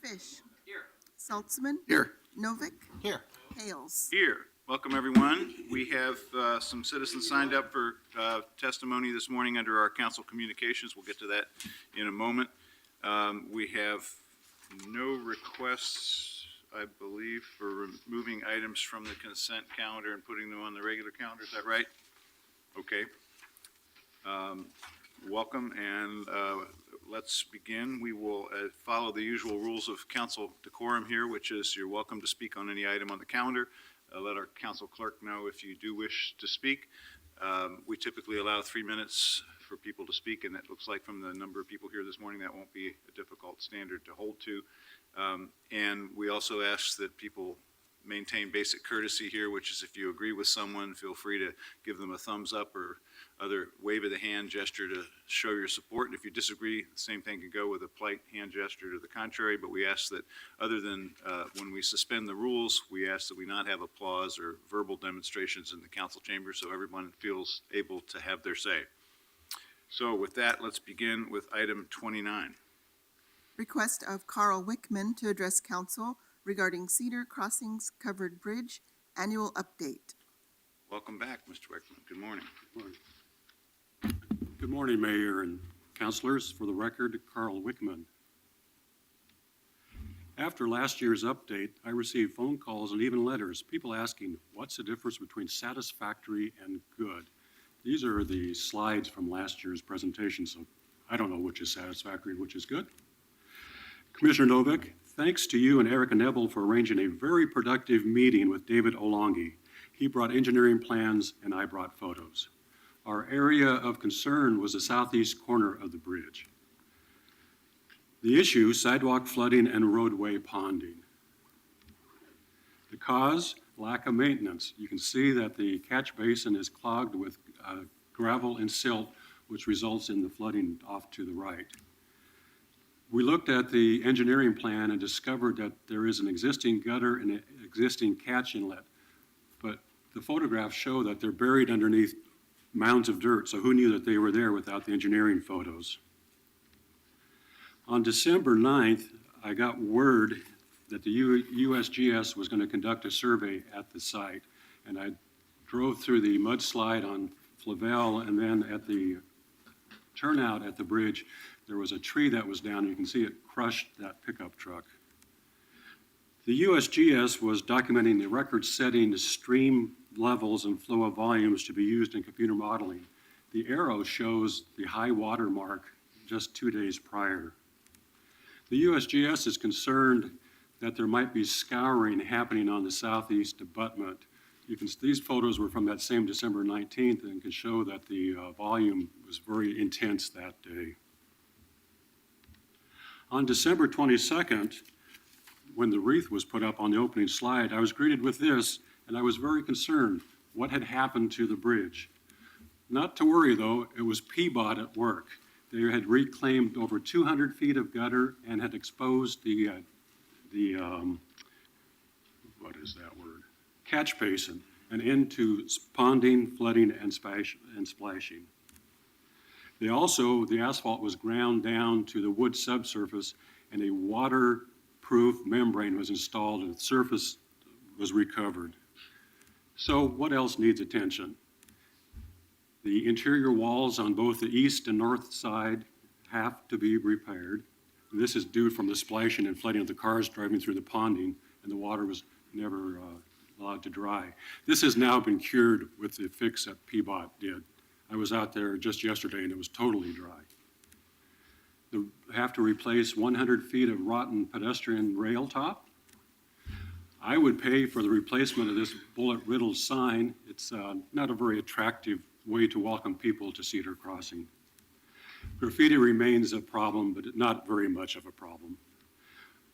Fish. Here. Saltzman. Here. Novick. Here. Hales. Here. Welcome, everyone. We have some citizens signed up for testimony this morning under our council communications. We'll get to that in a moment. We have no requests, I believe, for removing items from the consent calendar and putting them on the regular calendar. Is that right? Okay. Welcome, and let's begin. We will follow the usual rules of council decorum here, which is you're welcome to speak on any item on the calendar. Let our council clerk know if you do wish to speak. We typically allow 3 minutes for people to speak, and it looks like from the number of people here this morning that won't be a difficult standard to hold to. And we also ask that people maintain basic courtesy here, which is if you agree with someone, feel free to give them a thumbs up or other wave of the hand gesture to show your support. And if you disagree, the same thing can go with a polite hand gesture to the contrary, but we ask that other than when we suspend the rules, we ask that we not have applause or verbal demonstrations in the council chamber so everyone feels able to have their say. So with that, let's begin with item 29. Request of Carl Wickman to address council regarding Cedar Crossings Covered Bridge Annual Update. Welcome back, Mr. Wickman. Good morning. Good morning, Mayor and councilors. For the record, Carl Wickman. After last year's update, I received phone calls and even letters, people asking, what's the difference between satisfactory and good? These are the slides from last year's presentation, so I don't know which is satisfactory and which is good. Commissioner Novick, thanks to you and Erica Nebel for arranging a very productive meeting with David Olongi. He brought engineering plans and I brought photos. Our area of concern was the southeast corner of the bridge. The issue, sidewalk flooding and roadway ponding. The cause, lack of maintenance. You can see that the catch basin is clogged with gravel and silt, which results in the flooding off to the right. We looked at the engineering plan and discovered that there is an existing gutter and an existing catch inlet, but the photographs show that they're buried underneath mounds of dirt, so who knew that they were there without the engineering photos? On December 9th, I got word that the USGS was going to conduct a survey at the site, and I drove through the mudslide on Flavel, and then at the turnout at the bridge, there was a tree that was down, and you can see it crushed that pickup truck. The USGS was documenting the record-setting stream levels and flow of volumes to be used in computer modeling. The arrow shows the high water mark just 2 days prior. The USGS is concerned that there might be scouring happening on the southeast abutment. These photos were from that same December 19th and can show that the volume was very intense that day. On December 22nd, when the wreath was put up on the opening slide, I was greeted with this, and I was very concerned. What had happened to the bridge? Not to worry, though, it was PBOT at work. They had reclaimed over 200 feet of gutter and had exposed the catch basin and into ponding, flooding, and splashing. The asphalt was ground down to the wood subsurface, and a waterproof membrane was installed, and the surface was recovered. So what else needs attention? The interior walls on both the east and north side have to be repaired. This is due from the splashing and flooding of the cars driving through the ponding, and the water was never allowed to dry. This has now been cured with the fix that PBOT did. I was out there just yesterday and it was totally dry. They have to replace 100 feet of rotten pedestrian rail top. I would pay for the replacement of this bullet-riddled sign. It's not a very attractive way to welcome people to Cedar Crossing. Graffiti remains a problem, but not very much of a problem.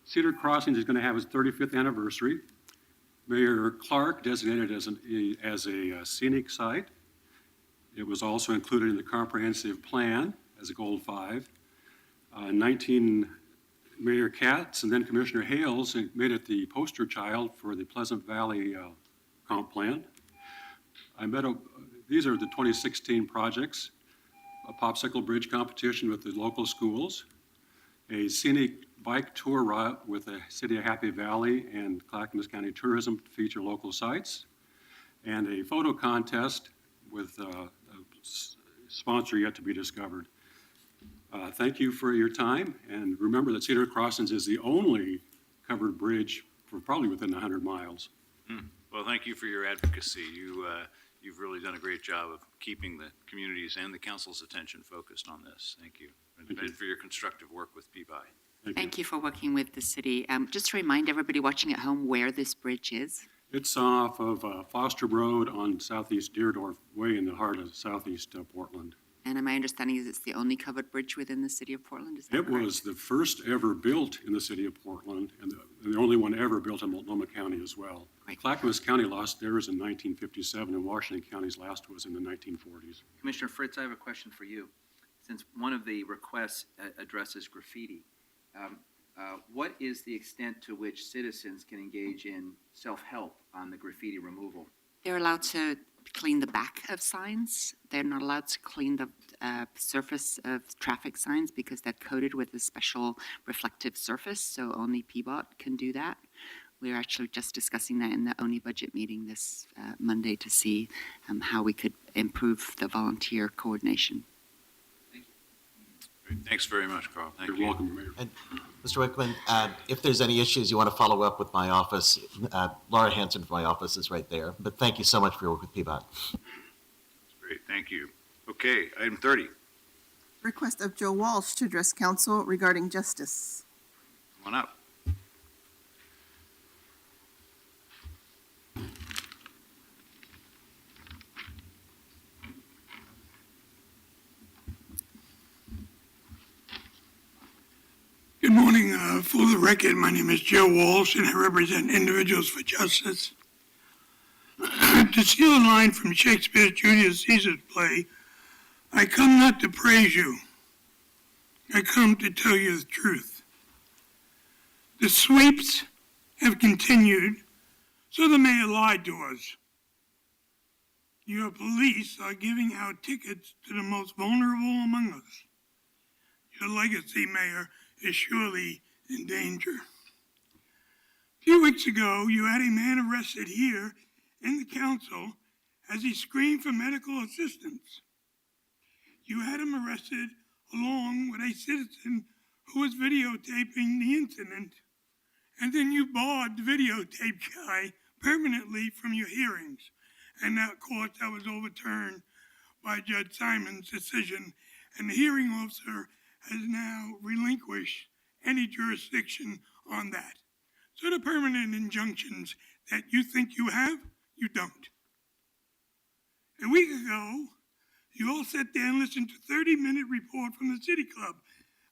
Cedar Crossing is going to have its 35th anniversary. Mayor Clark designated it as a scenic site. It was also included in the comprehensive plan as a Gold 5. 19 Mayor Katz and then Commissioner Hales made it the poster child for the Pleasant Valley comp plan. These are the 2016 projects: a popsicle bridge competition with the local schools, a scenic bike tour route with the City of Happy Valley and Clackamas County Tourism to feature local sites, and a photo contest with a sponsor yet to be discovered. Thank you for your time, and remember that Cedar Crossings is the only covered bridge for probably within 100 miles. Well, thank you for your advocacy. You've really done a great job of keeping the communities and the council's attention focused on this. Thank you. And for your constructive work with Peabody. Thank you for working with the city. Just to remind everybody watching at home where this bridge is. It's off of Foster Road on Southeast Deerdorf Way in the heart of southeast Portland. And my understanding is it's the only covered bridge within the city of Portland, is that It correct? was the first ever built in the city of Portland, and the only one ever built in Multnomah County as well. Great. Clackamas County lost theirs in 1957, and Washington County's last was in the 1940s. Commissioner Fritz, I have a question for you. Since one of the requests addresses graffiti, what is the extent to which citizens can engage in self-help on the graffiti removal? They're allowed to clean the back of signs. They're not allowed to clean the surface of traffic signs because they're coated with a special reflective surface, so only PBOT can do that. We're actually just discussing that in the ONI budget meeting this Monday to see how we could improve the volunteer coordination. Great. Thanks very much, Carl. Thank you. You're welcome, Mayor. And Mr. Wickman, if there's any issues you want to follow up with my office, Laura Hanson from my office is right there. But thank you so much for your work with PBOT. Great, thank you. Okay, item 30. Request of Joe Walsh to address council regarding justice. Come on up. Good morning. For the record, my name is Joe Walsh, and I represent Individuals for Justice. To steal a line from Shakespeare's Julius Caesar's play, I come not to praise you. I come to tell you the truth. The sweeps have continued, so the mayor lied to us. Your police are giving out tickets to the most vulnerable among us. Your legacy, Mayor, is surely in danger. A few weeks ago, you had a man arrested here in the council as he screamed for medical assistance. You had him arrested along with a citizen who was videotaping the incident, and then you barred the videotape guy permanently from your hearings. And of course, that was overturned by Judge Simon's decision, and the hearing officer has now relinquished any jurisdiction on that. So the permanent injunctions that you think you have, you don't. A week ago, you all sat there and listened to a 30-minute report from the City Club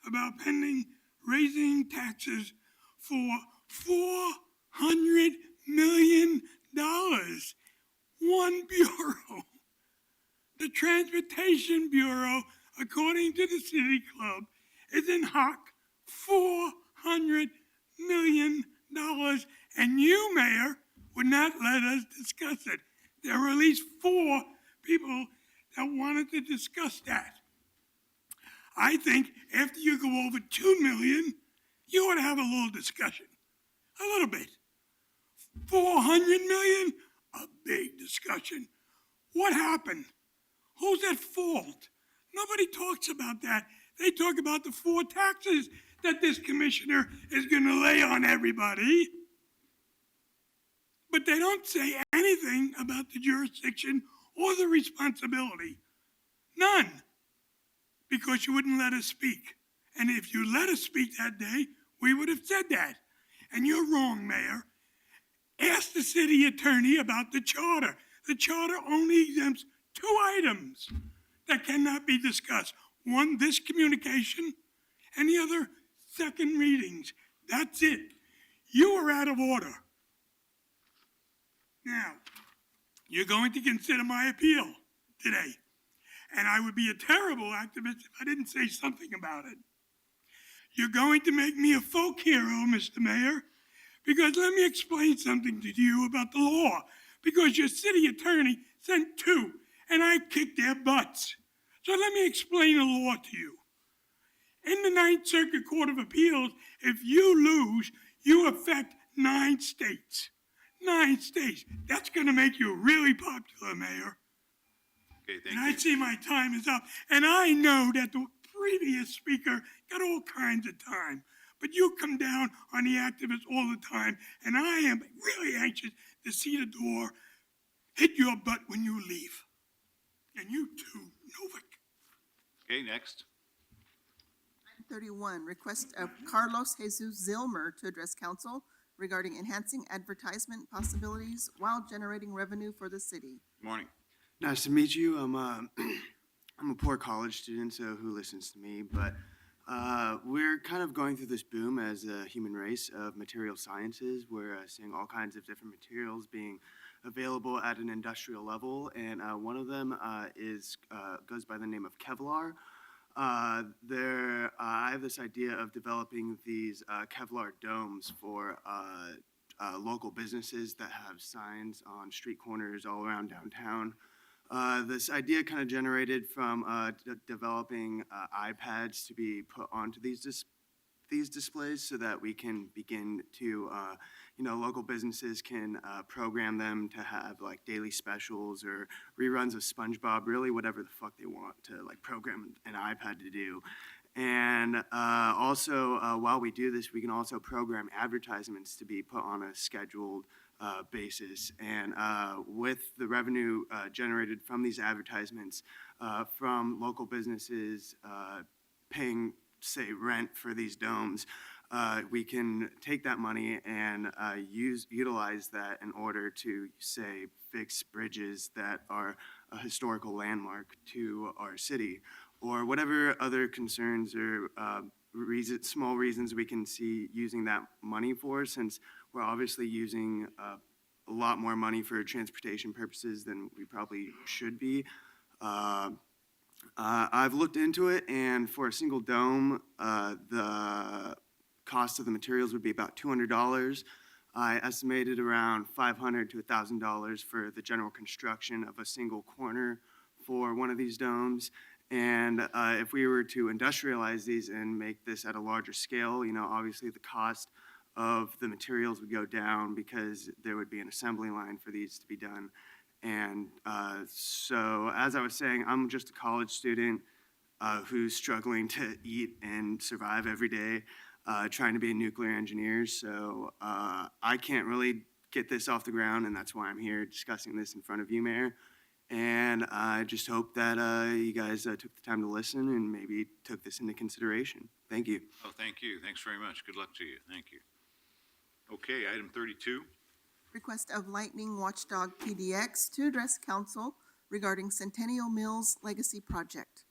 about pending raising taxes for $400 million. One bureau. The Transportation Bureau, according to the City Club, is in hock $400 million, and you, Mayor, would not let us discuss it. There were at least 4 people that wanted to discuss that. I think after you go over $2 million, you ought to have a little discussion. A little bit. $400 million? A big discussion. What happened? Who's at fault? Nobody talks about that. They talk about the 4 taxes that this commissioner is going to lay on everybody. But they don't say anything about the jurisdiction or the responsibility. None. Because you wouldn't let us speak. And if you let us speak that day, we would have said that. And you're wrong, Mayor. Ask the city attorney about the charter. The charter only exempts 2 items that cannot be discussed. One, this communication, and the other, second readings. That's it. You are out of order. Now, you're going to consider my appeal today. And I would be a terrible activist if I didn't say something about it. You're going to make me a folk hero, Mr. Mayor, because let me explain something to you about the law. Because your city attorney sent 2, and I kicked their butts. So let me explain the law to you. In the Ninth Circuit Court of Appeals, if you lose, you affect 9 states. 9 states. That's going to make you really popular, Mayor. Okay, And I thank you. see my time is up. And I know that the previous speaker got all kinds of time. But you come down on the activists all the time, and I am really anxious to see the door hit your butt when you leave. And you too, Novak. Okay, next. 31, request of Carlos Jesus Zilmer to address council regarding enhancing advertisement possibilities while generating revenue for the city. Good morning. Nice to meet you. I'm a poor college student, so who listens to me? But we're kind of going through this boom as a human race of material sciences. We're seeing all kinds of different materials being available at an industrial level, and one of them goes by the name of Kevlar. I have this idea of developing these Kevlar domes for local businesses that have signs on street corners all around downtown. This idea kind of generated from developing iPads to be put onto these displays so that we can begin to, local businesses can program them to have like daily specials or reruns of SpongeBob, really whatever the fuck they want to like program an iPad to do. And also, while we do this, we can also program advertisements to be put on a scheduled basis. And with the revenue generated from these advertisements, from local businesses paying, say, rent for these domes, we can take that money and utilize that in order to, say, fix bridges that are a historical landmark to our city, or whatever other concerns or small reasons we can see using that money for, since we're obviously using a lot more money for transportation purposes than we probably should be. I've looked into it, and for a single dome, the cost of the materials would be about $200. I estimated around $500 to $1,000 for the general construction of a single corner for one of these domes. And if we were to industrialize these and make this at a larger scale, obviously the cost of the materials would go down because there would be an assembly line for these to be done. And so, as I was saying, I'm just a college student who's struggling to eat and survive every day, trying to be a nuclear engineer. So I can't really get this off the ground, and that's why I'm here discussing this in front of you, Mayor. And I just hope that you guys took the time to listen and maybe took this into consideration. Thank you. Oh, thank you. Thanks very much. Good luck to you. Thank you. Okay, item 32. Request of Lightning Watchdog PDX to address council regarding Centennial Mills Legacy Project.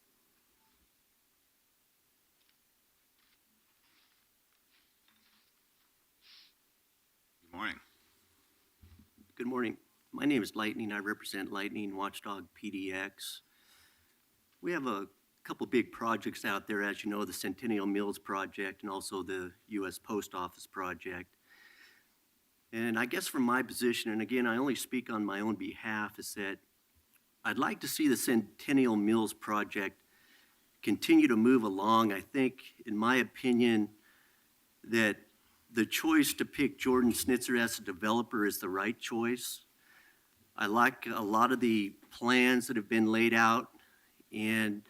Good morning. Good morning. My name is Lightning. I represent Lightning Watchdog PDX. We have a couple big projects out there, as you know, the Centennial Mills project and also the U.S. Post Office project. And I guess from my position, and again, I only speak on my own behalf, is that I'd like to see the Centennial Mills project continue to move along. I think, in my opinion, that the choice to pick Jordan Snitzer as a developer is the right choice. I like a lot of the plans that have been laid out, and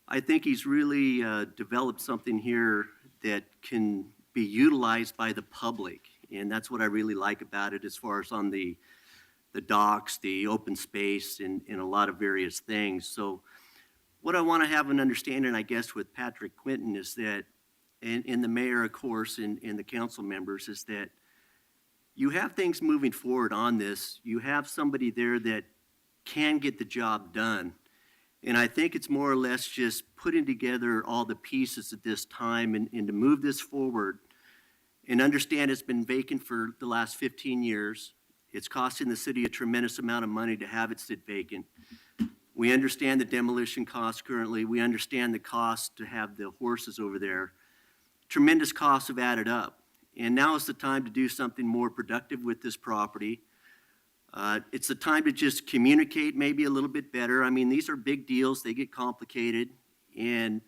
I think he's really developed something here that can be utilized by the public, and that's what I really like about it as far as on the docks, the open space, and a lot of various things. So what I want to have an understanding, I guess, with Patrick Quinton is that, and the mayor, of course, and the council members, is that you have things moving forward on this. You have somebody there that can get the job done. And I think it's more or less just putting together all the pieces at this time and to move this forward and understand it's been vacant for the last 15 years. It's costing the city a tremendous amount of money to have it sit vacant. We understand the demolition costs currently. We understand the cost to have the horses over there. Tremendous costs have added up. And now is the time to do something more productive with this property. It's the time to just communicate maybe a little bit better. I mean, these are big deals. They get complicated. And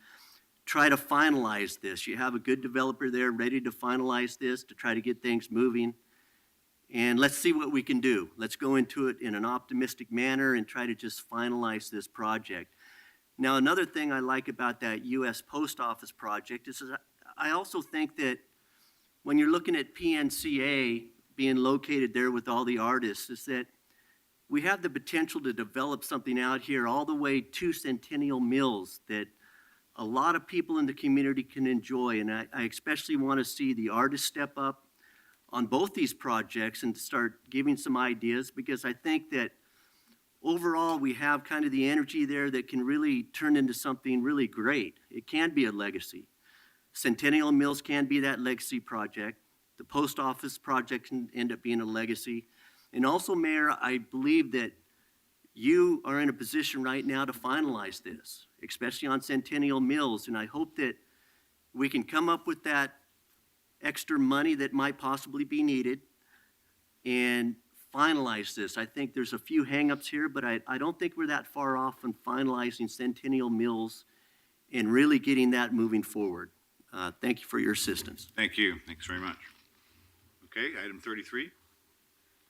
try to finalize this. You have a good developer there ready to finalize this, to try to get things moving. And let's see what we can do. Let's go into it in an optimistic manner and try to just finalize this project. Now, another thing I like about that U.S. Post Office project is I also think that when you're looking at PNCA being located there with all the artists, is that we have the potential to develop something out here all the way to Centennial Mills that a lot of people in the community can enjoy. And I especially want to see the artists step up on both these projects and start giving some ideas, because I think that overall we have kind of the energy there that can really turn into something really great. It can be a legacy. Centennial Mills can be that legacy project. The post office project can end up being a legacy. And also, Mayor, I believe that you are in a position right now to finalize this, especially on Centennial Mills. And I hope that we can come up with that extra money that might possibly be needed and finalize this. I think there's a few hangups here, but I don't think we're that far off from finalizing Centennial Mills and really getting that moving forward. Thank you for your assistance. Thank you. Thanks very much. Okay, item 33.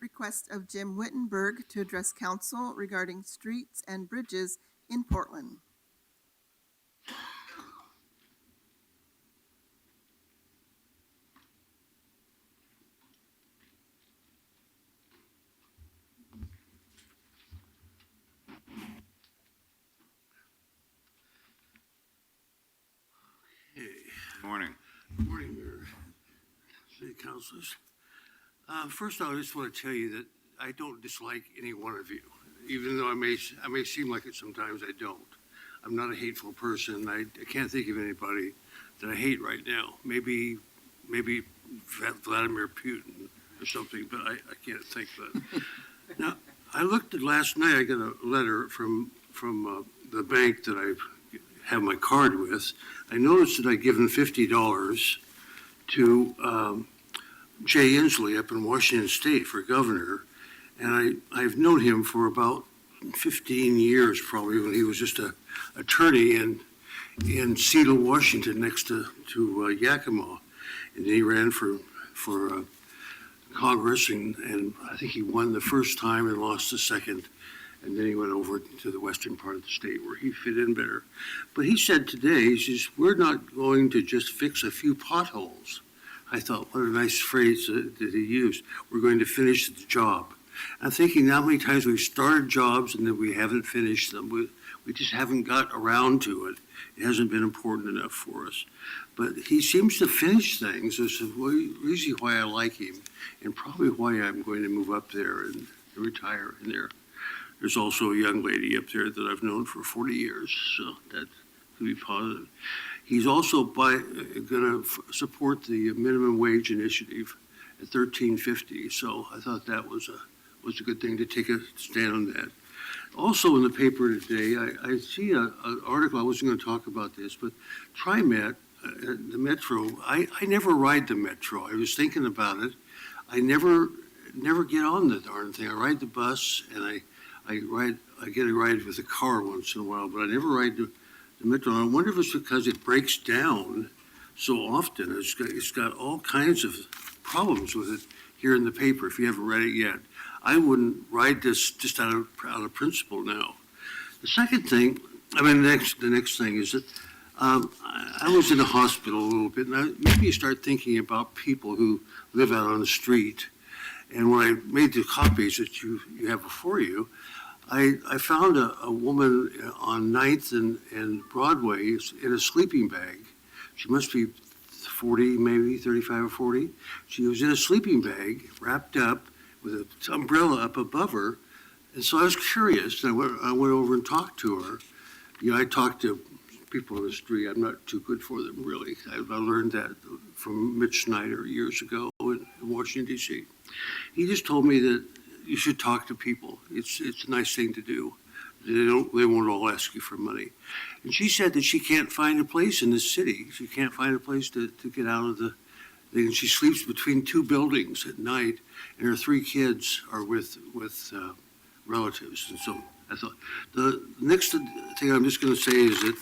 Request of Jim Wittenberg to address council regarding streets and bridges in Portland. Good morning. Good morning, Mayor, city councilors. First, I just want to tell you that I don't dislike any one of you, even though I may seem like it sometimes. I don't. I'm not a hateful person. I can't think of anybody that I hate right now. Maybe Vladimir Putin or something, but I can't think of it. Now, I looked at last night. I got a letter from the bank that I have my card with. I noticed that I'd given $50 to Jay Inslee up in Washington State for governor, and I've known him for about 15 years, probably, when he was just an attorney in Seattle, Washington, next to Yakima, and then he ran for Congress, and I think he won the first time and lost the second, and then he went over to the western part of the state where he fit in better. But he said today, he says, we're not going to just fix a few potholes. I thought, what a nice phrase that he used. We're going to finish the job. I'm thinking how many times we've started jobs and then we haven't finished them. We just haven't got around to it. It hasn't been important enough for us. But he seems to finish things. This is usually why I like him, and probably why I'm going to move up there and retire in there. There's also a young lady up there that I've known for 40 years, so that could be positive. He's also going to support the minimum wage initiative at $13.50. So I thought that was a good thing to take a stand on that. Also in the paper today, I see an article. I wasn't going to talk about this, but TriMet, the Metro. I never ride the Metro. I was thinking about it. I never get on the darn thing. I ride the bus and I get a ride with a car once in a while, but I never ride the Metro. I wonder if it's because it breaks down so often. It's got all kinds of problems with it here in the paper, if you haven't read it yet. I wouldn't ride this just out of principle now. The second thing, the next thing is that I was in a hospital a little bit, and maybe you start thinking about people who live out on the street. And when I made the copies that you have before you, I found a woman on 9th and Broadway in a sleeping bag. She must be 40, maybe 35 or 40. She was in a sleeping bag, wrapped up with an umbrella up above her. And so I was curious. I went over and talked to her. You know, I talked to people on the street. I'm not too good for them, really. I learned that from Mitch Snyder years ago in Washington, D.C. He just told me that you should talk to people. It's a nice thing to do. They won't all ask you for money. And she said that she can't find a place in the city. She can't find a place to get out of the thing. She sleeps between two buildings at night, and her 3 kids are with relatives. And so I thought, the next thing I'm just going to say is that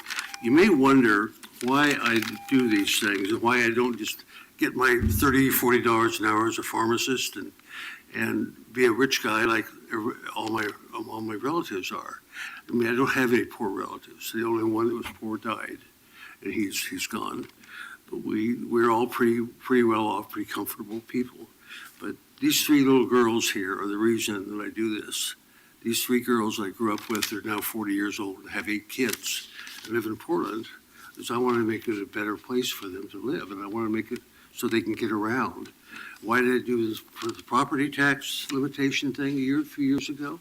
you may wonder why I do these things and why I don't just get my $30, $40 an hour as a pharmacist and be a rich guy like all my relatives are. I mean, I don't have any poor relatives. The only one that was poor died, and he's gone. But we're all pretty well off, pretty comfortable people. But these three little girls here are the reason that I do this. These three girls I grew up with are now 40 years old and have 8 kids. I live in Portland because I want to make it a better place for them to live, and I want to make it so they can get around. Why did I do this for the property tax limitation thing a few years ago?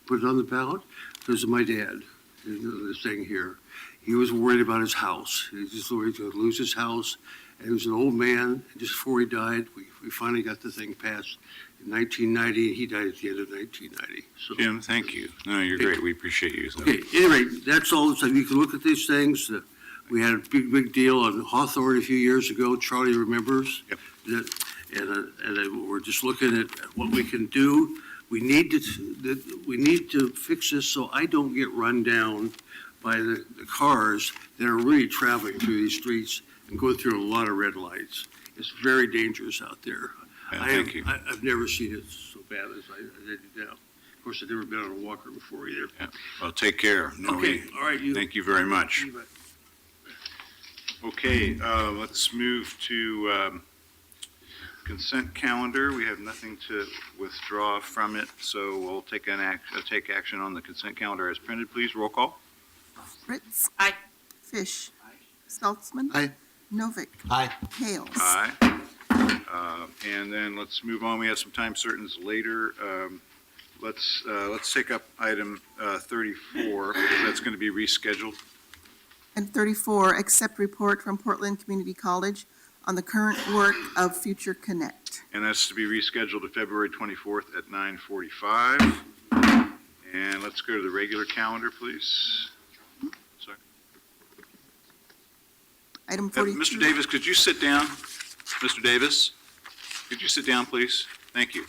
Put it on the ballot? Because of my dad, this thing here. He was worried about his house. He was just worried he was going to lose his house. And he was an old man, and just before he died, we finally got the thing passed in 1990, and he died at the end of 1990. So, Jim, thank you. No, you're great. We appreciate you. So. okay, anyway, that's all. So you can look at these things. We had a big deal on Hawthorne a few years ago. Charlie remembers. Yep. That, and we're just looking at what we can do. We need to fix this so I don't get run down by the cars that are really traveling through these streets and go through a lot of red lights. It's very dangerous out there. Yeah, thank you. I've never seen it so bad as I did now. Of course, I've never been on a walker before either. Yeah. Well, take care. No, Okay, all right, thank you very much. Okay, let's move to consent calendar. We have nothing to withdraw from it, so we'll take action on the consent calendar as printed. Please, roll call. Fritz. Aye. Fish. Saltzman. Aye. Novick. Aye. Hales. Aye. And then let's move on. We have some time certains later. Let's take up item 34, because that's going to be rescheduled. And 34, accept report from Portland Community College on the current work of Future Connect. And that's to be rescheduled to February 24th at 9:45. And let's go to the regular calendar, please. Sorry. Item 42. Mr. Davis, could you sit down? Mr. Davis, could you sit down, please? Thank you.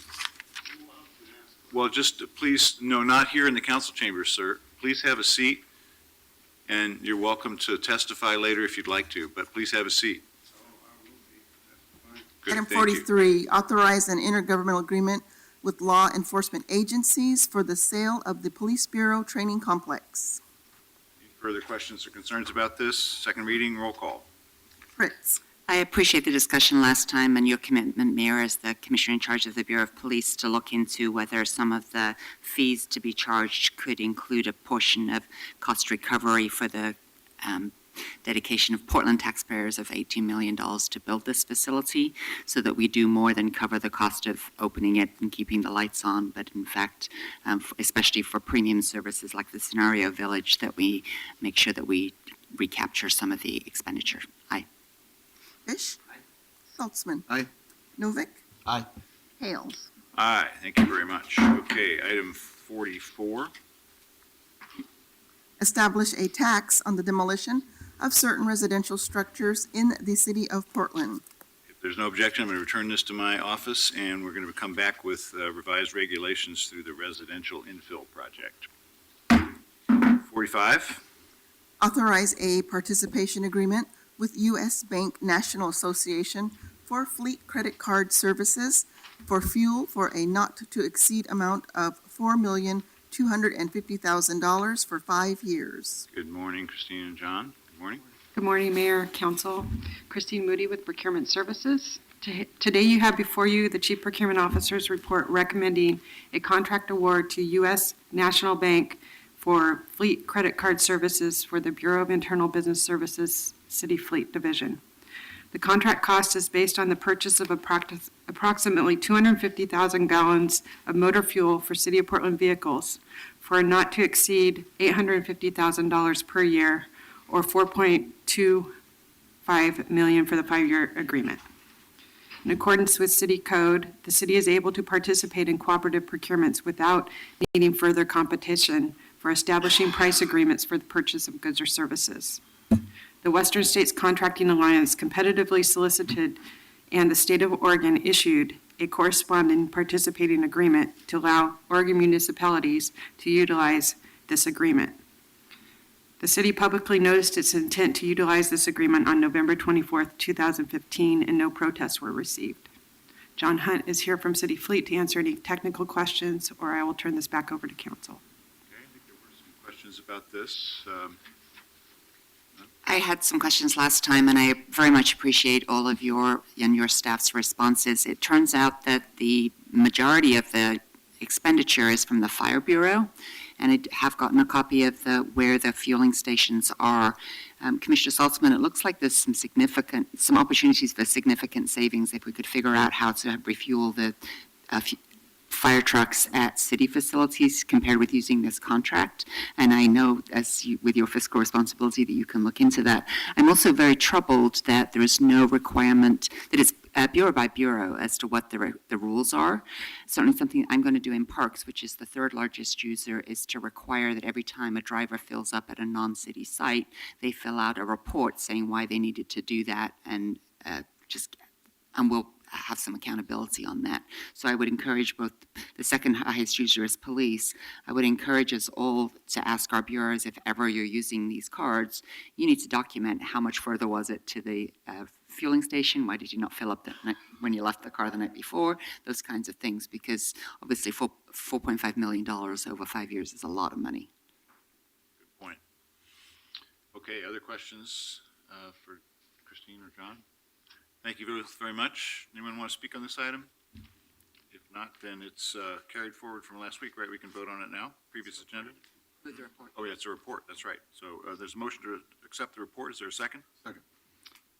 Well, just please, no, not here in the council chambers, sir. Please have a seat, and you're welcome to testify later if you'd like to, but please have a seat. Good, Item thank you. 43, authorize an intergovernmental agreement with law enforcement agencies for the sale of the Police Bureau Training Complex. Any further questions or concerns about this? Second reading, roll call. Fritz. I appreciate the discussion last time and your commitment, Mayor, as the Commissioner in charge of the Bureau of Police, to look into whether some of the fees to be charged could include a portion of cost recovery for the dedication of Portland taxpayers of $18 million to build this facility, so that we do more than cover the cost of opening it and keeping the lights on, but in fact, especially for premium services like the Scenario Village, that we make sure that we recapture some of the expenditure. Aye. Fish. Saltzman. Aye. Novick. Aye. Hales. Aye, thank you very much. Okay, item 44. Establish a tax on the demolition of certain residential structures in the city of Portland. If there's no objection, I'm going to return this to my office, and we're going to come back with revised regulations through the residential infill project. 45. Authorize a participation agreement with U.S. Bank National Association for fleet credit card services for fuel for a not-to-exceed amount of $4,250,000 for 5 years. Good morning, Christine and John. Good morning. Good morning, Mayor, Council. Christine Moody with Procurement Services. Today you have before you the Chief Procurement Officer's report recommending a contract award to U.S. National Bank for fleet credit card services for the Bureau of Internal Business Services City Fleet Division. The contract cost is based on the purchase of approximately 250,000 gallons of motor fuel for City of Portland vehicles for a not to exceed $850,000 per year, or $4.25 million for the 5-year agreement. In accordance with city code, the city is able to participate in cooperative procurements without needing further competition for establishing price agreements for the purchase of goods or services. The Western States Contracting Alliance competitively solicited, and the state of Oregon issued a corresponding participating agreement to allow Oregon municipalities to utilize this agreement. The city publicly noticed its intent to utilize this agreement on November 24th, 2015, and no protests were received. John Hunt is here from City Fleet to answer any technical questions, or I will turn this back over to council. Okay, I think there were some questions about this. I had some questions last time, and I very much appreciate all of your and your staff's responses. It turns out that the majority of the expenditure is from the Fire Bureau, and I have gotten a copy of where the fueling stations are. Commissioner Saltzman, it looks like there's some opportunities for significant savings if we could figure out how to refuel the fire trucks at city facilities compared with using this contract. And I know, with your fiscal responsibility, that you can look into that. I'm also very troubled that there is no requirement, that it's bureau by bureau as to what the rules are. Certainly something I'm going to do in Parks, which is the third largest user, is to require that every time a driver fills up at a non-city site, they fill out a report saying why they needed to do that, and we'll have some accountability on that. So I would encourage both, the second highest user is police. I would encourage us all to ask our bureaus, if ever you're using these cards, you need to document how much further was it to the fueling station, why did you not fill up when you left the car the night before, those kinds of things, because obviously $4.5 million over 5 years is a lot of money. Good point. Okay, other questions for Christine or John? Thank you both very much. Anyone want to speak on this item? If not, then it's carried forward from last week, right? We can vote on it now? Previous agenda? Move the report. Oh, yeah, it's a report. That's right. So there's a motion to accept the report. Is there a second? Second.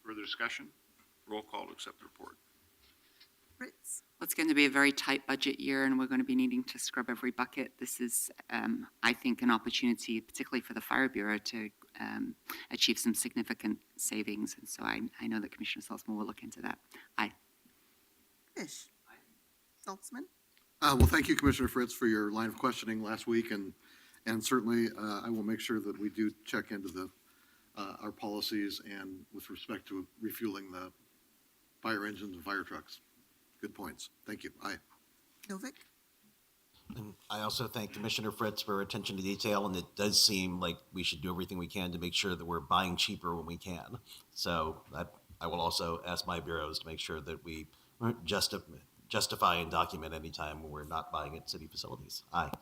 Further discussion? Roll call to accept the report. Fritz, Well, it's going to be a very tight budget year, and we're going to be needing to scrub every bucket. This is, I think, an opportunity, particularly for the Fire Bureau, to achieve some significant savings. And so I know that Commissioner Saltzman will look into that. Aye. Fish. Saltzman, Well, thank you, Commissioner Fritz, for your line of questioning last week, and certainly I will make sure that we do check into our policies and with respect to refueling the fire engines and fire trucks. Good points. Thank you. Aye. Novick, And I also thank Commissioner Fritz for attention to detail, and it does seem like we should do everything we can to make sure that we're buying cheaper when we can. So I will also ask my bureaus to make sure that we justify and document any time when we're not buying at city facilities. Aye.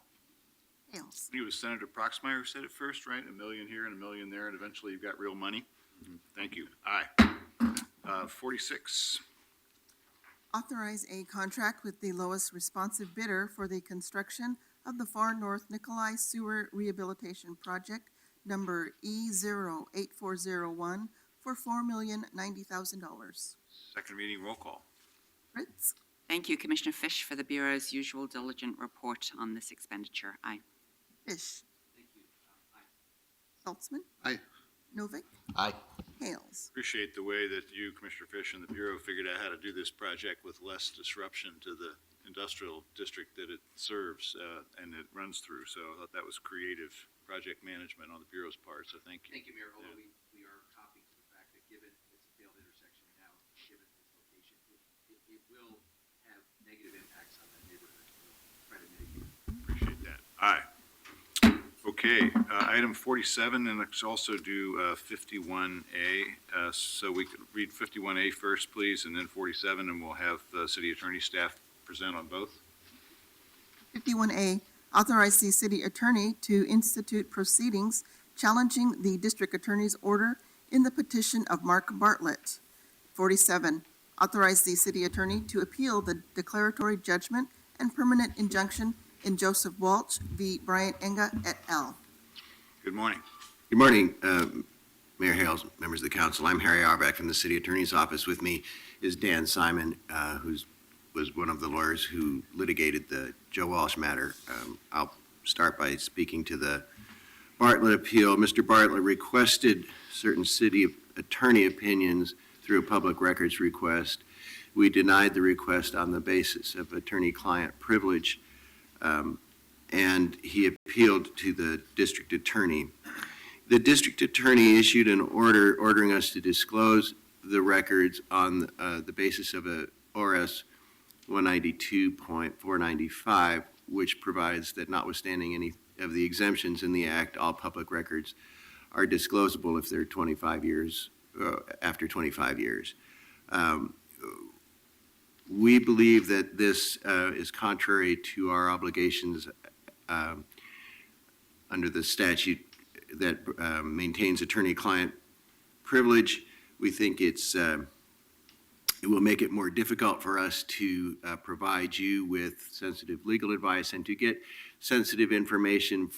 Hales, It was Senator Proxmire who said it first, right? $1 million here and $1 million there, and eventually you've got real money. Thank you. Aye. 46. authorize a contract with the lowest responsive bidder for the construction of the Far North Nikolai Sewer Rehabilitation Project, number E08401, for $4,090,000. Second reading, roll call. Fritz, Thank you, Commissioner Fish, for the Bureau's usual diligent report on this expenditure. Aye. Fish. Saltzman, Aye. Novick, Aye. Hales. Appreciate the way that you, Commissioner Fish, and the Bureau figured out how to do this project with less disruption to the industrial district that it serves and it runs through. So I thought that was creative project management on the Bureau's part, so thank you. Thank you, Mayor. Although Yeah. we are copied to the fact that given it's a failed intersection now, given its location, it will have negative impacts on that neighborhood. We'll try to mitigate. Appreciate that. Aye. Okay, item 47, and let's also do 51A. So we could read 51A first, please, and then 47, and we'll have the city attorney staff present on both. 51A, authorize the city attorney to institute proceedings challenging the district attorney's order in the petition of Mark Bartlett. 47, authorize the city attorney to appeal the declaratory judgment and permanent injunction in Joseph Walsh v. Bryant Enga et al. Good morning. Good morning, Mayor Hales, members of the council. I'm Harry Auerbach from the city attorney's office. With me is Dan Simon, who was one of the lawyers who litigated the Joe Walsh matter. I'll start by speaking to the Bartlett appeal. Mr. Bartlett requested certain city attorney opinions through a public records request. We denied the request on the basis of attorney-client privilege, and he appealed to the district attorney. The district attorney issued an order ordering us to disclose the records on the basis of a ORS 192.495, which provides that notwithstanding any of the exemptions in the act, all public records are disclosable if they're 25 years, after 25 years. We believe that this is contrary to our obligations under the statute that maintains attorney-client privilege. We think it will make it more difficult for us to provide you with sensitive legal advice and to get sensitive information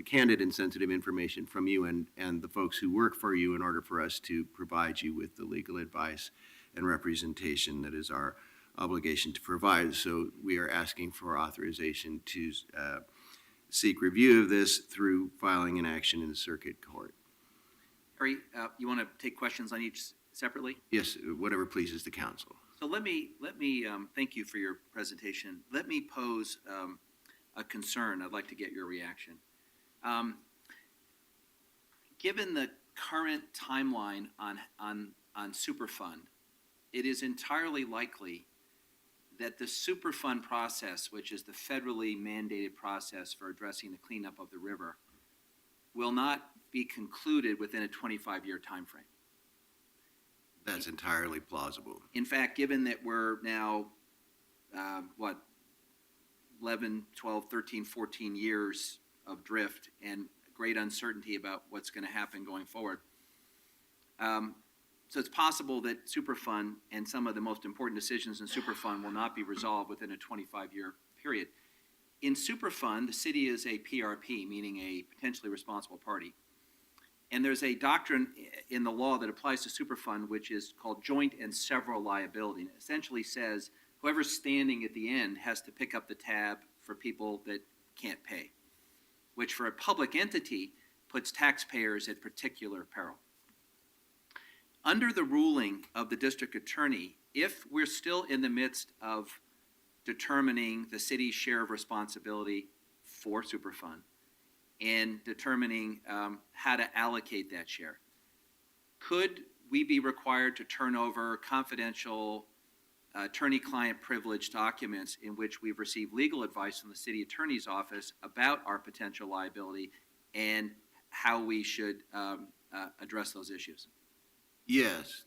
candid and sensitive information from you and the folks who work for you in order for us to provide you with the legal advice and representation that is our obligation to provide. So we are asking for authorization to seek review of this through filing an action in the circuit court. Harry, you want to take questions on each separately? Yes, whatever pleases the council. So let me thank you for your presentation. Let me pose a concern. I'd like to get your reaction. Given the current timeline on Superfund, it is entirely likely that the Superfund process, which is the federally mandated process for addressing the cleanup of the river, will not be concluded within a 25-year timeframe. That's entirely plausible. In fact, given that we're now, 11, 12, 13, 14 years of drift and great uncertainty about what's going to happen going forward, so it's possible that Superfund and some of the most important decisions in Superfund will not be resolved within a 25-year period. In Superfund, the city is a PRP, meaning a potentially responsible party. And there's a doctrine in the law that applies to Superfund, which is called joint and several liability. And it essentially says whoever's standing at the end has to pick up the tab for people that can't pay, which for a public entity puts taxpayers at particular peril. Under the ruling of the district attorney, if we're still in the midst of determining the city's share of responsibility for Superfund and determining how to allocate that share, could we be required to turn over confidential attorney-client privilege documents in which we've received legal advice from the city attorney's office about our potential liability and how we should address those issues? Yes.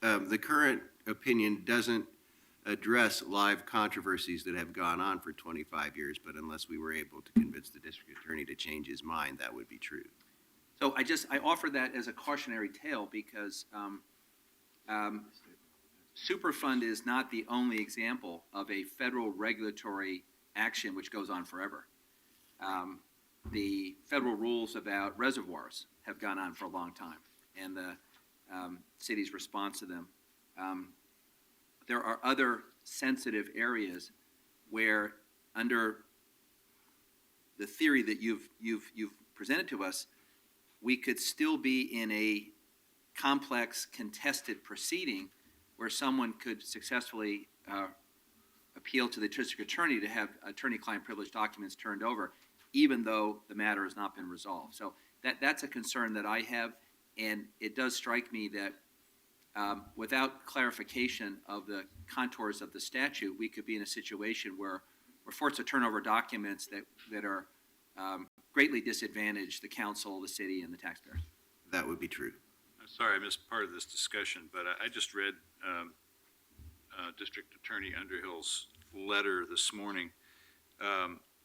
The current opinion doesn't address live controversies that have gone on for 25 years, but unless we were able to convince the district attorney to change his mind, that would be true. So I offer that as a cautionary tale because Superfund is not the only example of a federal regulatory action which goes on forever. The federal rules about reservoirs have gone on for a long time, and the city's response to them. There are other sensitive areas where, under the theory that you've presented to us, we could still be in a complex, contested proceeding where someone could successfully appeal to the district attorney to have attorney-client privilege documents turned over, even though the matter has not been resolved. So that's a concern that I have. And it does strike me that without clarification of the contours of the statute, we could be in a situation where we're forced to turn over documents that are greatly disadvantage the council, the city, and the taxpayers. That would be true. I'm sorry I missed part of this discussion, but I just read District Attorney Underhill's letter this morning,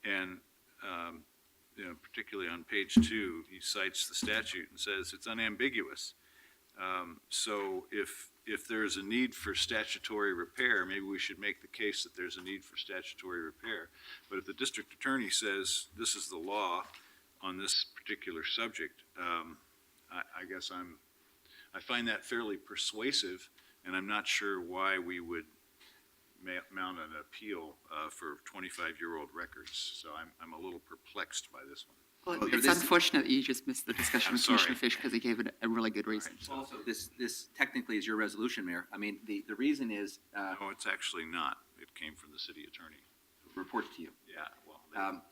and particularly on page 2, he cites the statute and says it's unambiguous. So if there's a need for statutory repair, maybe we should make the case that there's a need for statutory repair. But if the district attorney says this is the law on this particular subject, I guess I find that fairly persuasive, and I'm not sure why we would mount an appeal for 25-year-old records. So I'm a little perplexed by this one. Well, it's unfortunate that you just missed the discussion I'm with Commissioner sorry. Fish because he gave it a really good reason. Also, this technically is your resolution, Mayor. I mean, the reason is No, it's actually not. It came from the city attorney. reports to you. Yeah, well,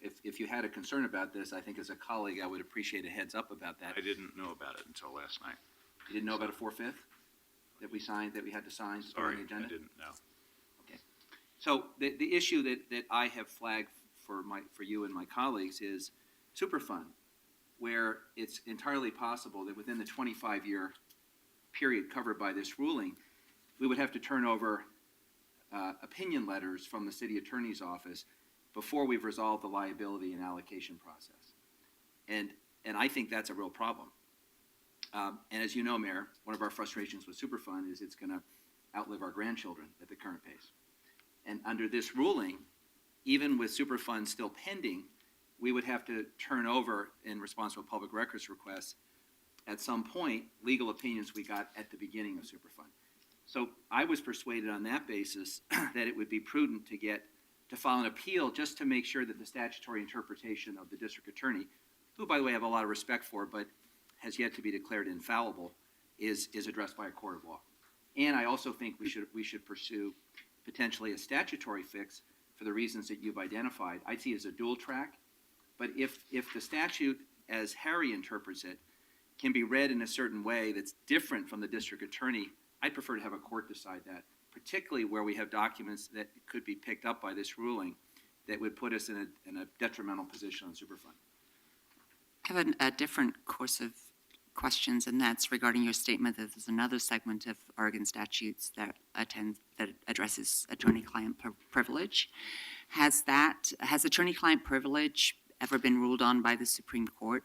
If you had a concern about this, I think as a colleague, I would appreciate a heads up about that. I didn't know about it until last night. You didn't know about a 4/5 that we signed, that we had to sign to put on Sorry, the agenda? I didn't know. Okay. So the issue that I have flagged for you and my colleagues is Superfund. where it's entirely possible that within the 25-year period covered by this ruling, we would have to turn over opinion letters from the city attorney's office before we've resolved the liability and allocation process. And I think that's a real problem. And as you know, Mayor, one of our frustrations with Superfund is it's going to outlive our grandchildren at the current pace. And under this ruling, even with Superfund still pending, we would have to turn over, in response to a public records request, at some point, legal opinions we got at the beginning of Superfund. So I was persuaded on that basis that it would be prudent to file an appeal just to make sure that the statutory interpretation of the district attorney, who, by the way, I have a lot of respect for, but has yet to be declared infallible, is addressed by a court of law. And I also think we should pursue potentially a statutory fix for the reasons that you've identified. I see it as a dual track, but if the statute, as Harry interprets it, can be read in a certain way that's different from the district attorney, I'd prefer to have a court decide that, particularly where we have documents that could be picked up by this ruling that would put us in a detrimental position on Superfund. I have a different course of questions, and that's regarding your statement that there's another segment of Oregon statutes that addresses attorney-client privilege. Has attorney-client privilege ever been ruled on by the Supreme Court?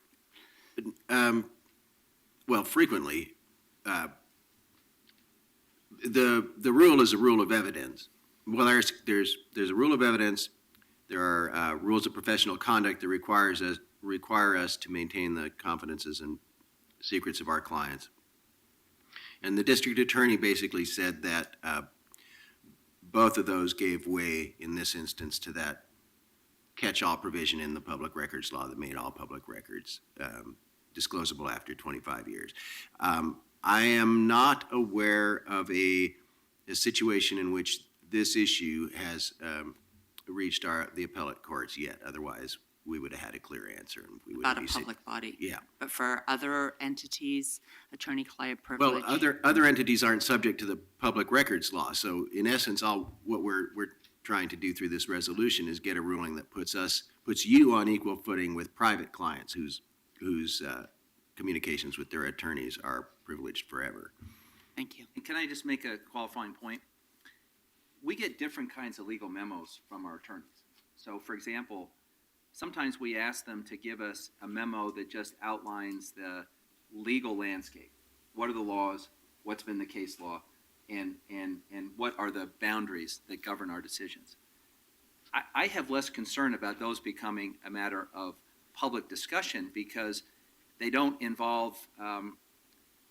Well, frequently. The rule is a rule of evidence. Well, there's a rule of evidence. There are rules of professional conduct that require us to maintain the confidences and secrets of our clients. And the district attorney basically said that both of those gave way in this instance to that catch-all provision in the public records law that made all public records disclosable after 25 years. I am not aware of a situation in which this issue has reached the appellate courts yet. Otherwise, we would have had a clear answer. And we would About a public body? Yeah. But for other entities, attorney-client privilege? Well, other entities aren't subject to the public records law. So in essence, what we're trying to do through this resolution is get a ruling that puts you on equal footing with private clients whose communications with their attorneys are privileged forever. Thank you. And can I just make a qualifying point? We get different kinds of legal memos from our attorneys. So, for example, sometimes we ask them to give us a memo that just outlines the legal landscape. What are the laws? What's been the case law? And what are the boundaries that govern our decisions? I have less concern about those becoming a matter of public discussion because they don't involve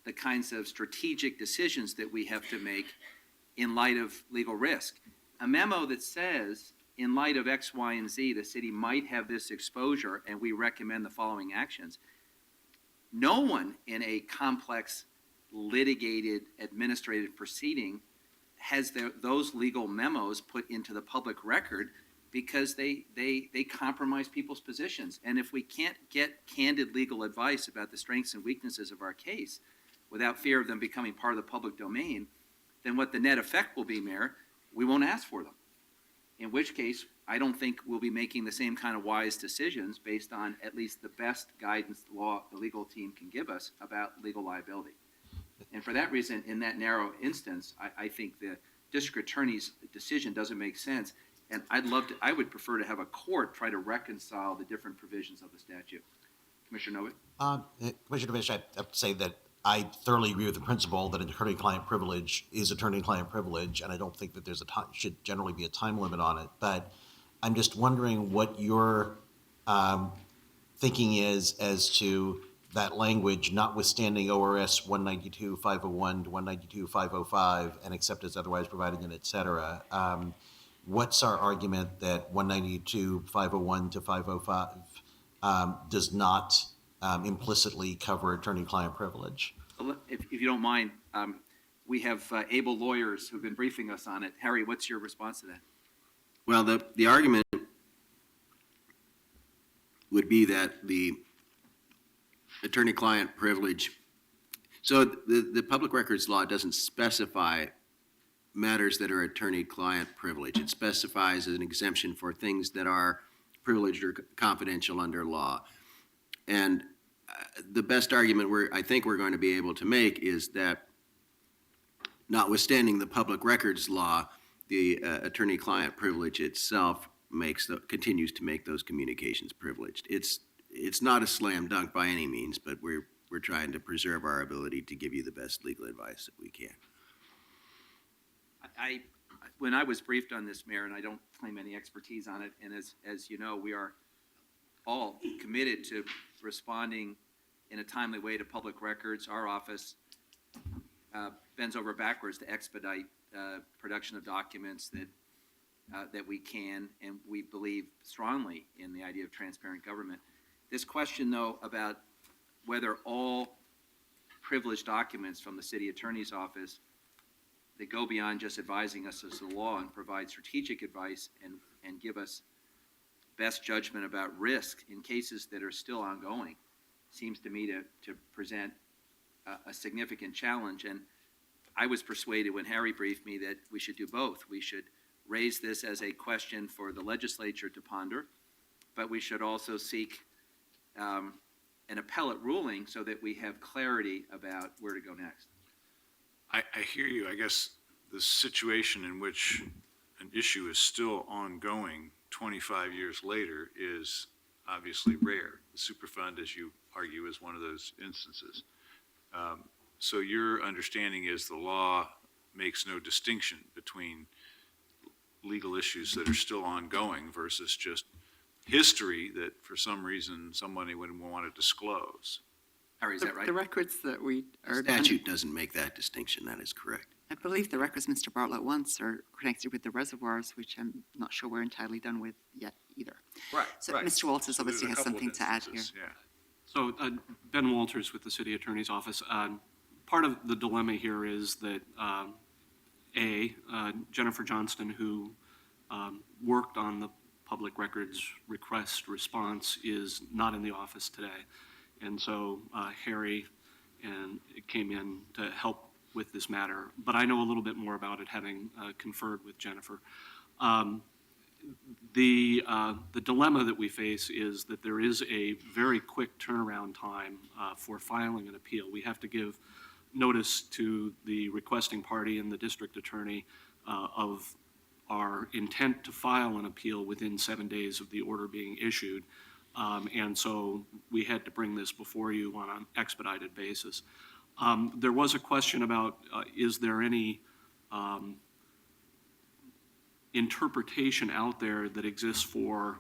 the kinds of strategic decisions that we have to make in light of legal risk. A memo that says, in light of X, Y, and Z, the city might have this exposure and we recommend the following actions. No one in a complex, litigated, administrative proceeding has those legal memos put into the public record because they compromise people's positions. And if we can't get candid legal advice about the strengths and weaknesses of our case without fear of them becoming part of the public domain, then what the net effect will be, Mayor, we won't ask for them. In which case, I don't think we'll be making the same kind of wise decisions based on at least the best guidance the legal team can give us about legal liability. And for that reason, in that narrow instance, I think the district attorney's decision doesn't make sense. And I would prefer to have a court try to reconcile the different provisions of the statute. Commissioner Novick? Commissioner Fish, I have to say that I thoroughly agree with the principle that attorney-client privilege is attorney-client privilege, and I don't think that should generally be a time limit on it. But I'm just wondering what your thinking is as to that language, notwithstanding ORS 192.501 to 192.505, and except as otherwise provided in, et cetera. What's our argument that 192.501 to 505 does not implicitly cover attorney-client privilege? If you don't mind, we have able lawyers who've been briefing us on it. Harry, what's your response to that? Well, the argument would be that the attorney-client privilege, so the public records law doesn't specify matters that are attorney-client privilege. It specifies an exemption for things that are privileged or confidential under law. And the best argument I think we're going to be able to make is that notwithstanding the public records law, the attorney-client privilege itself continues to make those communications privileged. It's not a slam dunk by any means, but we're trying to preserve our ability to give you the best legal advice that we can. When I was briefed on this, Mayor, and I don't claim any expertise on it, and as you know, we are all committed to responding in a timely way to public records. Our office bends over backwards to expedite production of documents that we can, and we believe strongly in the idea of transparent government. This question, though, about whether all privileged documents from the city attorney's office that go beyond just advising us as the law and provide strategic advice and give us best judgment about risk in cases that are still ongoing seems to me to present a significant challenge. And I was persuaded when Harry briefed me that we should do both. We should raise this as a question for the legislature to ponder, but we should also seek an appellate ruling so that we have clarity about where to go next. I hear you. I guess the situation in which an issue is still ongoing 25 years later is obviously rare. The Superfund, as you argue, is one of those instances. So your understanding is the law makes no distinction between legal issues that are still ongoing versus just history that for some reason somebody would want to disclose. Harry, is that right? The records that we The are. statute doesn't make that distinction. That is correct. I believe the records Mr. Bartlett wants are connected with the reservoirs, which I'm not sure we're entirely done with yet either. Right, So right. Mr. Walters So there's obviously a has couple of something to add here. instances, yeah. So Ben Walters with the City Attorney's Office. Part of the dilemma here is that, Jennifer Johnston, who worked on the public records request response, is not in the office today. And so Harry came in to help with this matter. But I know a little bit more about it, having conferred with Jennifer. The dilemma that we face is that there is a very quick turnaround time for filing an appeal. We have to give notice to the requesting party and the district attorney of our intent to file an appeal within 7 days of the order being issued. And so we had to bring this before you on an expedited basis. There was a question about, is there any interpretation out there that exists for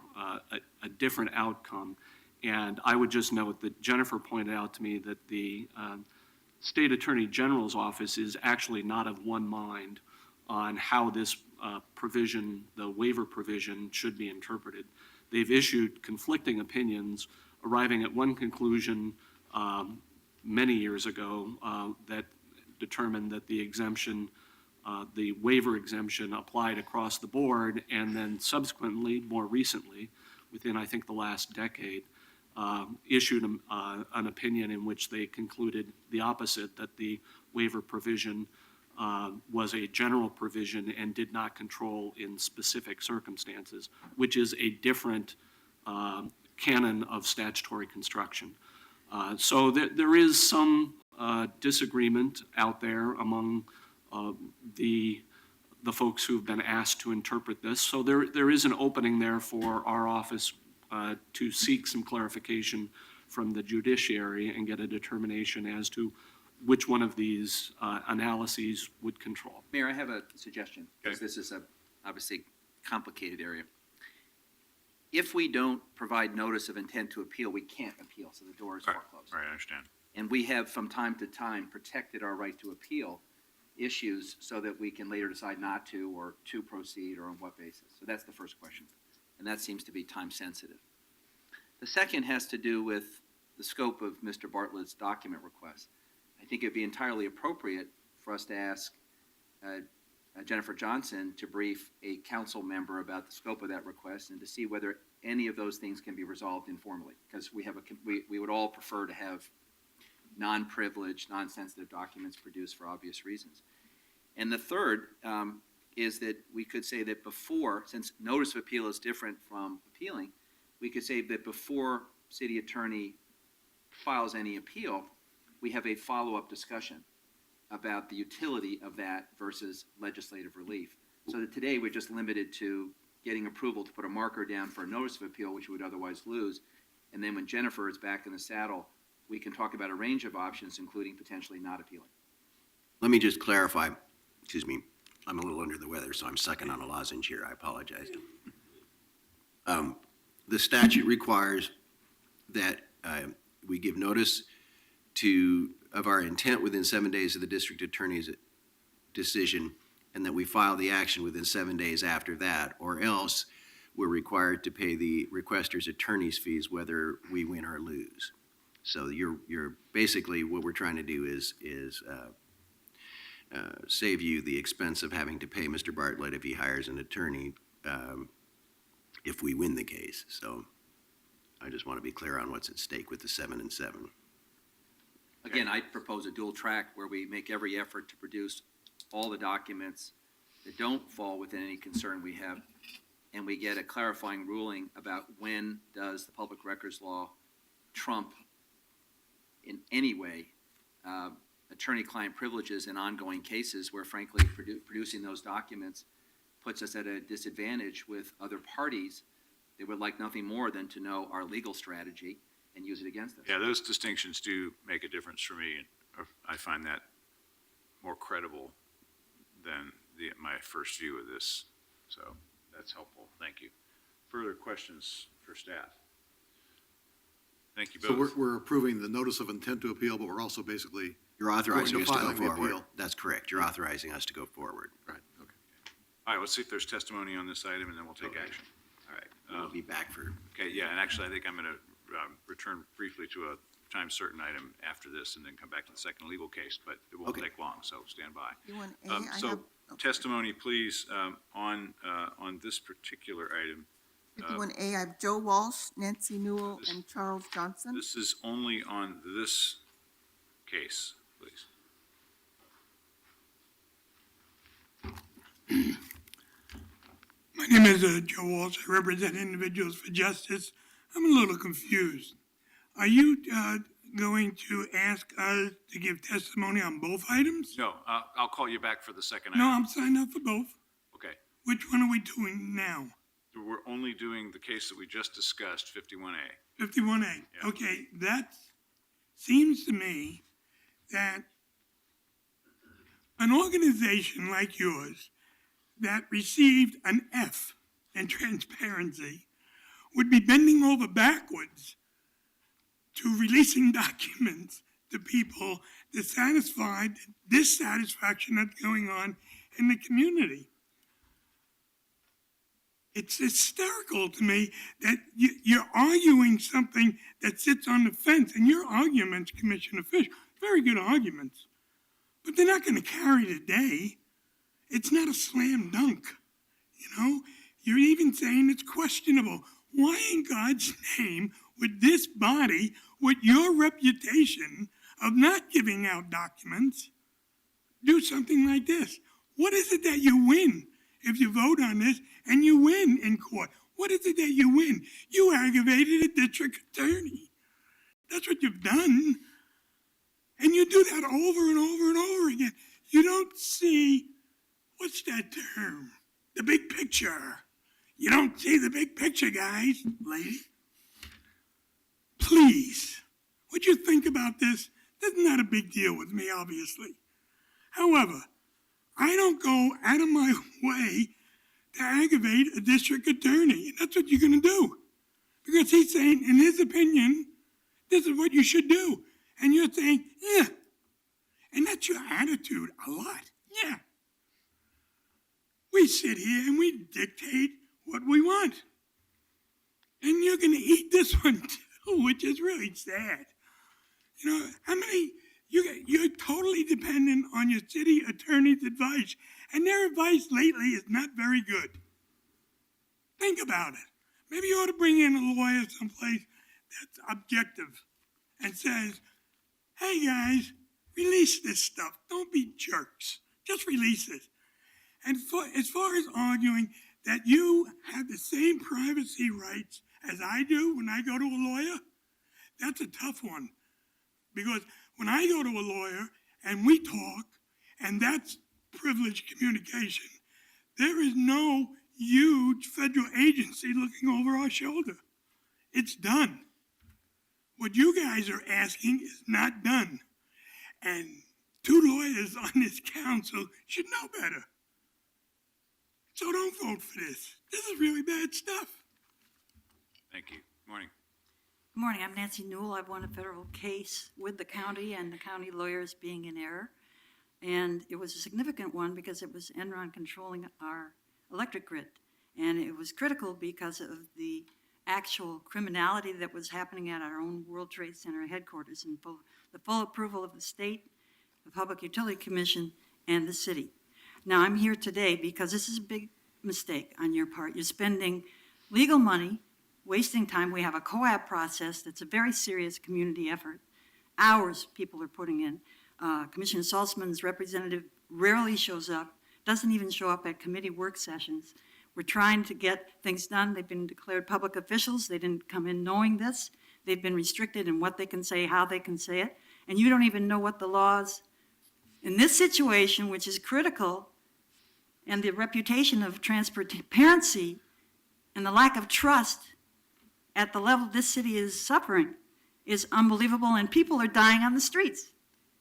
a different outcome? And I would just note that Jennifer pointed out to me that the State Attorney General's office is actually not of one mind on how this provision, the waiver provision, should be interpreted. They've issued conflicting opinions, arriving at one conclusion many years ago that determined that the exemption, the waiver exemption applied across the board, and then subsequently, more recently, within I think the last decade, issued an opinion in which they concluded the opposite, that the waiver provision was a general provision and did not control in specific circumstances, which is a different canon of statutory construction. So there is some disagreement out there among the folks who've been asked to interpret this. So there is an opening there for our office to seek some clarification from the judiciary and get a determination as to which one of these analyses would control. Mayor, I have a suggestion, because Okay. this is a obviously complicated area. If we don't provide notice of intent to appeal, we can't appeal, so the doors are closed. All right, I understand. And we have, from time to time, protected our right to appeal issues so that we can later decide not to, or to proceed, or on what basis. So that's the first question, and that seems to be time sensitive. The second has to do with the scope of Mr. Bartlett's document request. I think it'd be entirely appropriate for us to ask Jennifer Johnson to brief a council member about the scope of that request and to see whether any of those things can be resolved informally, because we would all prefer to have non-privileged, non-sensitive documents produced for obvious reasons. And the third is that we could say that before, since notice of appeal is different from appealing, we could say that before City Attorney files any appeal, we have a follow-up discussion about the utility of that versus legislative relief. So that today, we're just limited to getting approval to put a marker down for a notice of appeal, which we would otherwise lose. And then when Jennifer is back in the saddle, we can talk about a range of options, including potentially not appealing. Let me just clarify, excuse me, I'm a little under the weather, so I'm sucking on a lozenge here, I apologize. The statute requires that we give notice of our intent within 7 days of the district attorney's decision, and that we file the action within 7 days after that, or else we're required to pay the requester's attorney's fees whether we win or lose. So you're basically, what we're trying to do is save you the expense of having to pay Mr. Bartlett if he hires an attorney if we win the case. So I just want to be clear on what's at stake with the 7 and 7. Again, I propose a dual track where we make every effort to produce all the documents that don't fall within any concern we have, and we get a clarifying ruling about when does the public records law trump in any way attorney-client privileges in ongoing cases where frankly producing those documents puts us at a disadvantage with other parties that would like nothing more than to know our legal strategy and use it against us. Yeah, those distinctions do make a difference for me. I find that more credible than my first view of this. So that's helpful. Thank you. Further questions for staff? Thank you So both. we're approving the notice of intent to appeal, but we're also basically, You're authorizing Going us to to go filing the forward. appeal. That's correct. You're authorizing us to go forward. right, okay. All right, let's see if there's testimony on this item, and then we'll take action. All right, we'll be back for, Okay, yeah, and actually, I think I'm going to return briefly to a time certain item after this, and then come back to the second legal case, but it won't Okay. take long, so stand by. 51A, I So have, testimony, please, on this particular item. 51A, I have Joe Walsh, Nancy Newell, and Charles Johnson. This is only on this case, please. My name is Joe Walsh. I represent Individuals for Justice. I'm a little confused. Are you going to ask us to give testimony on both items? No, I'll call you back for the second No, item. I'm signed up for both. Okay, Which one are we doing now? we're only doing the case that we just discussed, 51A. 51A. Yeah. Okay, that seems to me that an organization like yours that received an F in transparency would be bending over backwards to releasing documents to people to satisfy the dissatisfaction that's going on in the community. It's hysterical to me that you're arguing something that sits on the fence, and your arguments, Commissioner Fish, very good arguments, but they're not going to carry the day. It's not a slam dunk, you know? You're even saying it's questionable. Why in God's name would this body, with your reputation of not giving out documents, do something like this? What is it that you win if you vote on this and you win in court? What is it that you win? You aggravated a district attorney. That's what you've done. And you do that over and over and over again. You don't see, what's that term? The big picture. You don't see the big picture, guys, lady. Please, would you think about this? This is not a big deal with me, obviously. However, I don't go out of my way to aggravate a district attorney, and that's what you're going to do. Because he's saying, in his opinion, this is what you should do. And you're saying, yeah. And that's your attitude a lot. Yeah. We sit here and we dictate what we want. And you're going to eat this one too, which is really sad. You know, how many, you're totally dependent on your city attorney's advice, and their advice lately is not very good. Think about it. Maybe you ought to bring in a lawyer someplace that's objective and says, hey guys, release this stuff. Don't be jerks. Just release it. And as far as arguing that you have the same privacy rights as I do when I go to a lawyer, that's a tough one. Because when I go to a lawyer and we talk, and that's privileged communication, there is no huge federal agency looking over our shoulder. It's done. What you guys are asking is not done. And 2 lawyers on this council should know better. So don't vote for this. This is really bad stuff. Thank you. Morning. Good morning, I'm Nancy Newell. I've won a federal case with the county and the county lawyers being in error. And it was a significant one because it was Enron controlling our electric grid. And it was critical because of the actual criminality that was happening at our own World Trade Center headquarters and the full approval of the state, the Public Utility Commission, and the city. Now, I'm here today because this is a big mistake on your part. You're spending legal money, wasting time. We have a COAB process that's a very serious community effort. Hours people are putting in. Commissioner Salzman's representative rarely shows up, doesn't even show up at committee work sessions. We're trying to get things done. They've been declared public officials. They didn't come in knowing this. They've been restricted in what they can say, how they can say it. And you don't even know what the laws in this situation, which is critical, and the reputation of transparency and the lack of trust at the level this city is suffering is unbelievable, and people are dying on the streets,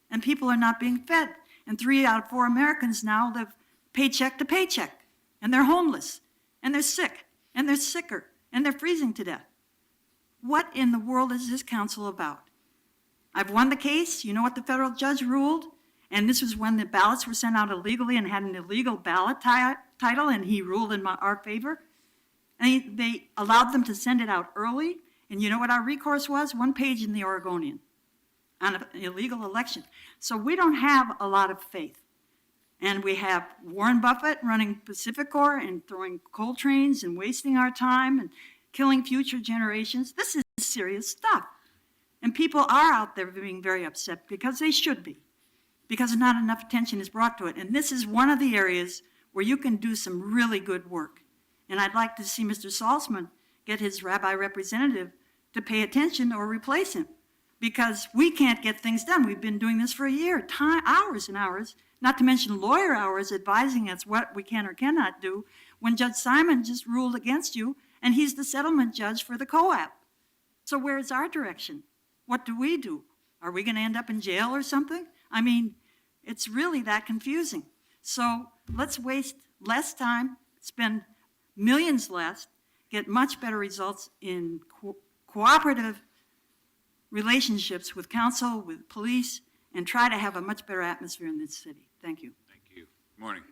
and people are not being fed. And 3 out of 4 Americans now live paycheck to paycheck, and they're homeless, and they're sick, and they're sicker, and they're freezing to death. What in the world is this council about? I've won the case. You know what the federal judge ruled? And this was when the ballots were sent out illegally and had an illegal ballot title, and he ruled in our favor. And they allowed them to send it out early. And you know what our recourse was? 1 page in the Oregonian on an illegal election. So we don't have a lot of faith. And we have Warren Buffett running Pacificor and throwing coal trains and wasting our time and killing future generations. This is serious stuff. And people are out there being very upset because they should be, because not enough attention is brought to it. And this is one of the areas where you can do some really good work. And I'd like to see Mr. Salzman get his rabbi representative to pay attention or replace him, because we can't get things done. We've been doing this for a year, hours and hours, not to mention lawyer hours advising us what we can or cannot do, when Judge Simon just ruled against you, and he's the settlement judge for the COAP. So where's our direction? What do we do? Are we going to end up in jail or something? I mean, it's really that confusing. So let's waste less time, spend millions less, get much better results in cooperative relationships with council, with police, and try to have a much better atmosphere in this city. Thank you. Thank you. Morning.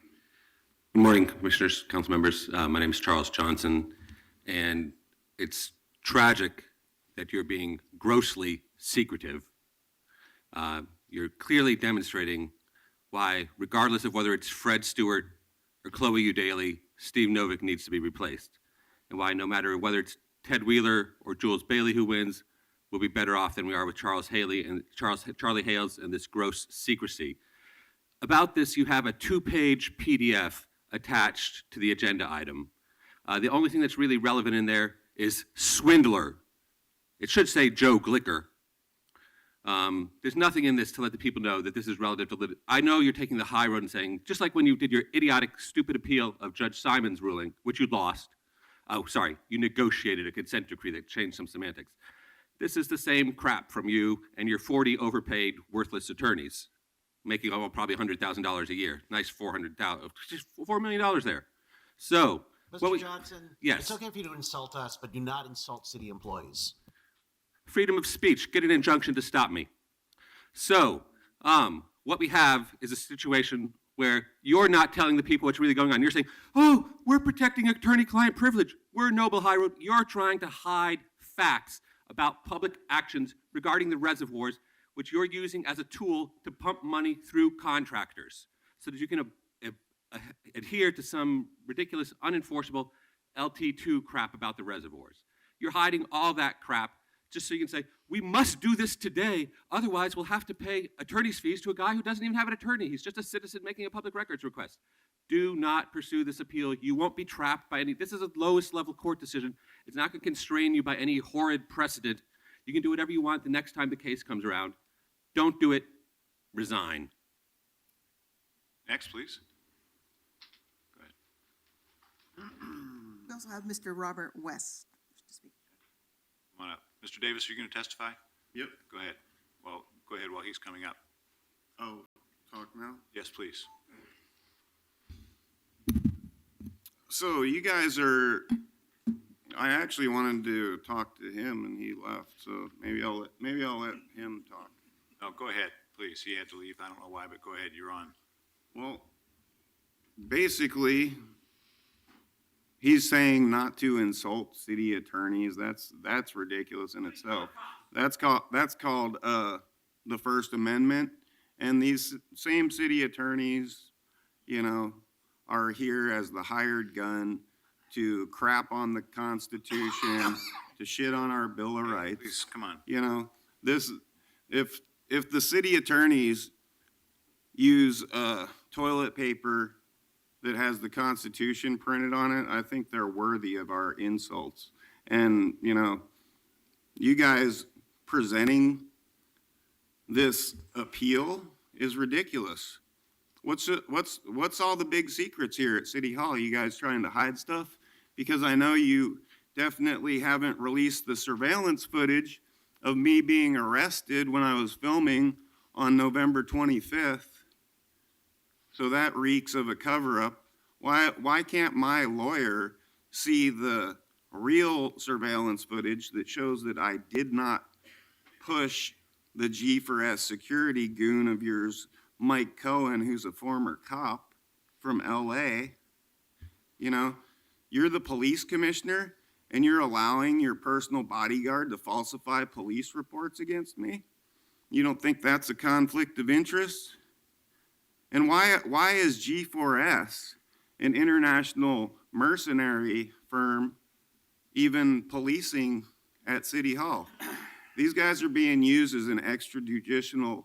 Good morning, Commissioners, council members. My name is Charles Johnson, and it's tragic that you're being grossly secretive. You're clearly demonstrating why, regardless of whether it's Fred Stewart or Chloe Eudaly, Steve Novick needs to be replaced, and why no matter whether it's Ted Wheeler or Jules Bailey who wins, we'll be better off than we are with Charlie Hales and this gross secrecy. About this, you have a 2-page PDF attached to the agenda item. The only thing that's really relevant in there is swindler. It should say Joe Glicker. There's nothing in this to let the people know that this is relative to I know you're taking the high road and saying, just like when you did your idiotic, stupid appeal of Judge Simon's ruling, which you lost. Oh, sorry, you negotiated a consent decree that changed some semantics. This is the same crap from you and your 40 overpaid, worthless attorneys, making probably $100,000 a year. Nice $400,000, just $4 million there. So, Mr. Johnson, yes. It's okay for you to insult us, but do not insult city employees. Freedom of speech, get an injunction to stop me. So, what we have is a situation where you're not telling the people what's really going on. You're saying, oh, we're protecting attorney-client privilege. We're Noble High Road. You're trying to hide facts about public actions regarding the reservoirs, which you're using as a tool to pump money through contractors so that you can adhere to some ridiculous, unenforceable LT2 crap about the reservoirs. You're hiding all that crap just so you can say, we must do this today, otherwise we'll have to pay attorney's fees to a guy who doesn't even have an attorney. He's just a citizen making a public records request. Do not pursue this appeal. You won't be trapped by any, this is a lowest level court decision. It's not going to constrain you by any horrid precedent. You can do whatever you want the next time the case comes around. Don't do it. Resign. Next, please. Go ahead. We also have Mr. Robert West to speak. Come on up. Mr. Davis, are you going to testify? Yep. Go ahead. Well, go ahead while he's coming up. Oh, talk now? Yes, please. So you guys are, I actually wanted to talk to him and he left, so maybe I'll let him talk. No, go ahead, please. He had to leave. I don't know why, but go ahead. You're on. Well, basically, he's saying not to insult city attorneys. That's ridiculous in itself. That's called the First Amendment. And these same city attorneys, you know, are here as the hired gun to crap on the Constitution, to shit on our Bill of Rights. Please, come on. You know, if the city attorneys use toilet paper that has the Constitution printed on it, I think they're worthy of our insults. And, you know, you guys presenting this appeal is ridiculous. What's all the big secrets here at City Hall? You guys trying to hide stuff? Because I know you definitely haven't released the surveillance footage of me being arrested when I was filming on November 25th. So that reeks of a cover-up. Why can't my lawyer see the real surveillance footage that shows that I did not push the G4S security goon of yours, Mike Cohen, who's a former cop from LA? You know, you're the police commissioner and you're allowing your personal bodyguard to falsify police reports against me? You don't think that's a conflict of interest? And why is G4S, an international mercenary firm, even policing at City Hall? These guys are being used as an extrajudicial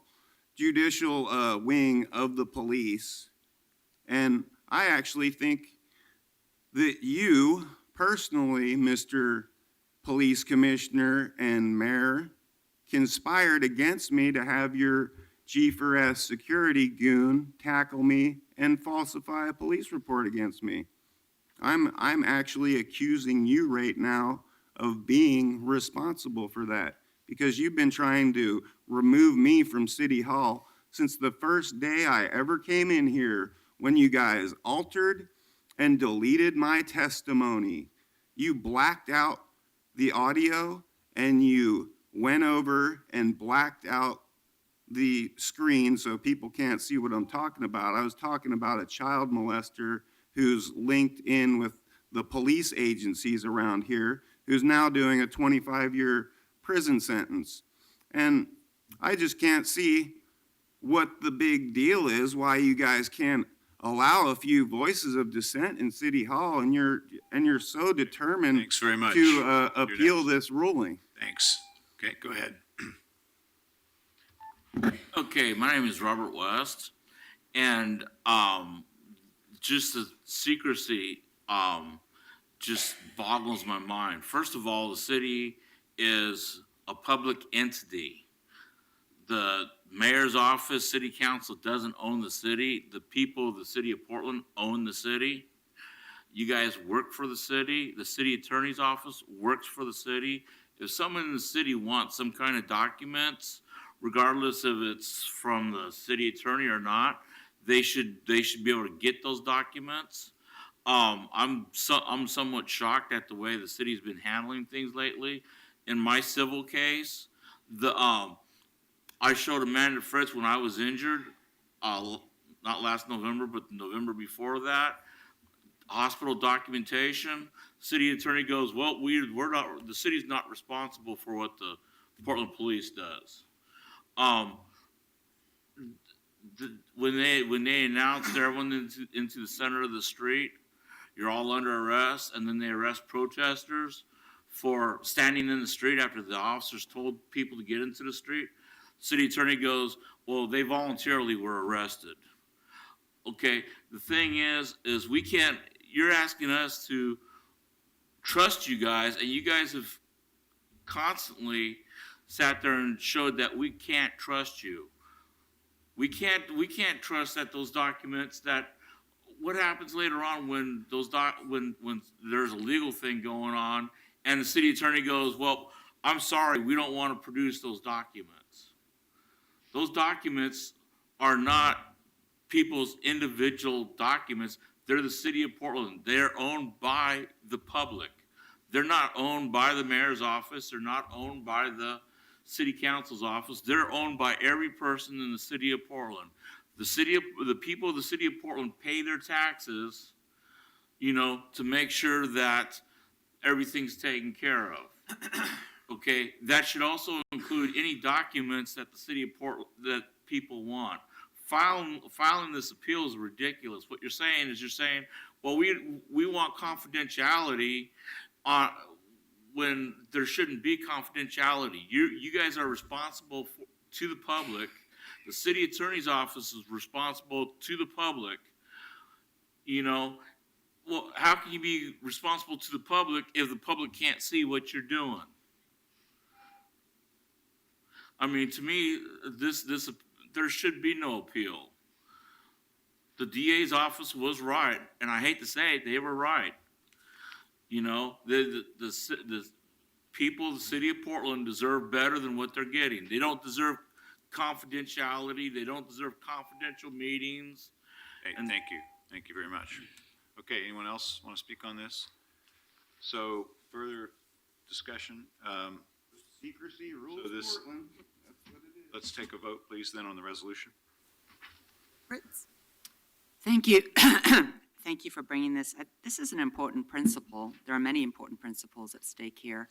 wing of the police. And I actually think that you personally, Mr. Police Commissioner and Mayor, conspired against me to have your G4S security goon tackle me and falsify a police report against me. I'm actually accusing you right now of being responsible for that, because you've been trying to remove me from City Hall since the first day I ever came in here, when you guys altered and deleted my testimony. You blacked out the audio and you went over and blacked out the screen so people can't see what I'm talking about. I was talking about a child molester who's linked in with the police agencies around here, who's now doing a 25-year prison sentence. And I just can't see what the big deal is, why you guys can't allow a few voices of dissent in City Hall, and you're so determined Thanks very much. to appeal this ruling. Thanks. Okay, go ahead. Okay, my name is Robert West, and just the secrecy just boggles my mind. First of all, the city is a public entity. The mayor's office, city council doesn't own the city. The people of the city of Portland own the city. You guys work for the city. The city attorney's office works for the city. If someone in the city wants some kind of documents, regardless if it's from the city attorney or not, they should be able to get those documents. I'm somewhat shocked at the way the city's been handling things lately. In my civil case, I showed Amanda Fritz when I was injured, not last November, but the November before that, hospital documentation. City attorney goes, well, we're not, the city's not responsible for what the Portland police does. When they announced everyone into the center of the street, you're all under arrest, and then they arrest protesters for standing in the street after the officers told people to get into the street. City attorney goes, well, they voluntarily were arrested. Okay, the thing is we can't, you're asking us to trust you guys, and you guys have constantly sat there and showed that we can't trust you. We can't trust that those documents, that what happens later on when when there's a legal thing going on and the city attorney goes, well, I'm sorry, we don't want to produce those documents. Those documents are not people's individual documents. They're the city of Portland. They're owned by the public. They're not owned by the mayor's office. They're not owned by the city council's office. They're owned by every person in the city of Portland. The people of the city of Portland pay their taxes, to make sure that everything's taken care of. Okay, that should also include any documents that the city of Portland, that people want. Filing this appeal is ridiculous. What you're saying is well, we want confidentiality when there shouldn't be confidentiality. You guys are responsible to the public. The city attorney's office is responsible to the public. Well, how can you be responsible to the public if the public can't see what you're doing? I mean, to me, there should be no appeal. The DA's office was right, and I hate to say it, they were right. The people of the city of Portland deserve better than what they're getting. They don't deserve confidentiality. They don't deserve confidential meetings. Hey, thank you. Thank you very much. Okay, anyone else want to speak on this? So, further discussion. Secrecy rules So this- Portland. That's what it is. Let's take a vote, please, then on the resolution. Fritz? Thank you. Thank you for bringing this. This is an important principle. There are many important principles at stake here.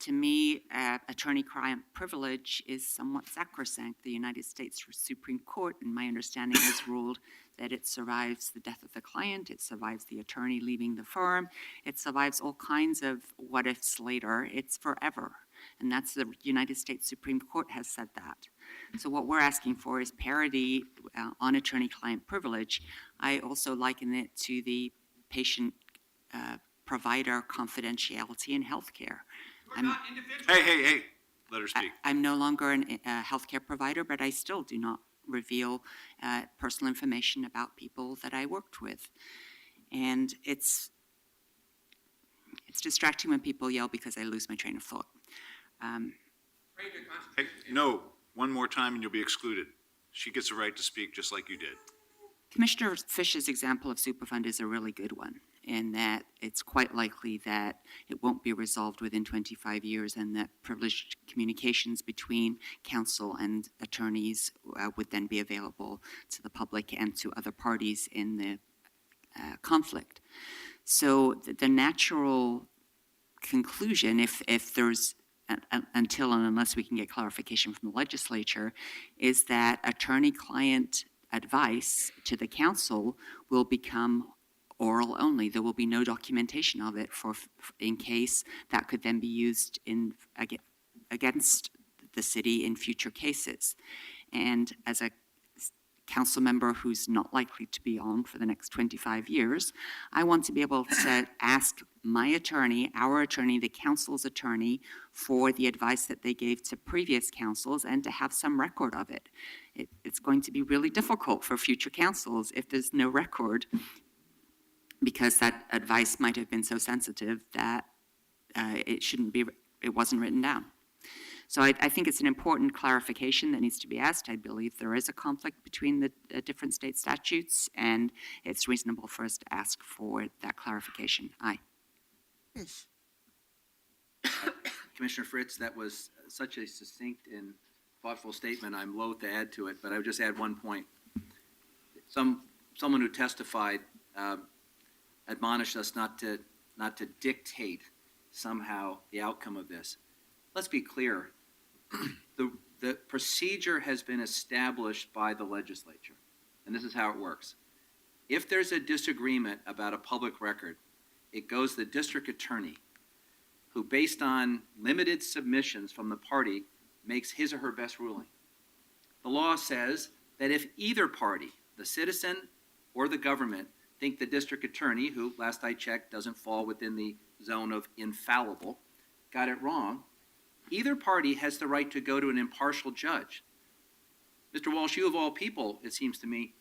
To me, attorney-client privilege is somewhat sacrosanct. The United States Supreme Court, in my understanding, has ruled that it survives the death of the client, it survives the attorney leaving the firm, it survives all kinds of what-ifs later. It's forever. And that's the United States Supreme Court has said that. So what we're asking for is parity on attorney-client privilege. I also liken it to the patient-provider confidentiality in healthcare. Hey, let her speak. I'm no longer a healthcare provider, but I still do not reveal personal information about people that I worked with. And it's distracting when people yell because I lose my train of thought. Hey, no, one more time and you'll be excluded. She gets a right to speak just like you did. Commissioner Fish's example of Superfund is a really good one, in that it's quite likely that it won't be resolved within 25 years and that privileged communications between counsel and attorneys would then be available to the public and to other parties in the conflict. So the natural conclusion, if there's until and unless we can get clarification from the legislature, is that attorney-client advice to the council will become oral only. There will be no documentation of it in case that could then be used against the city in future cases. And as a council member who's not likely to be on for the next 25 years, I want to be able to ask my attorney, our attorney, the council's attorney, for the advice that they gave to previous councils and to have some record of it. It's going to be really difficult for future councils if there's no record, because that advice might have been so sensitive that it wasn't written down. So I think it's an important clarification that needs to be asked. I believe there is a conflict between the different state statutes, and it's reasonable for us to ask for that clarification. Aye. Fish? Commissioner Fritz, that was such a succinct and thoughtful statement. I'm loath to add to it, but I would just add one point. Someone who testified admonished us not to dictate somehow the outcome of this. Let's be clear. The procedure has been established by the legislature, and this is how it works. If there's a disagreement about a public record, it goes to the district attorney, who, based on limited submissions from the party, makes his or her best ruling. The law says that if either party, the citizen or the government, think the district attorney, who, last I checked, doesn't fall within the zone of infallible, got it wrong, either party has the right to go to an impartial judge. Mr. Walsh, you of all people, it seems to me,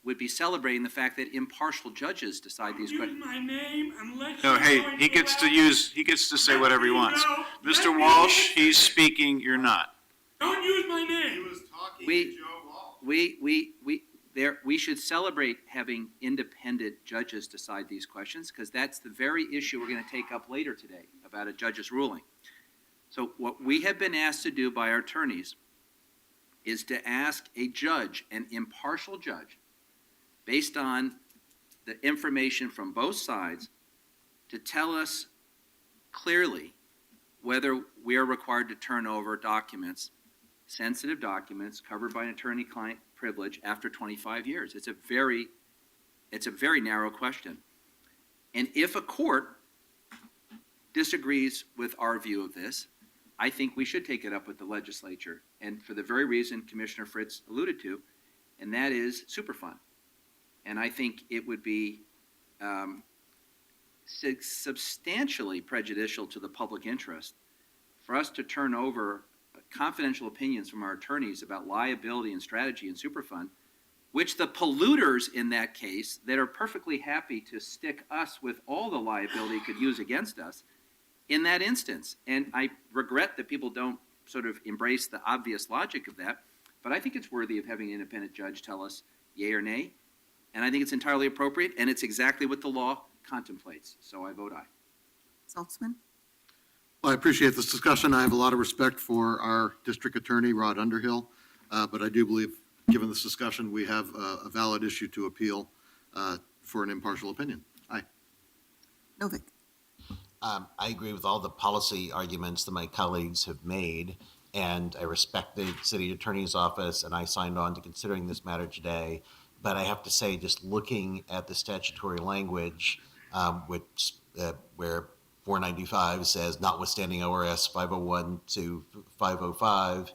would be celebrating the fact that impartial judges decide these questions. Use my name unless No, you're hey, going he to gets to allow- use, he gets to say whatever he Let me wants. go. Mr. Let me Walsh, go. he's speaking, you're not. Don't use my name. We should celebrate having independent judges decide these questions, because that's the very issue we're going to take up later today about a judge's ruling. So what we have been asked to do by our attorneys is to ask a judge, an impartial judge, based on the information from both sides, to tell us clearly whether we are required to turn over documents, sensitive documents covered by an attorney-client privilege after 25 years. It's a very narrow question. And if a court disagrees with our view of this, I think we should take it up with the legislature, and for the very reason Commissioner Fritz alluded to, and that is Superfund. And I think it would be substantially prejudicial to the public interest for us to turn over confidential opinions from our attorneys about liability and strategy in Superfund, which the polluters in that case that are perfectly happy to stick us with all the liability could use against us in that instance. And I regret that people don't sort of embrace the obvious logic of that, but I think it's worthy of having an independent judge tell us yay or nay. And I think it's entirely appropriate, and it's exactly what the law contemplates. So I vote aye. Saltzman? Well, I appreciate this discussion. I have a lot of respect for our district attorney, Rod Underhill, but I do believe, given this discussion, we have a valid issue to appeal for an impartial opinion. Aye. Novick? I agree with all the policy arguments that my colleagues have made, and I respect the city attorney's office, and I signed on to considering this matter today. But I have to say, just looking at the statutory language, which where 495 says notwithstanding ORS 501 to 505,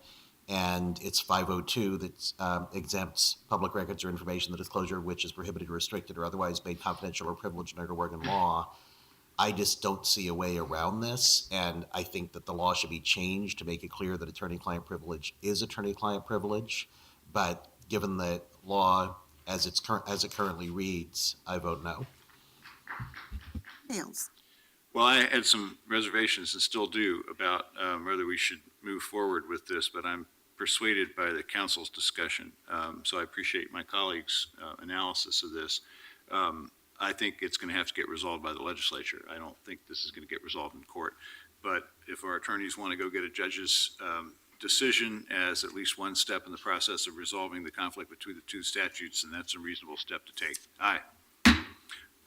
and it's 502 that exempts public records or information, the disclosure of which is prohibited or restricted or otherwise made confidential or privileged under Oregon law. I just don't see a way around this, and I think that the law should be changed to make it clear that attorney-client privilege is attorney-client privilege. But given the law as it currently reads, I vote no. Hales? Well, I had some reservations and still do about whether we should move forward with this, but I'm persuaded by the council's discussion. So I appreciate my colleagues' analysis of this. I think it's going to have to get resolved by the legislature. I don't think this is going to get resolved in court. But if our attorneys want to go get a judge's decision as at least one step in the process of resolving the conflict between the two statutes, then that's a reasonable step to take. Aye.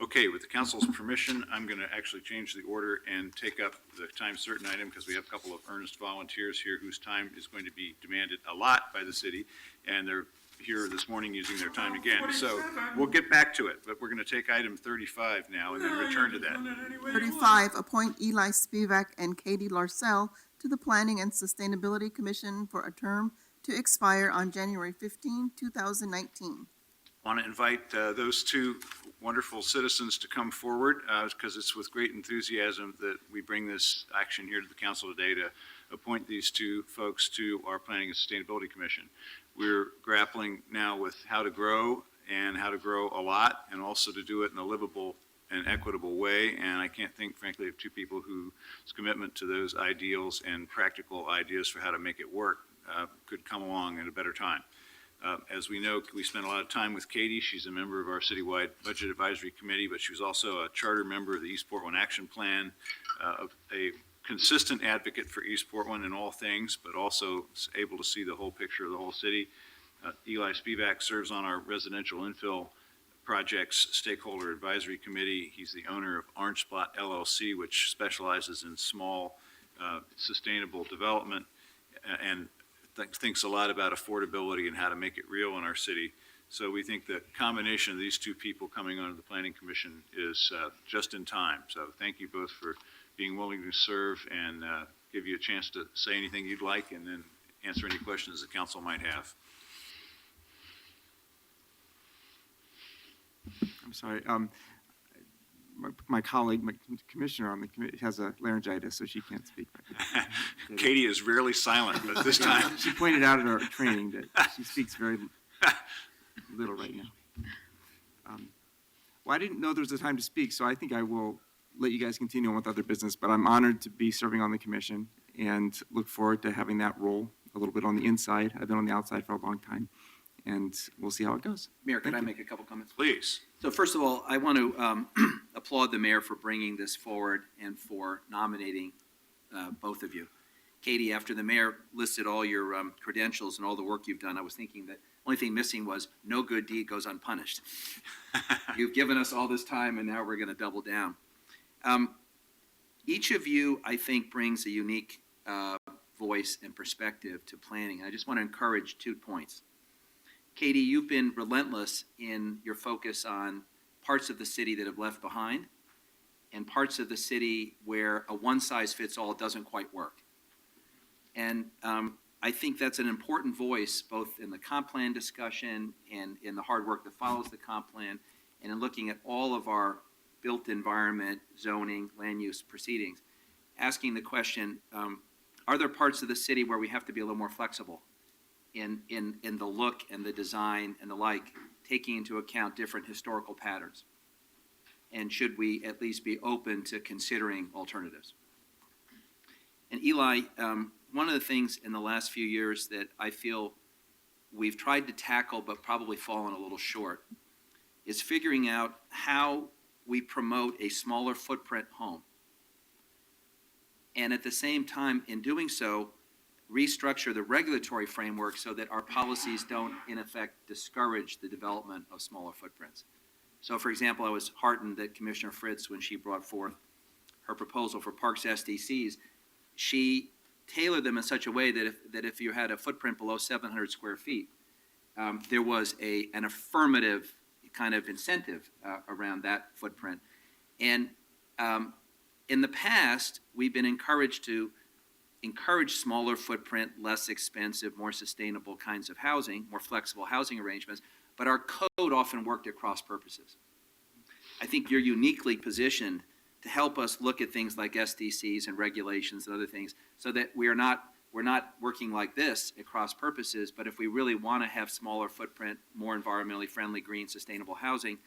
Okay, with the council's permission, I'm going to actually change the order and take up the time certain item because we have a couple of earnest volunteers here whose time is going to be demanded a lot by the city, and they're here this morning using their time again. So we'll get back to it, but we're going to take item 35 now and then return to that. 35, appoint Eli Spivak and Katie Larcell to the Planning and Sustainability Commission for a term to expire on January 15, 2019. Want to invite those two wonderful citizens to come forward because it's with great enthusiasm that we bring this action here to the council today to appoint these two folks to our Planning and Sustainability Commission. We're grappling now with how to grow and how to grow a lot and also to do it in a livable and equitable way. And I can't think, frankly, of two people whose commitment to those ideals and practical ideas for how to make it work could come along at a better time. As we know, we spent a lot of time with Katie. She's a member of our citywide budget advisory committee, but she was also a charter member of the East Portland Action Plan, a consistent advocate for East Portland in all things, but also able to see the whole picture of the whole city. Eli Spivak serves on our residential infill projects stakeholder advisory committee. He's the owner of Orange Spot LLC, which specializes in small sustainable development and thinks a lot about affordability and how to make it real in our city. So we think the combination of these two people coming onto the Planning Commission is just in time. So thank you both for being willing to serve and give you a chance to say anything you'd like and then answer any questions the council might have. I'm sorry. my colleague, my commissioner on the committee, has a laryngitis, so she can't speak right now. Katie is rarely silent, but this time. She pointed out at our training that she speaks very little right now. Well, I didn't know there was a time to speak, so I think I will let you guys continue on with other business, but I'm honored to be serving on the commission and look forward to having that role a little bit on the inside. I've been on the outside for a long time, and we'll see how it goes. Mayor, could I make a couple comments? Please. So first of all, I want to applaud the mayor for bringing this forward and for nominating both of you. Katie, after the mayor listed all your credentials and all the work you've done, I was thinking that only thing missing was no good deed goes unpunished. You've given us all this time, and now we're going to double down. Each of you, I think, brings a unique voice and perspective to planning. I just want to encourage 2 points. Katie, you've been relentless in your focus on parts of the city that have left behind and parts of the city where a one-size-fits-all doesn't quite work. And I think that's an important voice, both in the comp plan discussion and in the hard work that follows the comp plan, and in looking at all of our built environment, zoning, land use proceedings, asking the question, are there parts of the city where we have to be a little more flexible in the look and the design and the like, taking into account different historical patterns? And should we at least be open to considering alternatives? And Eli, one of the things in the last few years that I feel we've tried to tackle but probably fallen a little short is figuring out how we promote a smaller footprint home. And at the same time, in doing so, restructure the regulatory framework so that our policies don't, in effect, discourage the development of smaller footprints. So, for example, I was heartened that Commissioner Fritz, when she brought forth her proposal for Parks SDCs, she tailored them in such a way that if you had a footprint below 700 square feet, there was an affirmative kind of incentive around that footprint. And in the past, we've been encouraged to encourage smaller footprint, less expensive, more sustainable kinds of housing, more flexible housing arrangements, but our code often worked at cross purposes. I think you're uniquely positioned to help us look at things like SDCs and regulations and other things so that we're not working like this at cross purposes, but if we really want to have smaller footprint, more environmentally friendly, green, sustainable housing,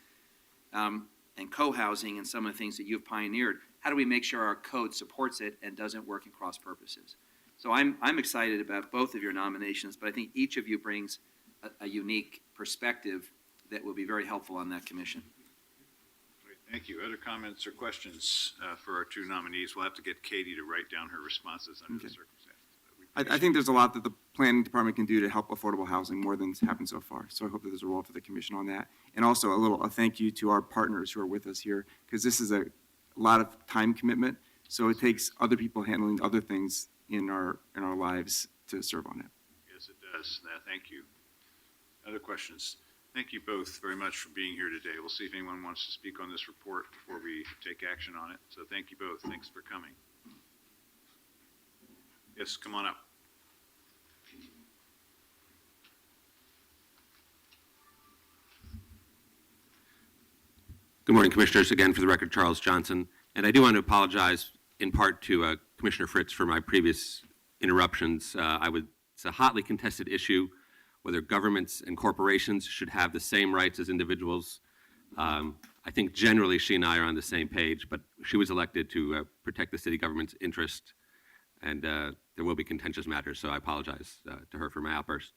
and co-housing and some of the things that you've pioneered, how do we make sure our code supports it and doesn't work in cross purposes? So I'm excited about both of your nominations, but I think each of you brings a unique perspective that will be very helpful on that commission. Great, thank you. Other comments or questions for our 2 nominees? We'll have to get Katie to write down her responses under the circumstances. I think there's a lot that the planning department can do to help affordable housing, more than's happened so far. So I hope that there's a role for the commission on that. And also a thank you to our partners who are with us here, because this is a lot of time commitment. So it takes other people handling other things in our lives to serve on it. Yes, it does. Thank you. Other questions? Thank you both very much for being here today. We'll see if anyone wants to speak on this report before we take action on it. So thank you both. Thanks for coming. Yes, come on up. Good morning, Commissioners. Again, for the record, Charles Johnson. And I do want to apologize in part to Commissioner Fritz for my previous interruptions. It's a hotly contested issue whether governments and corporations should have the same rights as individuals. I think generally she and I are on the same page, but she was elected to protect the city government's interest, and there will be contentious matters, so I apologize to her for my outburst.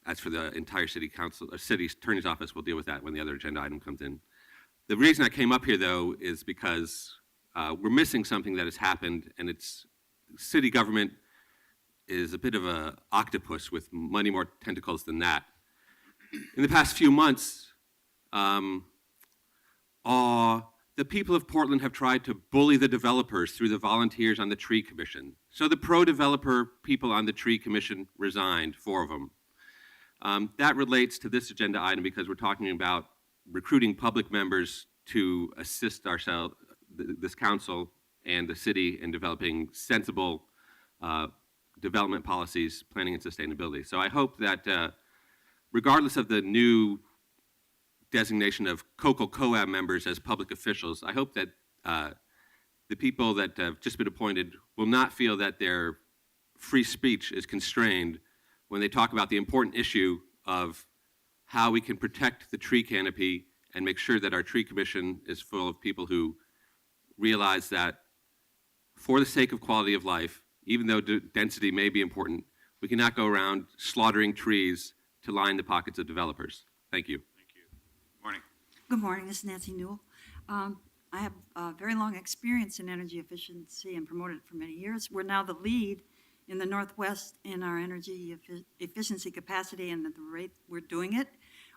As for the entire city council, or city attorney's office, we'll deal with that when the other agenda item comes in. The reason I came up here, though, is because we're missing something that has happened, and it's city government is a bit of an octopus with many more tentacles than that. In the past few months, the people of Portland have tried to bully the developers through the volunteers on the tree commission. So the pro-developer people on the tree commission resigned, 4 of them. That relates to this agenda item because we're talking about recruiting public members to assist this council and the city in developing sensible development policies, planning, and sustainability. So I hope that regardless of the new designation of COCO COAB members as public officials. I hope that the people that have just been appointed will not feel that their free speech is constrained when they talk about the important issue of how we can protect the tree canopy and make sure that our tree commission is full of people who realize that for the sake of quality of life, even though density may be important, we cannot go around slaughtering trees to line the pockets of developers. Thank you. Morning. Good morning, this is Nancy Newell. I have a very long experience in energy efficiency and promoted it for many years. We're now the lead in the Northwest in our energy efficiency capacity and at the rate we're doing it.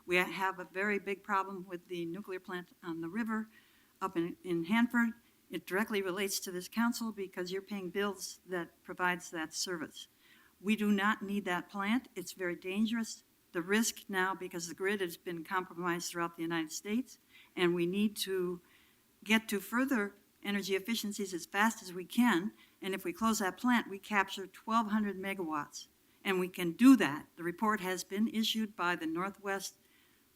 We have a very big problem with the nuclear plant on the river up in Hanford. It directly relates to this council because you're paying bills that provides that service. We do not need that plant. It's very dangerous. The risk now, because the grid has been compromised throughout the United States, and we need to get to further energy efficiencies as fast as we can. And if we close that plant, we capture 1,200 megawatts. And we can do that. The report has been issued by the Northwest,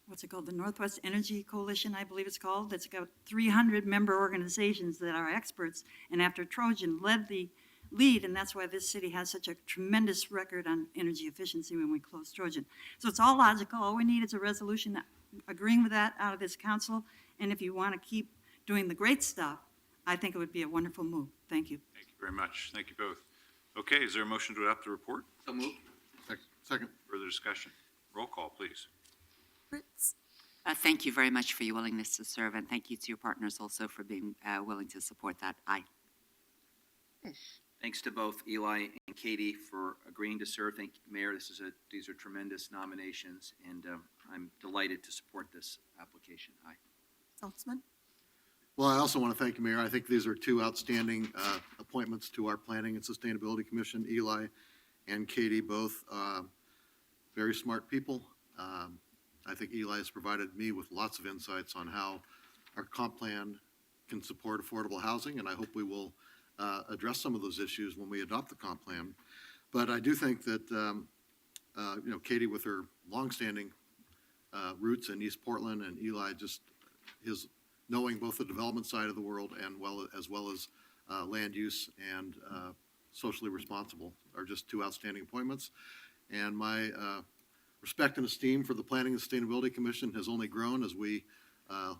what's it called? The Northwest Energy Coalition, I believe it's called. That's got 300 member organizations that are experts. And after Trojan led the lead, and that's why this city has such a tremendous record on energy efficiency when we close Trojan. So it's all logical. All we need is a resolution agreeing with that out of this council. And if you want to keep doing the great stuff, I think it would be a wonderful move. Thank you. Thank you very much. Thank you both. Okay, is there a motion to adopt the report? So moved. Second. Further discussion? Roll call, please. Fritz? Thank you very much for your willingness to serve, and thank you to your partners also for being willing to support that. Aye. Thanks to both Eli and Katie for agreeing to serve. Thank you, Mayor. These are tremendous nominations, and I'm delighted to support this application. Aye. Saltzman? Well, I also want to thank you, Mayor. I think these are two outstanding appointments to our Planning and Sustainability Commission. Eli and Katie, both very smart people. I think Eli has provided me with lots of insights on how our comp plan can support affordable housing, and I hope we will address some of those issues when we adopt the comp plan. But I do think that, Katie, with her longstanding roots in East Portland, and Eli, just his knowing both the development side of the world and as well as land use and socially responsible, are just two outstanding appointments. And my respect and esteem for the Planning and Sustainability Commission has only grown as we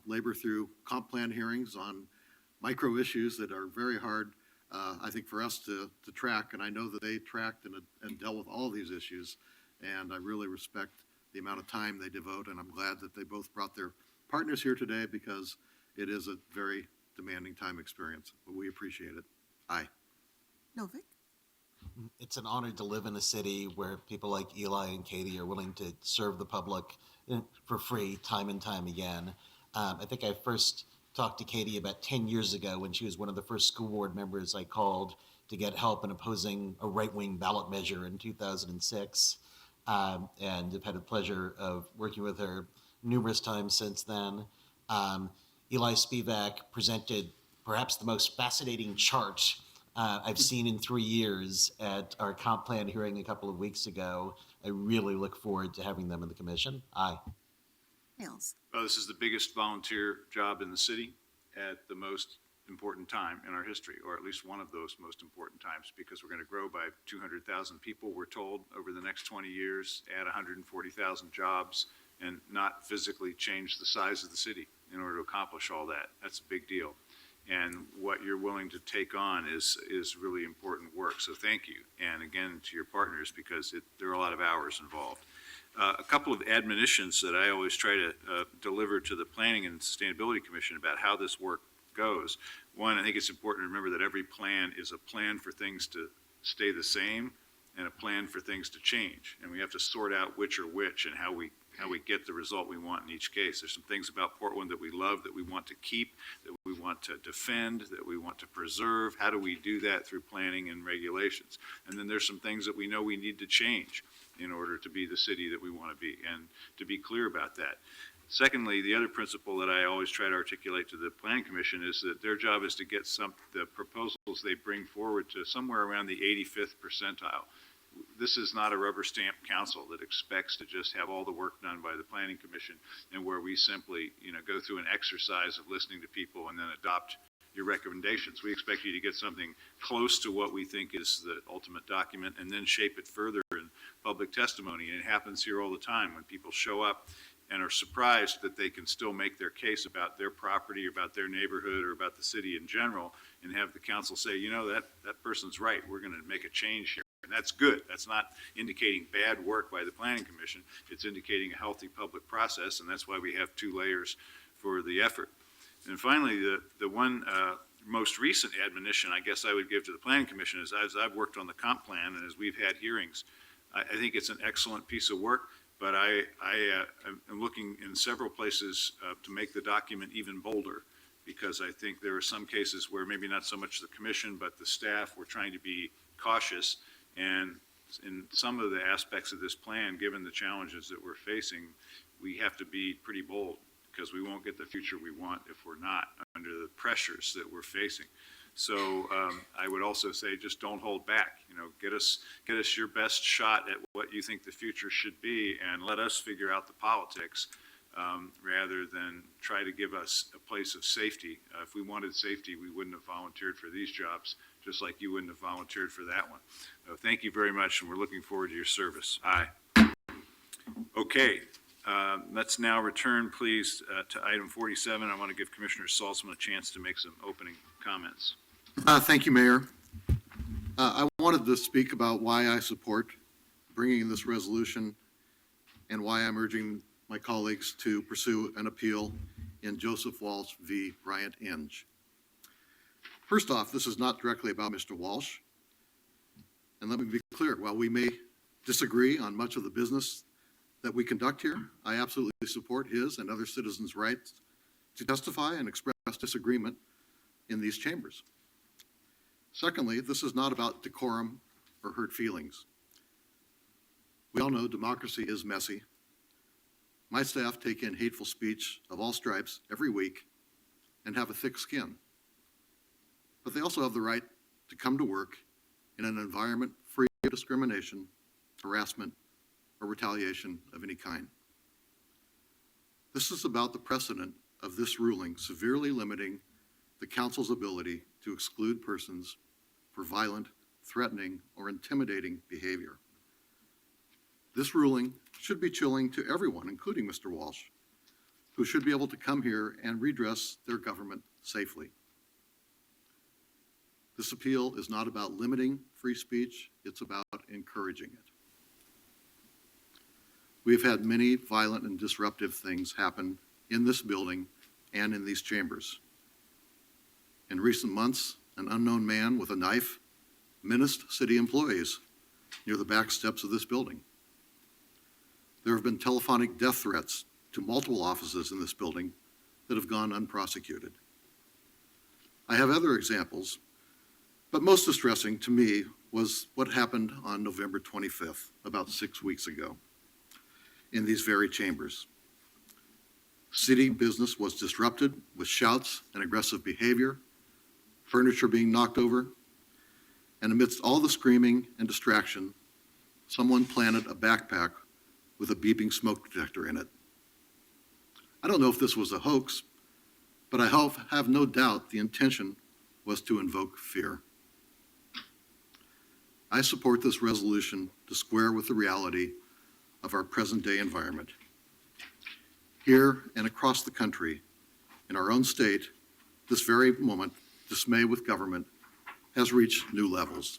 labor through comp plan hearings on micro issues that are very hard, I think, for us to track. And I know that they tracked and dealt with all of these issues. And I really respect the amount of time they devote. And I'm glad that they both brought their partners here today because it is a very demanding time experience. But we appreciate it. Aye. Novick? It's an honor to live in a city where people like Eli and Katie are willing to serve the public for free time and time again. I think I first talked to Katie about 10 years ago when she was one of the first school board members I called to get help in opposing a right-wing ballot measure in 2006. And I've had the pleasure of working with her numerous times since then. Eli Spivak presented perhaps the most fascinating chart I've seen in 3 years at our comp plan hearing a couple of weeks ago. I really look forward to having them in the commission. Aye. Hales? Well, this is the biggest volunteer job in the city at the most important time in our history, or at least one of those most important times, because we're going to grow by 200,000 people, we're told, over the next 20 years, add 140,000 jobs, and not physically change the size of the city in order to accomplish all that. That's a big deal. And what you're willing to take on is really important work. So thank you. And again, to your partners, because there are a lot of hours involved. A couple of admonitions that I always try to deliver to the Planning and Sustainability Commission about how this work goes. One, I think it's important to remember that every plan is a plan for things to stay the same and a plan for things to change. And we have to sort out which are which and how we get the result we want in each case. There's some things about Portland that we love, that we want to keep, that we want to defend, that we want to preserve. How do we do that through planning and regulations? And then there's some things that we know we need to change in order to be the city that we want to be, and to be clear about that. Secondly, the other principle that I always try to articulate to the Planning Commission is that their job is to get the proposals they bring forward to somewhere around the 85th percentile. this is not a rubber stamp council that expects to just have all the work done by the planning commission and where we simply, go through an exercise of listening to people and then adopt your recommendations. We expect you to get something close to what we think is the ultimate document and then shape it further in public testimony. And it happens here all the time when people show up and are surprised that they can still make their case about their property, or about their neighborhood, or about the city in general, and have the council say, that person's right, we're going to make a change here. And that's good. That's not indicating bad work by the planning commission. It's indicating a healthy public process, and that's why we have 2 layers for the effort. And finally, the one most recent admonition I guess I would give to the planning commission is, as I've worked on the comp plan and as we've had hearings, I think it's an excellent piece of work. But I am looking in several places to make the document even bolder, because I think there are some cases where maybe not so much the commission, but the staff were trying to be cautious. And in some of the aspects of this plan, given the challenges that we're facing, we have to be pretty bold, because we won't get the future we want if we're not, under the pressures that we're facing. So I would also say, just don't hold back. Get us your best shot at what you think the future should be, and let us figure out the politics, rather than try to give us a place of safety. If we wanted safety, we wouldn't have volunteered for these jobs, just like you wouldn't have volunteered for that one. Thank you very much, and we're looking forward to your service. Aye. Okay. Let's now return, please, to item 47. I want to give Commissioner Saltzman a chance to make some opening comments. Thank you, Mayor. I wanted to speak about why I support bringing this resolution and why I'm urging my colleagues to pursue an appeal in Joseph Walsh v. Bryant Inge. First off, this is not directly about Mr. Walsh. And let me be clear, while we may disagree on much of the business that we conduct here, I absolutely support his and other citizens' rights to testify and express disagreement in these chambers. Secondly, this is not about decorum or hurt feelings. We all know democracy is messy. My staff take in hateful speech of all stripes every week and have a thick skin. But they also have the right to come to work in an environment free of discrimination, harassment, or retaliation of any kind. This is about the precedent of this ruling severely limiting the council's ability to exclude persons for violent, threatening, or intimidating behavior. This ruling should be chilling to everyone, including Mr. Walsh, who should be able to come here and redress their government safely. This appeal is not about limiting free speech, it's about encouraging it. We've had many violent and disruptive things happen in this building and in these chambers. In recent months, an unknown man with a knife menaced city employees near the back steps of this building. There have been telephonic death threats to multiple offices in this building that have gone unprosecuted. I have other examples, but most distressing to me was what happened on November 25th, about 6 weeks ago, in these very chambers. City business was disrupted with shouts and aggressive behavior, furniture being knocked over, and amidst all the screaming and distraction, someone planted a backpack with a beeping smoke detector in it. I don't know if this was a hoax, but I have no doubt the intention was to invoke fear. I support this resolution to square with the reality of our present-day environment. Here and across the country, in our own state, this very moment, dismay with government has reached new levels.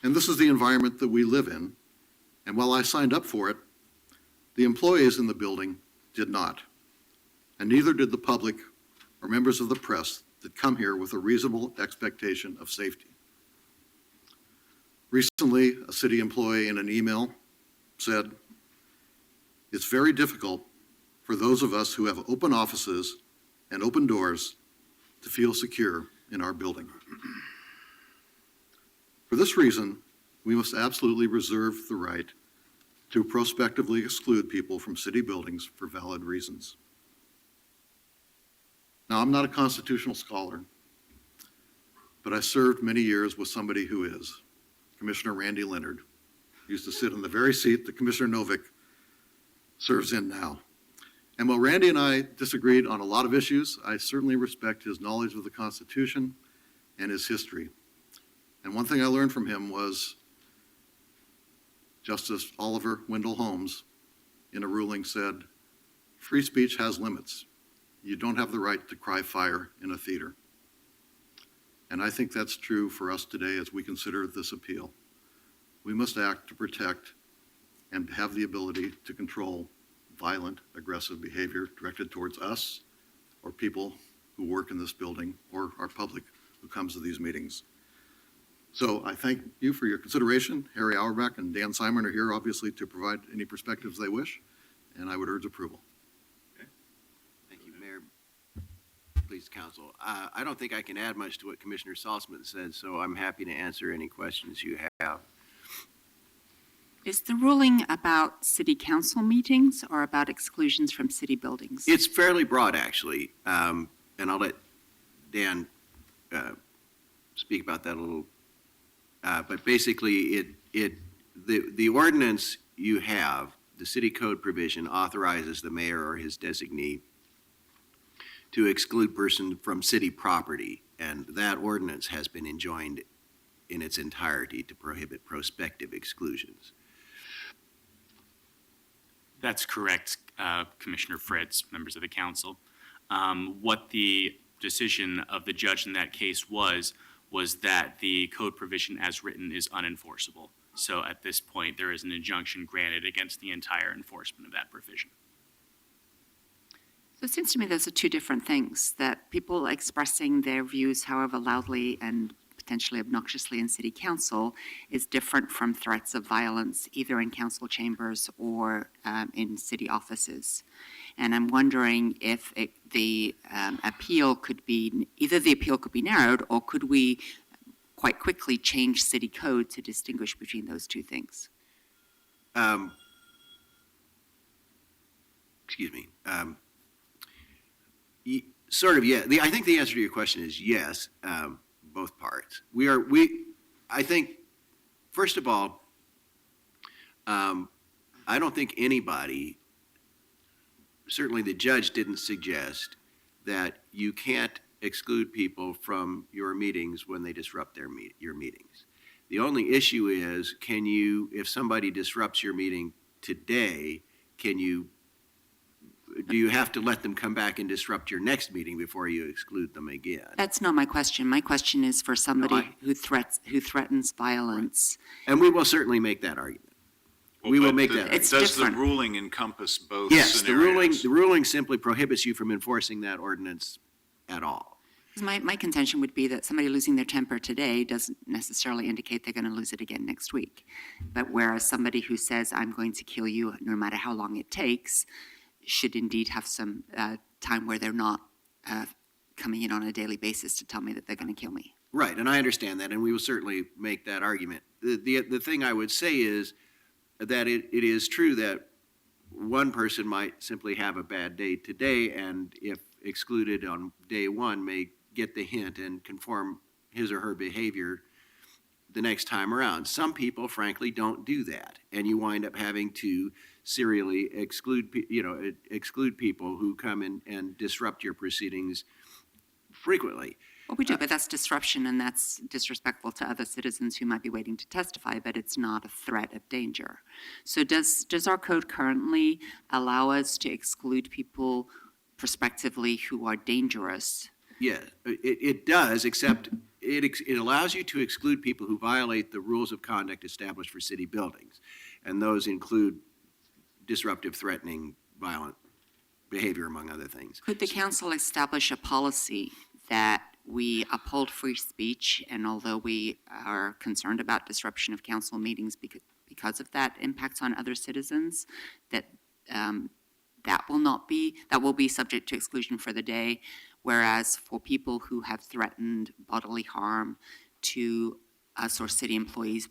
And this is the environment that we live in, and while I signed up for it, the employees in the building did not, and neither did the public or members of the press that come here with a reasonable expectation of safety. Recently, a city employee in an email said, "It's very difficult for those of us who have open offices and open doors to feel secure in our building." For this reason, we must absolutely reserve the right to prospectively exclude people from city buildings for valid reasons. Now, I'm not a constitutional scholar, but I served many years with somebody who is. Commissioner Randy Leonard. He used to sit in the very seat that Commissioner Novick serves in now. And while Randy and I disagreed on a lot of issues, I certainly respect his knowledge of the Constitution and his history. And one thing I learned from him was Justice Oliver Wendell Holmes, in a ruling, said, "Free speech has limits. You don't have the right to cry fire in a theater." And I think that's true for us today as we consider this appeal. We must act to protect and have the ability to control violent, aggressive behavior directed towards us or people who work in this building or our public who comes to these meetings. So I thank you for your consideration. Harry Auerbach and Dan Simon are here, obviously, to provide any perspectives they wish, and I would urge approval. Thank you, Mayor. Please, Council. I don't think I can add much to what Commissioner Salzman said, so I'm happy to answer any questions you have. Is the ruling about city council meetings or about exclusions from city buildings? It's fairly broad, actually, and I'll let Dan speak about that a little. But basically, the ordinance you have, the city code provision authorizes the mayor or his designee to exclude person from city property, and that ordinance has been enjoined in its entirety to prohibit prospective exclusions. That's correct, Commissioner Fritz, members of the council. What the decision of the judge in that case was that the code provision as written is unenforceable. So at this point, there is an injunction granted against the entire enforcement of that provision. So it seems to me those are two different things, that people expressing their views however loudly and potentially obnoxiously in city council is different from threats of violence either in council chambers or in city offices. And I'm wondering if the appeal could be, either the appeal could be narrowed or could we quite quickly change city code to distinguish between those two things? Excuse me. Sort of, yeah. I think the answer to your question is yes, both parts. I think, first of all, I don't think anybody, certainly the judge didn't suggest that you can't exclude people from your meetings when they disrupt your meetings. The only issue is, if somebody disrupts your meeting today, do you have to let them come back and disrupt your next meeting before you exclude them again? That's not my question. My question is for somebody who threatens violence. And we will certainly make that argument. We will make that argument. Does the ruling encompass both Yes, scenarios? the ruling simply prohibits you from enforcing that ordinance at all. My contention would be that somebody losing their temper today doesn't necessarily indicate they're going to lose it again next week. But whereas somebody who says, I'm going to kill you no matter how long it takes, should indeed have some time where they're not coming in on a daily basis to tell me that they're going to kill me. Right, and I understand that, and we will certainly make that argument. The thing I would say is that it is true that one person might simply have a bad day today, and if excluded on day one, may get the hint and conform his or her behavior the next time around. Some people, frankly, don't do that, and you wind up having to serially exclude people who come in and disrupt your proceedings frequently. Well, we do, but that's disruption, and that's disrespectful to other citizens who might be waiting to testify, but it's not a threat of danger. So does our code currently allow us to exclude people prospectively who are dangerous? Yeah, it does, except it allows you to exclude people who violate the rules of conduct established for city buildings, and those include disruptive, threatening, violent behavior, among other things. Could the council establish a policy that we uphold free speech, and although we are concerned about disruption of council meetings because of that impacts on other citizens, that that will be subject to exclusion for the day, whereas for people who have threatened bodily harm to us or city employees,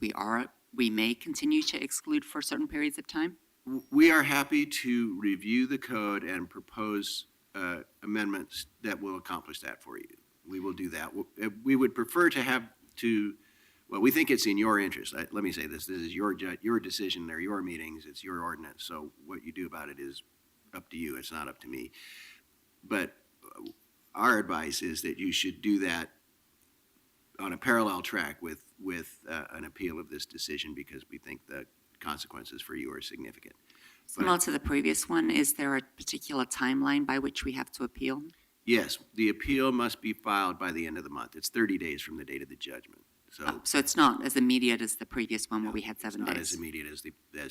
we may continue to exclude for certain periods of time? We are happy to review the code and propose amendments that will accomplish that for you. We will do that. We would prefer to Well, we think it's in your interest. Let me say this, this is your decision, they're your meetings, it's your ordinance, so what you do about it is up to you, it's not up to me. But our advice is that you should do that on a parallel track with an appeal of this decision, because we think the consequences for you are significant. Similar to the previous one, is there a particular timeline by which we have to appeal? Yes, the appeal must be filed by the end of the month. It's 30 days from the date of the judgment. So So it's not as immediate as the previous one where we had 7 not days? as immediate as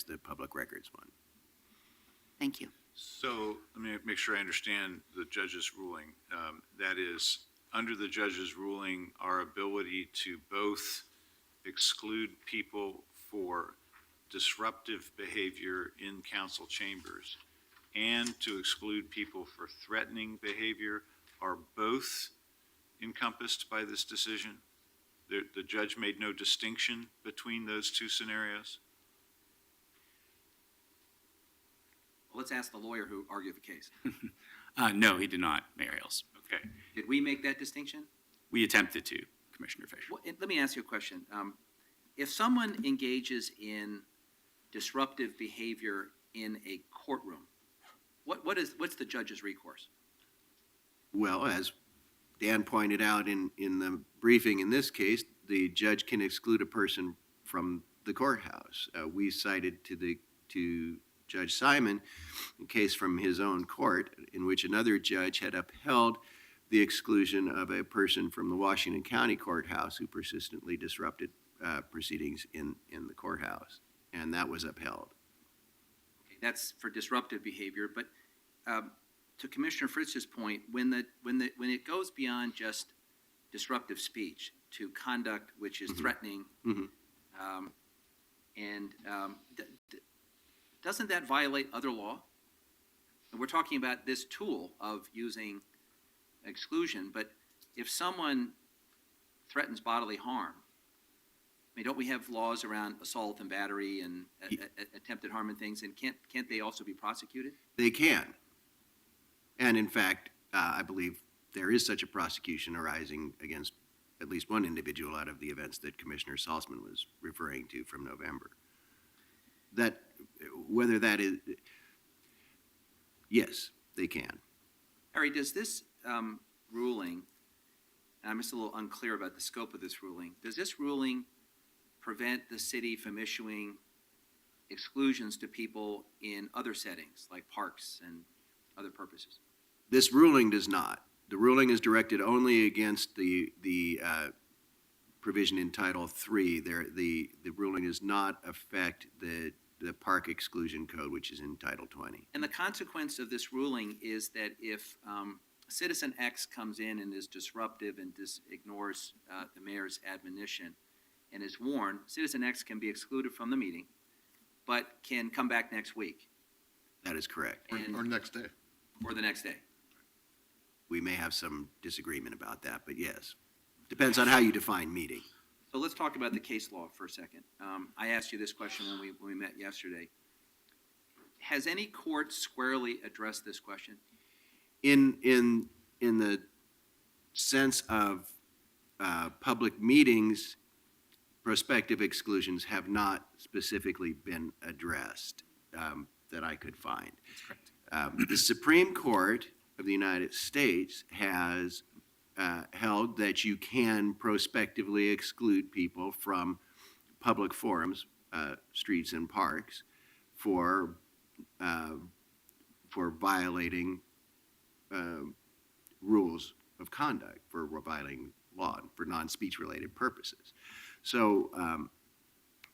the public records one. Thank you. So let me make sure I understand the judge's ruling. That is, under the judge's ruling, our ability to both exclude people for disruptive behavior in council chambers and to exclude people for threatening behavior are both encompassed by this decision? The judge made no distinction between those two scenarios? Well, let's ask the lawyer who argued the case. No, he did not, Mayor Hales. Okay. Did we make that distinction? We attempted to, Commissioner Fisher. Well, let me ask you a question. If someone engages in disruptive behavior in a courtroom, what's the judge's recourse? Well, as Dan pointed out in the briefing in this case, the judge can exclude a person from the courthouse. We cited to Judge Simon a case from his own court in which another judge had upheld the exclusion of a person from the Washington County Courthouse who persistently disrupted proceedings in the courthouse, and that was upheld. Okay, that's for disruptive behavior, but to Commissioner Fritz's point, when it goes beyond just disruptive speech to conduct which is threatening, doesn't that violate other law? And we're talking about this tool of using exclusion, but if someone threatens bodily harm, I mean, don't we have laws around assault and battery and attempted harm and things, and can't they also be prosecuted? They can. And in fact, I believe there is such a prosecution arising against at least one individual out of the events that Commissioner Salzman was referring to from November. That, whether that is, yes, they can. Harry, does this ruling, and I'm just a little unclear about the scope of this ruling, does this ruling prevent the city from issuing exclusions to people in other settings, like parks and other purposes? This ruling does not. The ruling is directed only against the provision in Title III. The ruling does not affect the park exclusion code, which is in Title 20. And the consequence of this ruling is that if citizen X comes in and is disruptive and ignores the mayor's admonition and is warned, citizen X can be excluded from the meeting, but can come back next week. That is correct. Or next day. Or the next day. We may have some disagreement about that, but yes. Depends on how you define meeting. So let's talk about the case law for a second. I asked you this question when we met yesterday. Has any court squarely addressed this question? In the sense of public meetings, prospective exclusions have not specifically been addressed that I could find. That's correct. The Supreme Court of the United States has held that you can prospectively exclude people from public forums, streets and parks, for violating rules of conduct, for violating law, for non-speech related purposes. So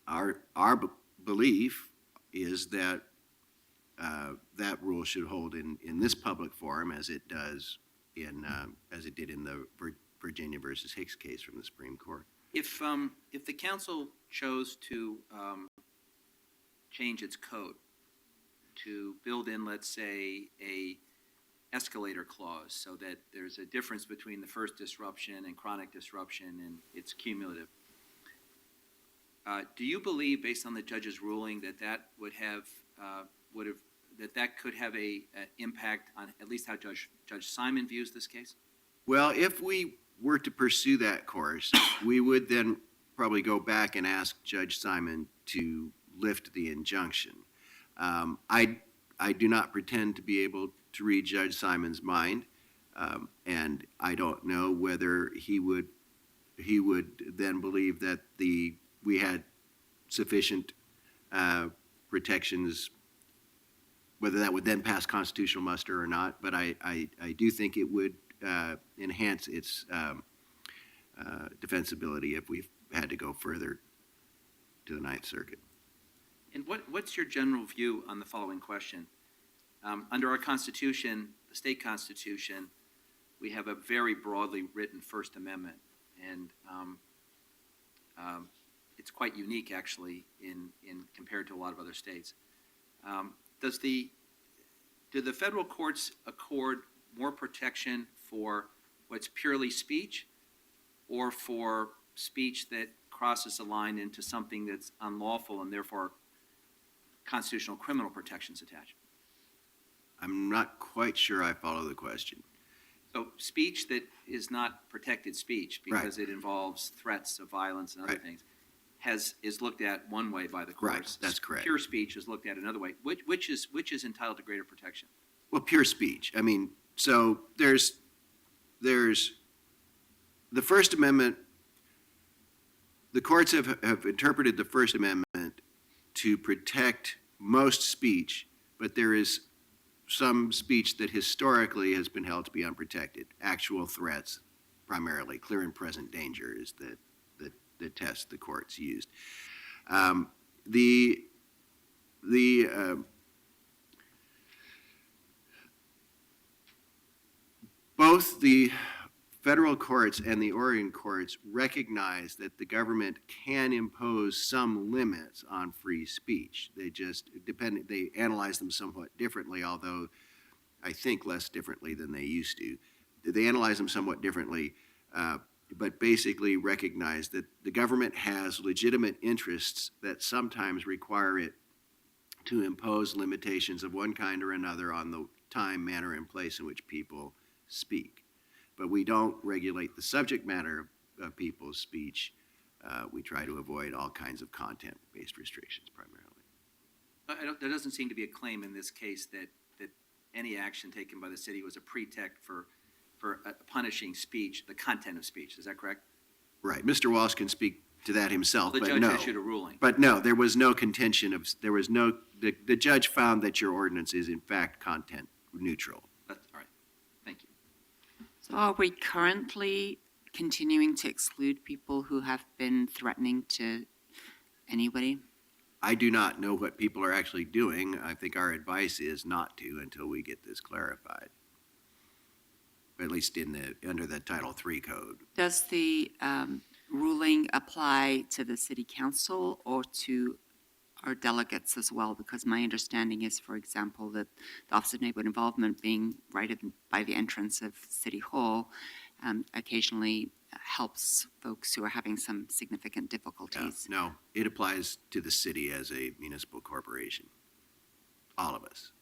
our belief is that that rule should hold in this public forum as it does as it did in the Virginia versus Hicks case from the Supreme Court. If the council chose to change its code to build in, let's say, a escalator clause so that there's a difference between the first disruption and chronic disruption and it's cumulative, do you believe, based on the judge's ruling, that that could have a impact on at least how Judge Simon views this case? Well, if we were to pursue that course, we would then probably go back and ask Judge Simon to lift the injunction. I do not pretend to be able to read Judge Simon's mind, and I don't know whether he would then believe that we had sufficient protections, whether that would then pass constitutional muster or not, but I do think it would enhance its defensibility if we had to go further to the Ninth Circuit. And what's your general view on the following question? Under our Constitution, the state Constitution, we have a very broadly written First Amendment, and it's quite unique, actually, in compared to a lot of other states. Do the federal courts accord more protection for what's purely speech, or for speech that crosses a line into something that's unlawful and therefore constitutional criminal protections attached? I'm not quite sure I follow the question. So speech that is not protected speech because it involves threats of violence and other things is looked at one way by the courts. Right, that's correct. Pure speech is looked at another way. Which is entitled to greater protection? Well, pure speech. I mean, so there's the First Amendment. The courts have interpreted the First Amendment to protect most speech, but there is some speech that historically has been held to be unprotected. Actual threats, primarily. Clear and present danger is the test the courts used. Both the federal courts and the Oregon courts recognize that the government can impose some limits on free speech. They analyze them somewhat differently, although I think less differently than they used to. They analyze them somewhat differently, but basically recognize that the government has legitimate interests that sometimes require it to impose limitations of one kind or another on the time, manner, and place in which people speak. But we don't regulate the subject matter of people's speech. We try to avoid all kinds of content-based restrictions primarily. There doesn't seem to be a claim in this case that any action taken by the city was a pretext for punishing speech, the content of speech. Is that correct? Right. Mr. Walsh can speak to that himself, The but judge no. issued a ruling. But no, there was no contention of, the judge found that your ordinance is in fact content neutral. That's all right. Thank you. So are we currently continuing to exclude people who have been threatening to anybody? I do not know what people are actually doing. I think our advice is not to until we get this clarified. At least under the Title III code. Does the ruling apply to the city council or to our delegates as well? Because my understanding is, for example, that the Office of Neighborhood Involvement being right by the entrance of City Hall occasionally helps folks who are having some significant difficulties. No, it applies to the city as a municipal corporation. All of us.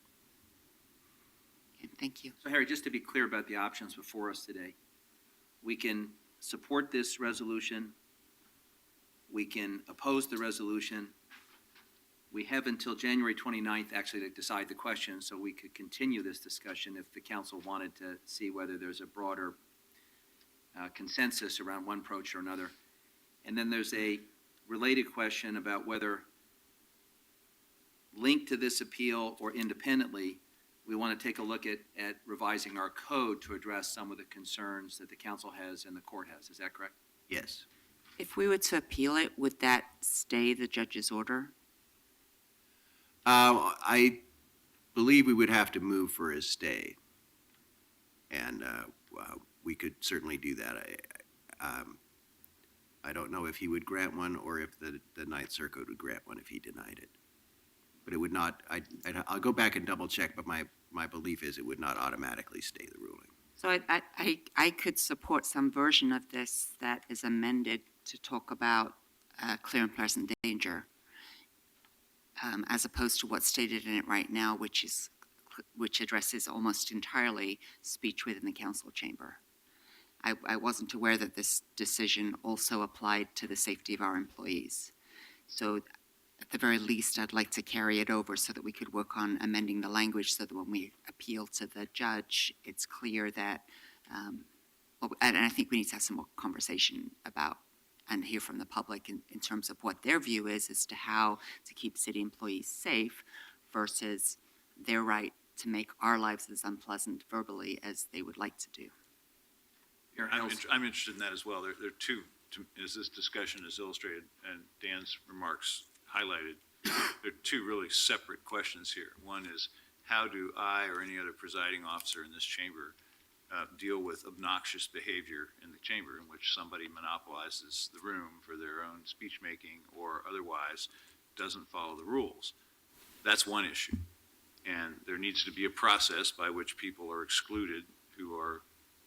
Okay, thank you. So Harry, just to be clear about the options before us today, we can support this resolution. We can oppose the resolution. We have until January 29th actually to decide the question, so we could continue this discussion if the council wanted to see whether there's a broader consensus around one approach or another. And then there's a related question about whether linked to this appeal or independently, we want to take a look at revising our code to address some of the concerns that the council has and the court has. Is that correct? Yes. If we were to appeal it, would that stay the judge's order? I believe we would have to move for a stay. And we could certainly do that. I don't know if he would grant one or if the Ninth Circuit would grant one if he denied it. But it would not, I'll go back and double check, but my belief is it would not automatically stay the ruling. So I could support some version of this that is amended to talk about clear and present danger, as opposed to what's stated in it right now, which addresses almost entirely speech within the council chamber. I wasn't aware that this decision also applied to the safety of our employees. So at the very least, I'd like to carry it over so that we could work on amending the language so that when we appeal to the judge, it's clear that, and I think we need to have some more conversation about and hear from the public in terms of what their view is as to how to keep city employees safe versus their right to make our lives as unpleasant verbally as they would like to do. I'm interested in that as well. There are two, as this discussion is illustrated and Dan's remarks highlighted, there are two really separate questions here. One is, how do I or any other presiding officer in this chamber deal with obnoxious behavior in the chamber in which somebody monopolizes the room for their own speech making or otherwise doesn't follow the rules? That's one issue. And there needs to be a process by which people are excluded who are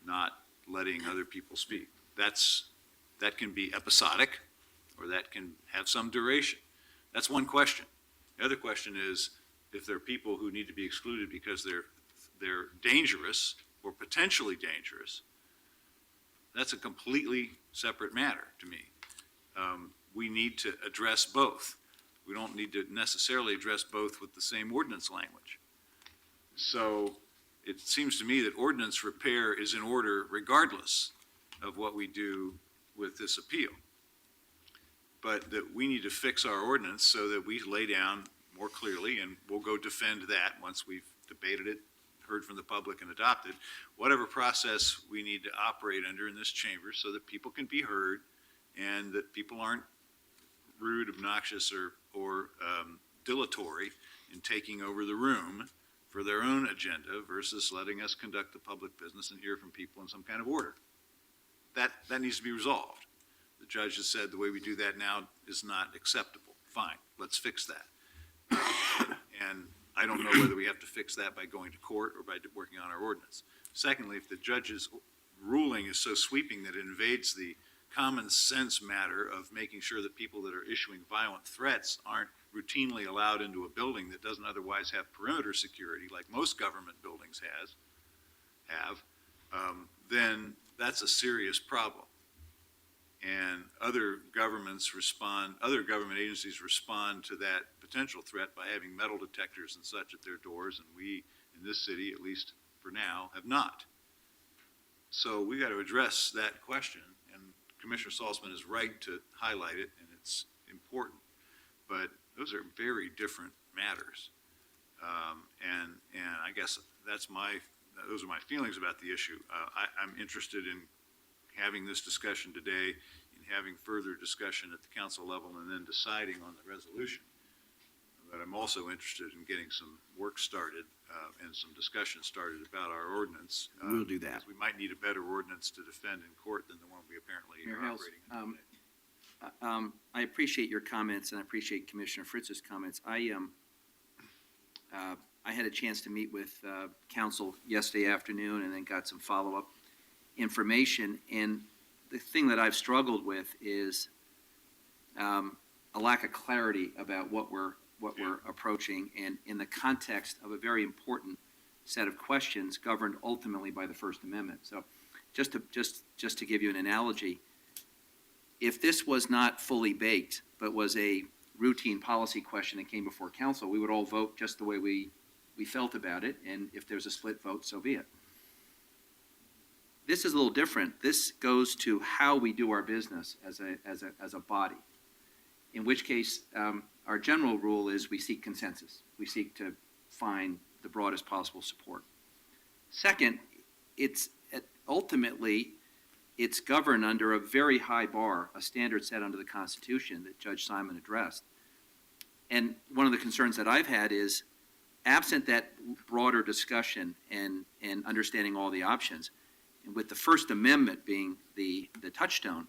not letting other people speak. That can be episodic, or that can have some duration. That's one question. The other question is, if there are people who need to be excluded because they're dangerous or potentially dangerous, that's a completely separate matter to me. We need to address both. We don't need to necessarily address both with the same ordinance language. So it seems to me that ordinance repair is in order regardless of what we do with this appeal. But that we need to fix our ordinance so that we lay down more clearly, and we'll go defend that once we've debated it, heard from the public, and adopted, whatever process we need to operate under in this chamber so that people can be heard and that people aren't rude, obnoxious, or dilatory in taking over the room for their own agenda versus letting us conduct the public business and hear from people in some kind of order. That needs to be resolved. The judge has said the way we do that now is not acceptable. Fine, let's fix that. And I don't know whether we have to fix that by going to court or by working on our ordinance. Secondly, if the judge's ruling is so sweeping that it invades the common sense matter of making sure that people that are issuing violent threats aren't routinely allowed into a building that doesn't otherwise have perimeter security, like most government buildings have, then that's a serious problem. And other government agencies respond to that potential threat by having metal detectors and such at their doors, and we, in this city, at least for now, have not. So we got to address that question, and Commissioner Saltzman is right to highlight it, and it's important. But those are very different matters. And I guess those are my feelings about the issue. I'm interested in having this discussion today, and having further discussion at the council level, and then deciding on the resolution. But I'm also interested in getting some work started and some discussion started about our ordinance. We'll do that. We might need a better ordinance to defend in court than the one we apparently Mayor are Hales, operating. I appreciate your comments, and I appreciate Commissioner Fritz's comments. I had a chance to meet with council yesterday afternoon and then got some follow-up information. And the thing that I've struggled with is a lack of clarity about what we're approaching, and in the context of a very important set of questions governed ultimately by the First Amendment. So just to give you an analogy, if this was not fully baked, but was a routine policy question that came before council, we would all vote just the way we felt about it, and if there's a split vote, so be it. This is a little different. This goes to how we do our business as a body, in which case our general rule is we seek consensus. We seek to find the broadest possible support. Second, ultimately, it's governed under a very high bar, a standard set under the Constitution that Judge Simon addressed. And one of the concerns that I've had is, absent that broader discussion and understanding all the options, and with the First Amendment being the touchstone,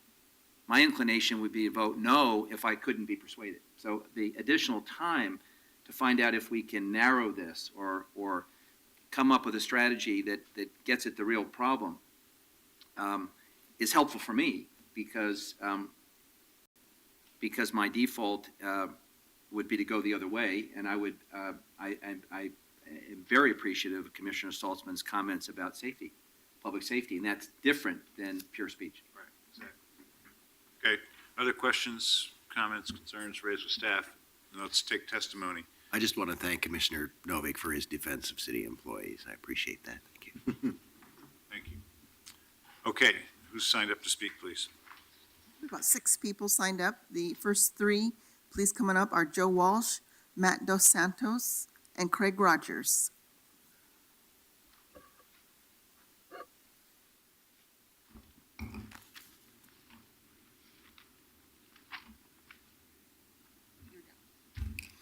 my inclination would be to vote no if I couldn't be persuaded. So the additional time to find out if we can narrow this or come up with a strategy that gets at the real problem is helpful for me, because my default would be to go the other way, and I am very appreciative of Commissioner Saltzman's comments about safety. public safety, and that's different than pure speech. Right, exactly. Okay, other questions, comments, concerns raised with staff? Let's take testimony. I just want to thank Commissioner Novick for his defense of city employees. I appreciate that. Thank you. Thank you. Okay, who's signed up to speak, please? About 6 people signed up. The first 3, please come on up, are Joe Walsh, Matt Dos Santos, and Craig Rogers.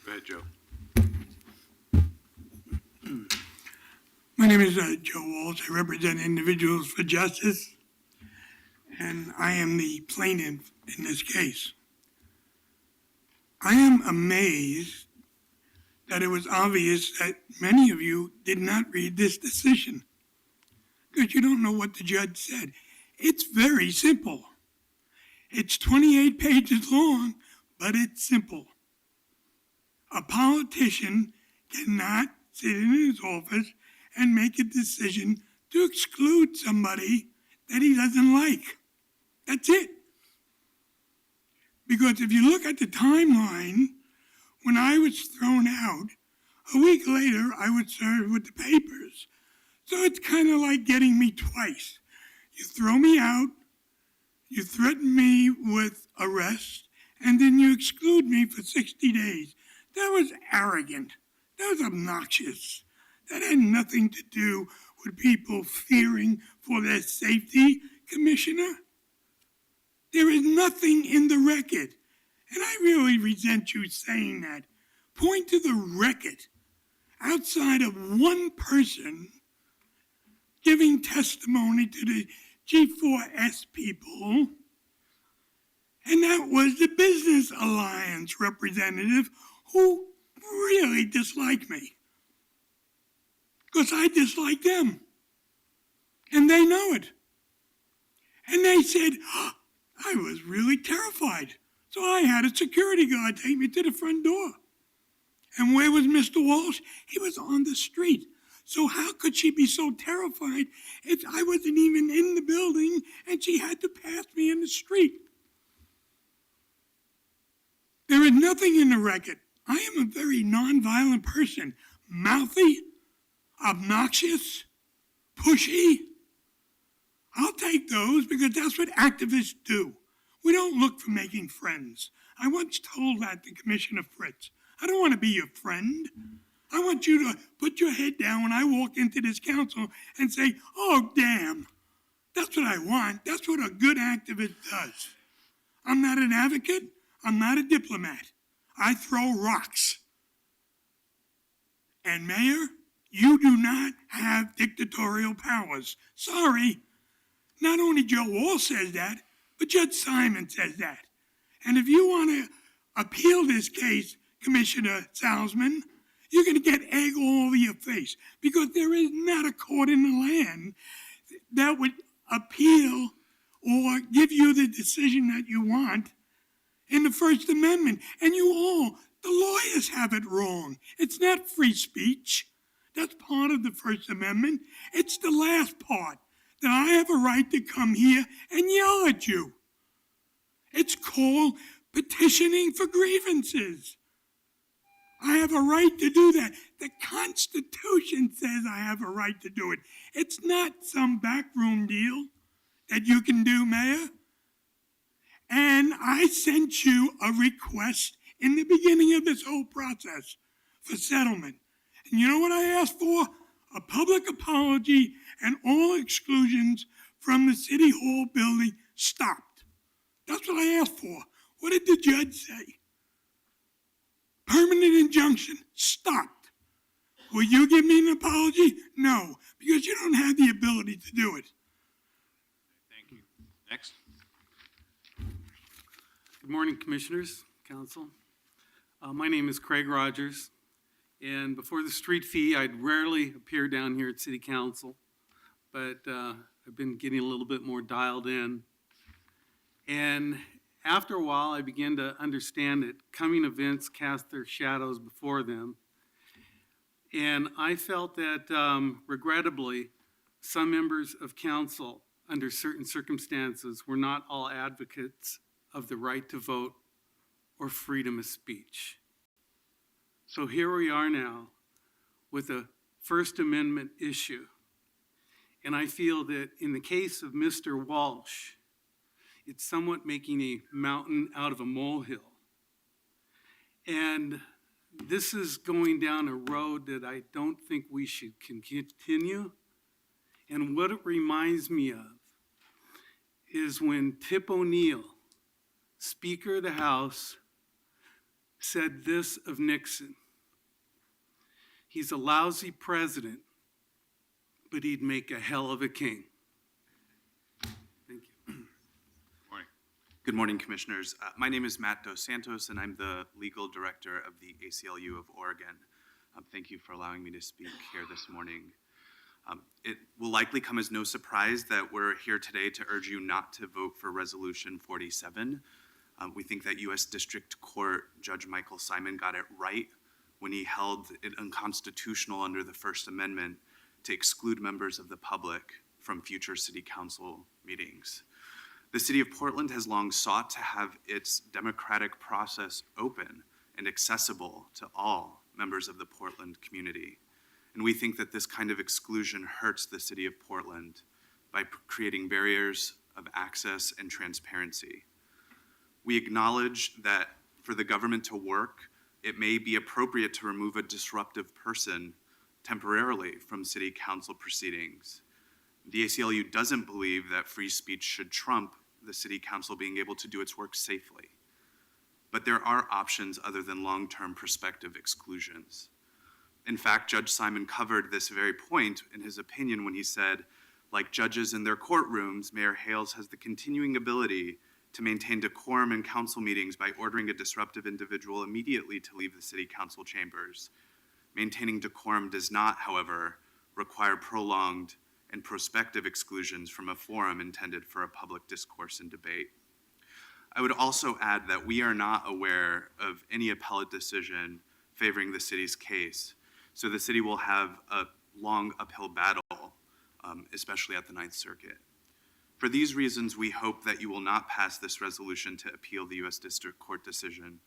Go ahead, Joe. My name is Joe Walsh. I represent Individuals for Justice, and I am the plaintiff in this case. I am amazed that it was obvious that many of you did not read this decision because you don't know what the judge said. It's very simple. It's 28 pages long, but it's simple. A politician cannot sit in his office and make a decision to exclude somebody that he doesn't like. That's it. Because if you look at the timeline, when I was thrown out, a week later I was served with the papers. So it's kind of like getting me twice. You throw me out, you threaten me with arrest, and then you exclude me for 60 days. That was arrogant. That was obnoxious. That had nothing to do with people fearing for their safety, Commissioner. There is nothing in the record, and I really resent you saying that. Point to the record outside of one person giving testimony to the G4S people, and that was the Business Alliance representative who really disliked me. Because I dislike them. And they know it. And they said, I was really terrified. So I had a security guard take me to the front door. And where was Mr. Walsh? He was on the street. So how could she be so terrified if I wasn't even in the building and she had to pass me in the street? There is nothing in the record. I am a very nonviolent person. Mouthy, obnoxious, pushy. I'll take those because that's what activists do. We don't look for making friends. I once told that to Commissioner Fritz. I don't want to be your friend. I want you to put your head down when I walk into this council and say, oh, damn. That's what I want. That's what a good activist does. I'm not an advocate. I'm not a diplomat. I throw rocks. And Mayor, you do not have dictatorial powers. Sorry. Not only Joe Wall says that, but Judge Simon says that. And if you want to appeal this case, Commissioner Salzman, you're going to get egg all over your face because there is not a court in the land that would appeal or give you the decision that you want in the First Amendment. And you all, the lawyers have it wrong. It's not free speech. That's part of the First Amendment. It's the last part, that I have a right to come here and yell at you. It's called petitioning for grievances. I have a right to do that. The Constitution says I have a right to do it. It's not some backroom deal that you can do, Mayor. And I sent you a request in the beginning of this whole process for settlement. And you know what I asked for? A public apology and all exclusions from the City Hall building stopped. That's what I asked for. What did the judge say? Permanent injunction stopped. Will you give me an apology? No, because you don't have the ability to do it. Thank you. Next. Good morning, Commissioners, Council. My name is Craig Rogers, and before the street fee, I'd rarely appear down here at City Council, but I've been getting a little bit more dialed in. And after a while, I began to understand that coming events cast their shadows before them. And I felt that, regrettably, some members of council, under certain circumstances, were not all advocates of the right to vote or freedom of speech. So here we are now with a First Amendment issue. And I feel that in the case of Mr. Walsh, it's somewhat making a mountain out of a molehill. And this is going down a road that I don't think we should continue. And what it reminds me of is when Tip O'Neill, Speaker of the House, said this of Nixon: he's a lousy president, but he'd make a hell of a king. Thank you. Good morning, Commissioners. My name is Matt Dos Santos, and I'm the Legal Director of the ACLU of Oregon. Thank you for allowing me to speak here this morning. It will likely come as no surprise that we're here today to urge you not to vote for Resolution 47. We think that U.S. District Court Judge Michael Simon got it right when he held it unconstitutional under the First Amendment to exclude members of the public from future City Council meetings. The City of Portland has long sought to have its democratic process open and accessible to all members of the Portland community. And we think that this kind of exclusion hurts the City of Portland by creating barriers of access and transparency. We acknowledge that for the government to work, it may be appropriate to remove a disruptive person temporarily from City Council proceedings. The ACLU doesn't believe that free speech should trump the City Council being able to do its work safely. But there are options other than long-term prospective exclusions. In fact, Judge Simon covered this very point in his opinion when he said, like judges in their courtrooms, Mayor Hales has the continuing ability to maintain decorum in council meetings by ordering a disruptive individual immediately to leave the City Council chambers. Maintaining decorum does not, however, require prolonged and prospective exclusions from a forum intended for a public discourse and debate. I would also add that we are not aware of any appellate decision favoring the city's case, so the city will have a long uphill battle, especially at the Ninth Circuit. For these reasons, we hope that you will not pass this resolution to appeal the U.S. District Court decision.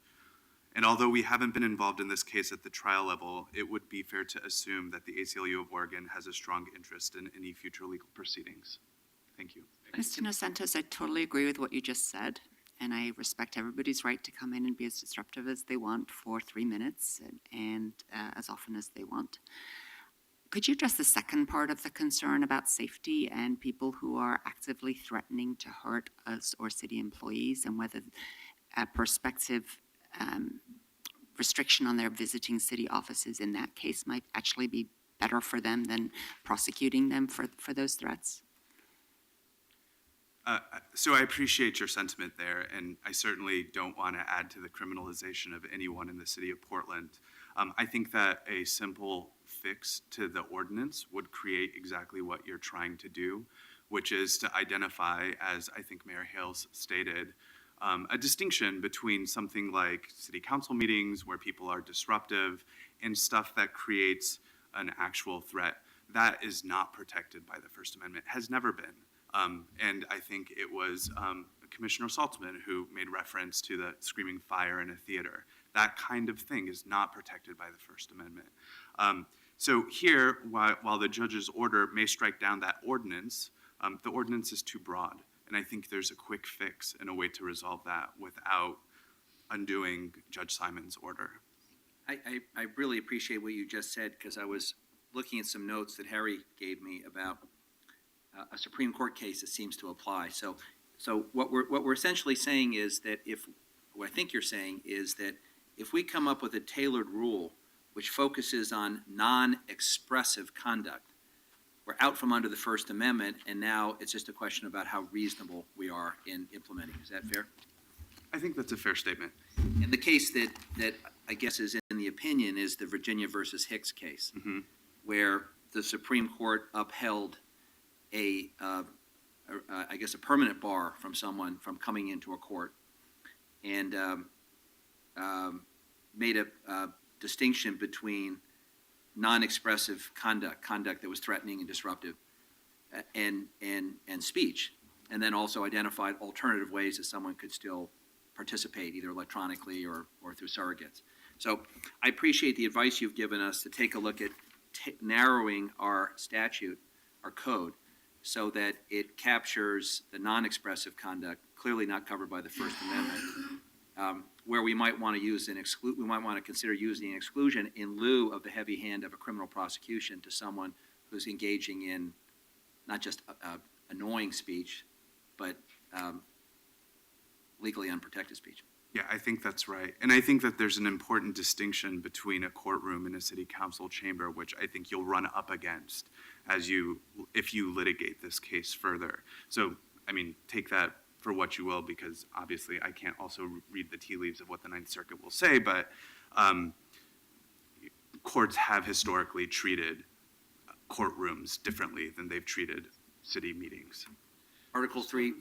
And although we haven't been involved in this case at the trial level, it would be fair to assume that the ACLU of Oregon has a strong interest in any future legal proceedings. Thank you. Mr. Dos Santos, I totally agree with what you just said, and I respect everybody's right to come in and be as disruptive as they want for 3 minutes and as often as they want. Could you address the second part of the concern about safety and people who are actively threatening to hurt us or city employees, and whether a prospective restriction on their visiting city offices in that case might actually be better for them than prosecuting them for those threats? So I appreciate your sentiment there, and I certainly don't want to add to the criminalization of anyone in the city of Portland. I think that a simple fix to the ordinance would create exactly what you're trying to do, which is to identify, as I think Mayor Hales stated, a distinction between something like city council meetings where people are disruptive and stuff that creates an actual threat. That is not protected by the First Amendment, has never been. And I think it was Commissioner Saltzman who made reference to the screaming fire in a theater. That kind of thing is not protected by the First Amendment. So here, while the judge's order may strike down that ordinance, the ordinance is too broad. And I think there's a quick fix and a way to resolve that without undoing Judge Simon's order. I really appreciate what you just said, because I was looking at some notes that Harry gave me about a Supreme Court case that seems to apply. So what we're essentially saying is that what I think you're saying is that if we come up with a tailored rule which focuses on non-expressive conduct, we're out from under the First Amendment, and now it's just a question about how reasonable we are in implementing. Is that fair? I think that's a fair statement. And the case that I guess is in the opinion is the Virginia versus Hicks case, where the Supreme Court upheld I guess a permanent bar from someone from coming into a court, and made a distinction between non-expressive conduct that was threatening and disruptive, and speech, and then also identified alternative ways that someone could still participate, either electronically or through surrogates. So I appreciate the advice you've given us to take a look at narrowing our statute, our code, so that it captures the non-expressive conduct, clearly not covered by the First Amendment, where we might want to use we might want to consider using an exclusion in lieu of the heavy hand of a criminal prosecution to someone who's engaging in not just annoying speech, but legally unprotected speech. Yeah, I think that's right. And I think that there's an important distinction between a courtroom and a city council chamber, which I think you'll run up against if you litigate this case further. So, I mean, take that for what you will, because obviously I can't also read the tea leaves of what the Ninth Circuit will say, but courts have historically treated courtrooms differently than they've treated city meetings. Article 3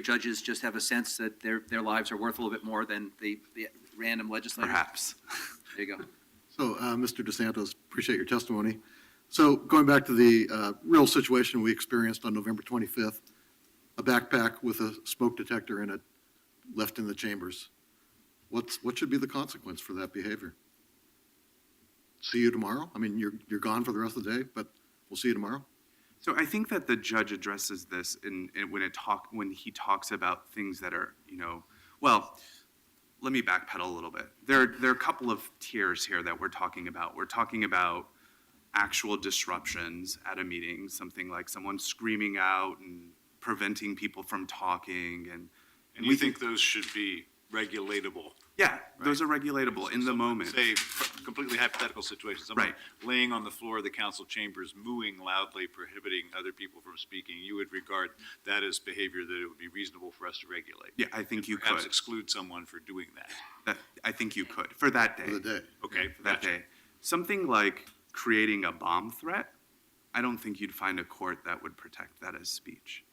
judges just have a sense that their lives are worth a little bit more than the random legislators. Perhaps. There you go. So, Mr. DeSantos, appreciate your testimony. So going back to the real situation we experienced on November 25th, a backpack with a smoke detector in it left in the chambers. What should be the consequence for that behavior? See you tomorrow? I mean, you're gone for the rest of the day, but we'll see you tomorrow? So I think that the judge addresses this when he talks about things that are, well, let me backpedal a little bit. There are a couple of tiers here that we're talking about. We're talking about actual disruptions at a meeting, something like someone screaming out and preventing people from talking. And you think those should be regulatable? Yeah, those are regulatable in the moment. Say, completely hypothetical situation, someone laying on the floor of the council chambers, mooing loudly, prohibiting other people from speaking, you would regard that as behavior that it would be reasonable for us to regulate? Yeah, I think you perhaps could. exclude someone for doing that. I think you could, for that day. For the day. Okay, for that day. Something like creating a bomb threat, I don't think you'd find a court that would protect that as speech.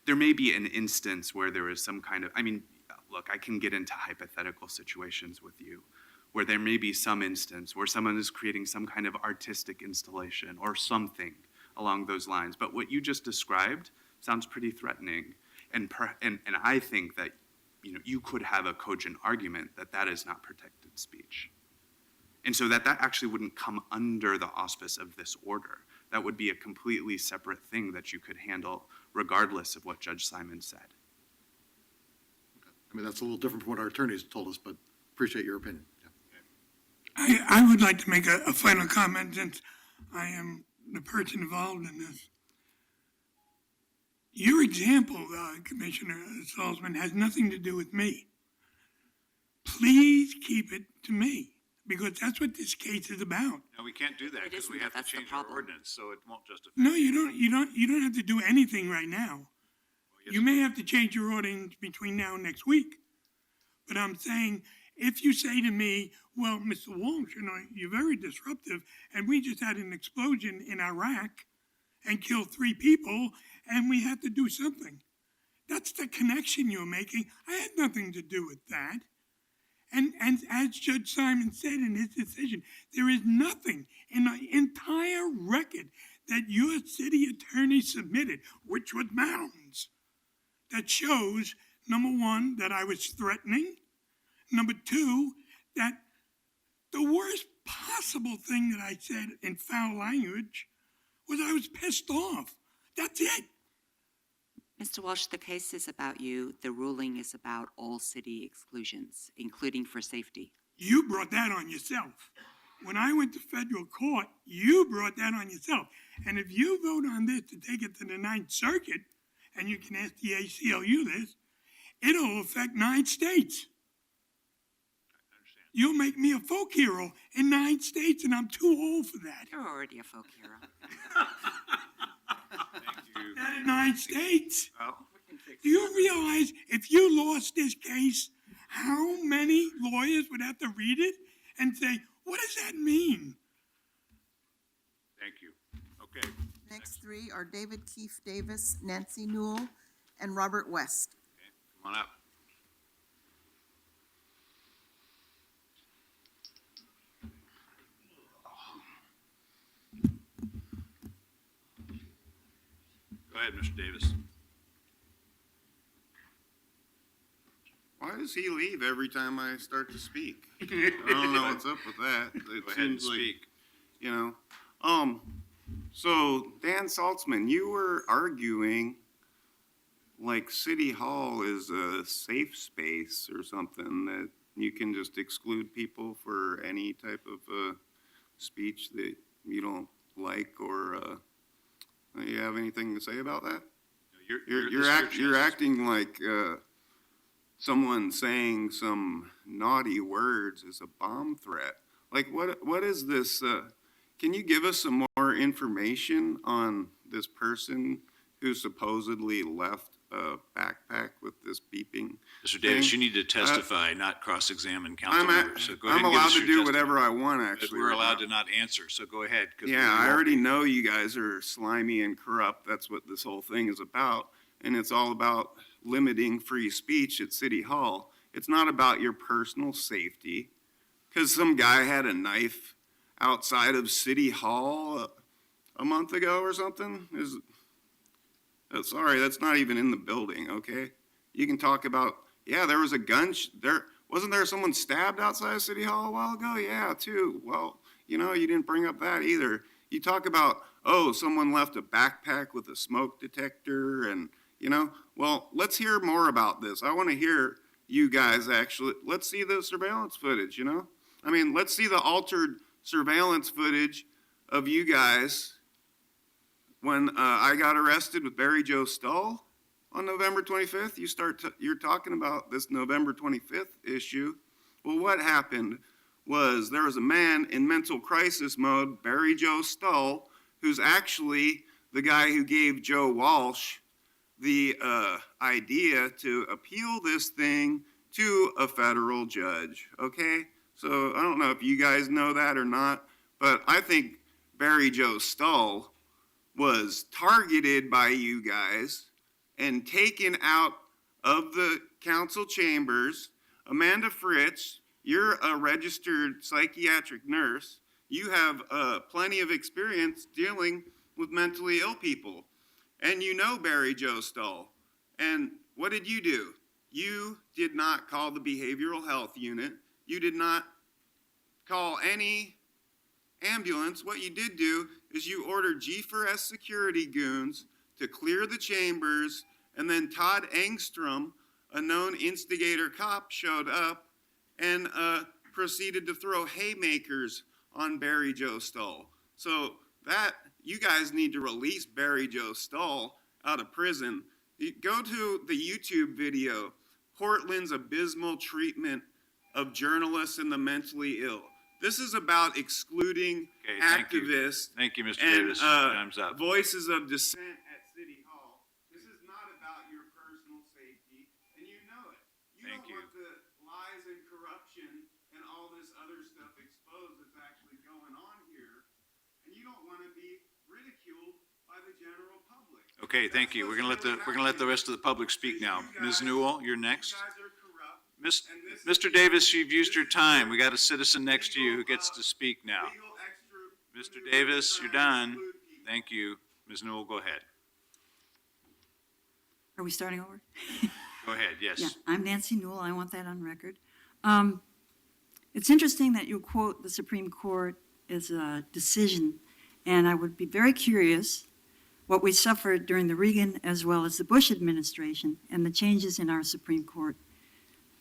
There may be an instance where there is some kind of, look, I can get into hypothetical situations with you where there may be some instance where someone is creating some kind of artistic installation or something along those lines. But what you just described sounds pretty threatening. And I think that, you could have a cogent argument that that is not protected speech. And so that actually wouldn't come under the auspice of this order. That would be a completely separate thing that you could handle regardless of what Judge Simon said. I mean, that's a little different from what our attorneys told us, but appreciate your opinion. I would like to make a final comment since I am the person involved in this. Your example, Commissioner Salzman, has nothing to do with me. Please keep it to me, because that's what this case is about. No, we can't do that because we have to change our ordinance, so it won't justify. No, you don't have to do anything right now. You may have to change your ordinance between now and next week. But I'm saying, if you say to me, well, Mr. Walsh, you're very disruptive, and we just had an explosion in Iraq and killed 3 people, and we had to do something. That's the connection you're making. I had nothing to do with that. And as Judge Simon said in his decision, there is nothing in the entire record that your city attorney submitted, which was mountains, that shows, number one, that I was threatening. Number two, that the worst possible thing that I said in foul language was I was pissed off. That's it. Mr. Walsh, the case is about you. The ruling is about all city exclusions, including for safety. You brought that on yourself. When I went to federal court, you brought that on yourself. And if you vote on this to take it to the Ninth Circuit, and you can ask the ACLU this, it'll affect 9 states. You'll make me a folk hero in 9 states, and I'm too old for that. You're already a folk hero. That in 9 states. Do you realize if you lost this case, how many lawyers would have to read it and say, what does that mean? Thank you. Okay. Next 3 are David Keefe Davis, Nancy Newell, and Robert West. Come on up. Go ahead, Mr. Davis. Why does he leave every time I start to speak? I don't know what's up with that. It Go ahead and seems like, speak. you know. So Dan Saltzman, you were arguing like City Hall is a safe space or something, that you can just exclude people for any type of speech that you don't like, or you have anything to say about that? You're acting like someone saying some naughty words is a bomb threat. Like, what is this? Can you give us some more information on this person who supposedly left a backpack with this beeping? Mr. Davis, thing? you need to testify, not cross-examine council members. So go ahead I'm and give allowed us to your do testimony. whatever I want, But actually. we're right allowed now. to not answer, so go ahead. 'cause Yeah, we I won't already be. know you guys are slimy and corrupt. That's what this whole thing is about. And it's all about limiting free speech at City Hall. It's not about your personal safety. Because some guy had a knife outside of City Hall a month ago or something. Sorry, that's not even in the building, okay? You can talk about, yeah, there was a gun, wasn't there someone stabbed outside of City Hall a while ago? Yeah, too. Well, you didn't bring up that either. You talk about, oh, someone left a backpack with a smoke detector and, well, let's hear more about this. I want to hear you guys actually, let's see the surveillance footage, I mean, let's see the altered surveillance footage of you guys when I got arrested with Barry Joe Stull on November 25th. You're talking about this November 25th issue. Well, what happened was there was a man in mental crisis mode, Barry Joe Stull, who's actually the guy who gave Joe Walsh the idea to appeal this thing to a federal judge, okay? So I don't know if you guys know that or not, but I think Barry Joe Stull was targeted by you guys and taken out of the council chambers. Amanda Fritz, you're a registered psychiatric nurse. You have plenty of experience dealing with mentally ill people. And you know Barry Joe Stull. And what did you do? You did not call the behavioral health unit. You did not call any ambulance. What you did do is you ordered G4S security goons to clear the chambers, and then Todd Engstrom, a known instigator cop, showed up and proceeded to throw haymakers on Barry Joe Stull. So you guys need to release Barry Joe Stull out of prison. Go to the YouTube video, Portland's abysmal treatment of journalists and the mentally ill. This is about excluding activists. Thank you, Mr. and, Davis. Time's up. voices of dissent at City Hall. This is not about your personal safety, and you know it. You don't want the lies and corruption and all this other stuff exposed that's actually going on here, and you don't want to be ridiculed by the general public. Okay, thank you. We're gonna let the rest of the public speak now. Ms. Newell, you're next. You guys are corrupt. Mr. Davis, you've used your time. We got a citizen next to you who gets to speak now. Mr. Davis, you're done. Thank you. Ms. Newell, go ahead. Are we starting over? Go ahead, yes. Yeah, I'm Nancy Newell. I want that on record. It's interesting that you quote the Supreme Court as a decision, and I would be very curious what we suffered during the Reagan as well as the Bush administration and the changes in our Supreme Court.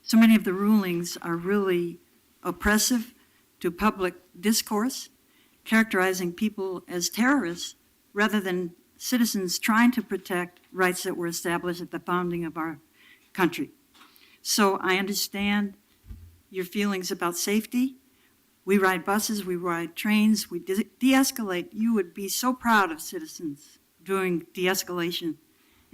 So many of the rulings are really oppressive to public discourse, characterizing people as terrorists rather than citizens trying to protect rights that were established at the founding of our country. So I understand your feelings about safety. We ride buses, we ride trains, we de-escalate. You would be so proud of citizens doing de-escalation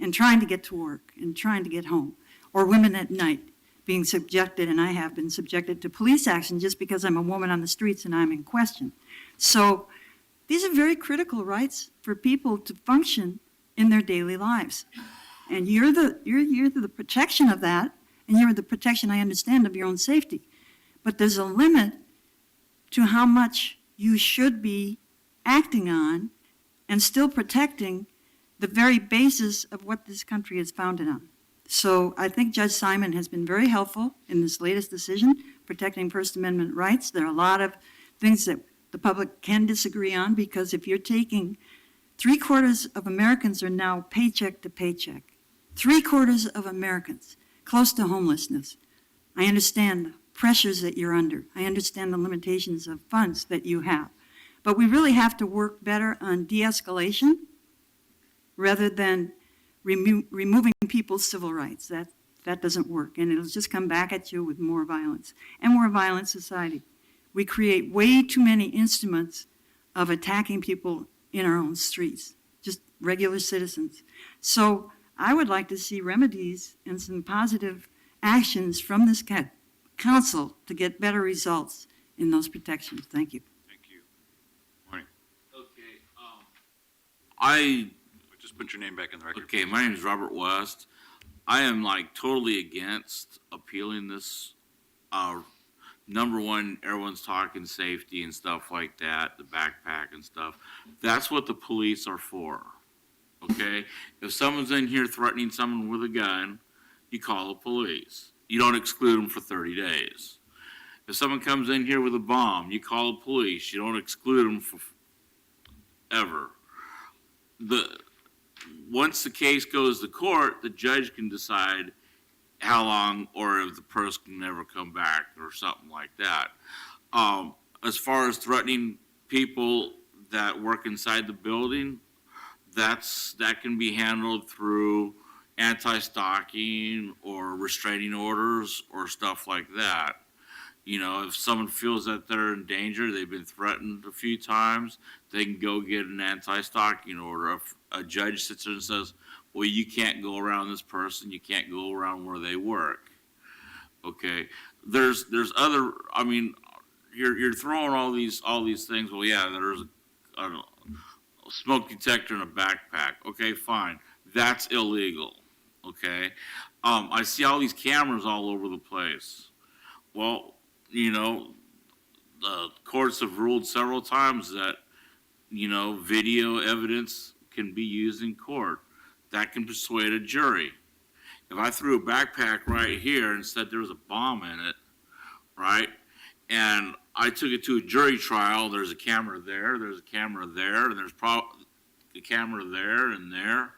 and trying to get to work and trying to get home. Or women at night being subjected, and I have been subjected to police action just because I'm a woman on the streets and I'm in question. So these are very critical rights for people to function in their daily lives. And you're the protection of that, and you're the protection, I understand, of your own safety. But there's a limit to how much you should be acting on and still protecting the very basis of what this country is founded on. So I think Judge Simon has been very helpful in this latest decision, protecting First Amendment rights. There are a lot of things that the public can disagree on, because if you're taking 3/4 of Americans are now paycheck to paycheck. 3/4 of Americans close to homelessness. I understand the pressures that you're under. I understand the limitations of funds that you have. But we really have to work better on de-escalation rather than removing people's civil rights. That doesn't work, and it'll just come back at you with more violence and more violent society. We create way too many instruments of attacking people in our own streets, just regular citizens. So I would like to see remedies and some positive actions from this council to get better results in those protections. Thank you. Thank you. Morning. I Just put your name back in the record. Okay, my name is Robert West. I am like totally against appealing this. Number one, everyone's talking safety and stuff like that, the backpack and stuff. That's what the police are for, okay? If someone's in here threatening someone with a gun, you call the police. You don't exclude them for 30 days. If someone comes in here with a bomb, you call the police. You don't exclude them for ever. Once the case goes to court, the judge can decide how long, or if the person can never come back or something like that. As far as threatening people that work inside the building, that can be handled through anti-stalking or restraining orders or stuff like that. You know, if someone feels that they're in danger, they've been threatened a few times, they can go get an anti-stalking order. If a judge sits there and says, well, you can't go around this person, you can't go around where they work. Okay, there's other, I mean, you're throwing all these things. Well, yeah, there's a smoke detector in a backpack. Okay, fine, that's illegal. Okay, I see all these cameras all over the place. Well, you know, the courts have ruled several times that, you know, video evidence can be used in court. That can persuade a jury. If I threw a backpack right here and said there was a bomb in it, right, and I took it to a jury trial, there's a camera there, there's a camera there, and there's probably a camera there and there,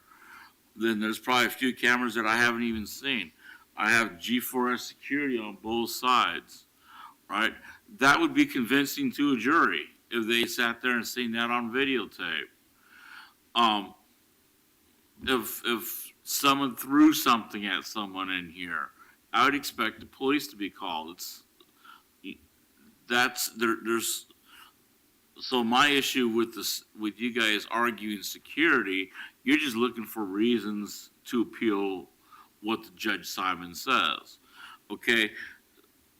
then there's probably a few cameras that I haven't even seen. I have G4S security on both sides, right? That would be convincing to a jury if they sat there and seen that on videotape. If someone threw something at someone in here, I would expect the police to be called. So my issue with you guys arguing security, you're just looking for reasons to appeal what the Judge Simon says. Okay,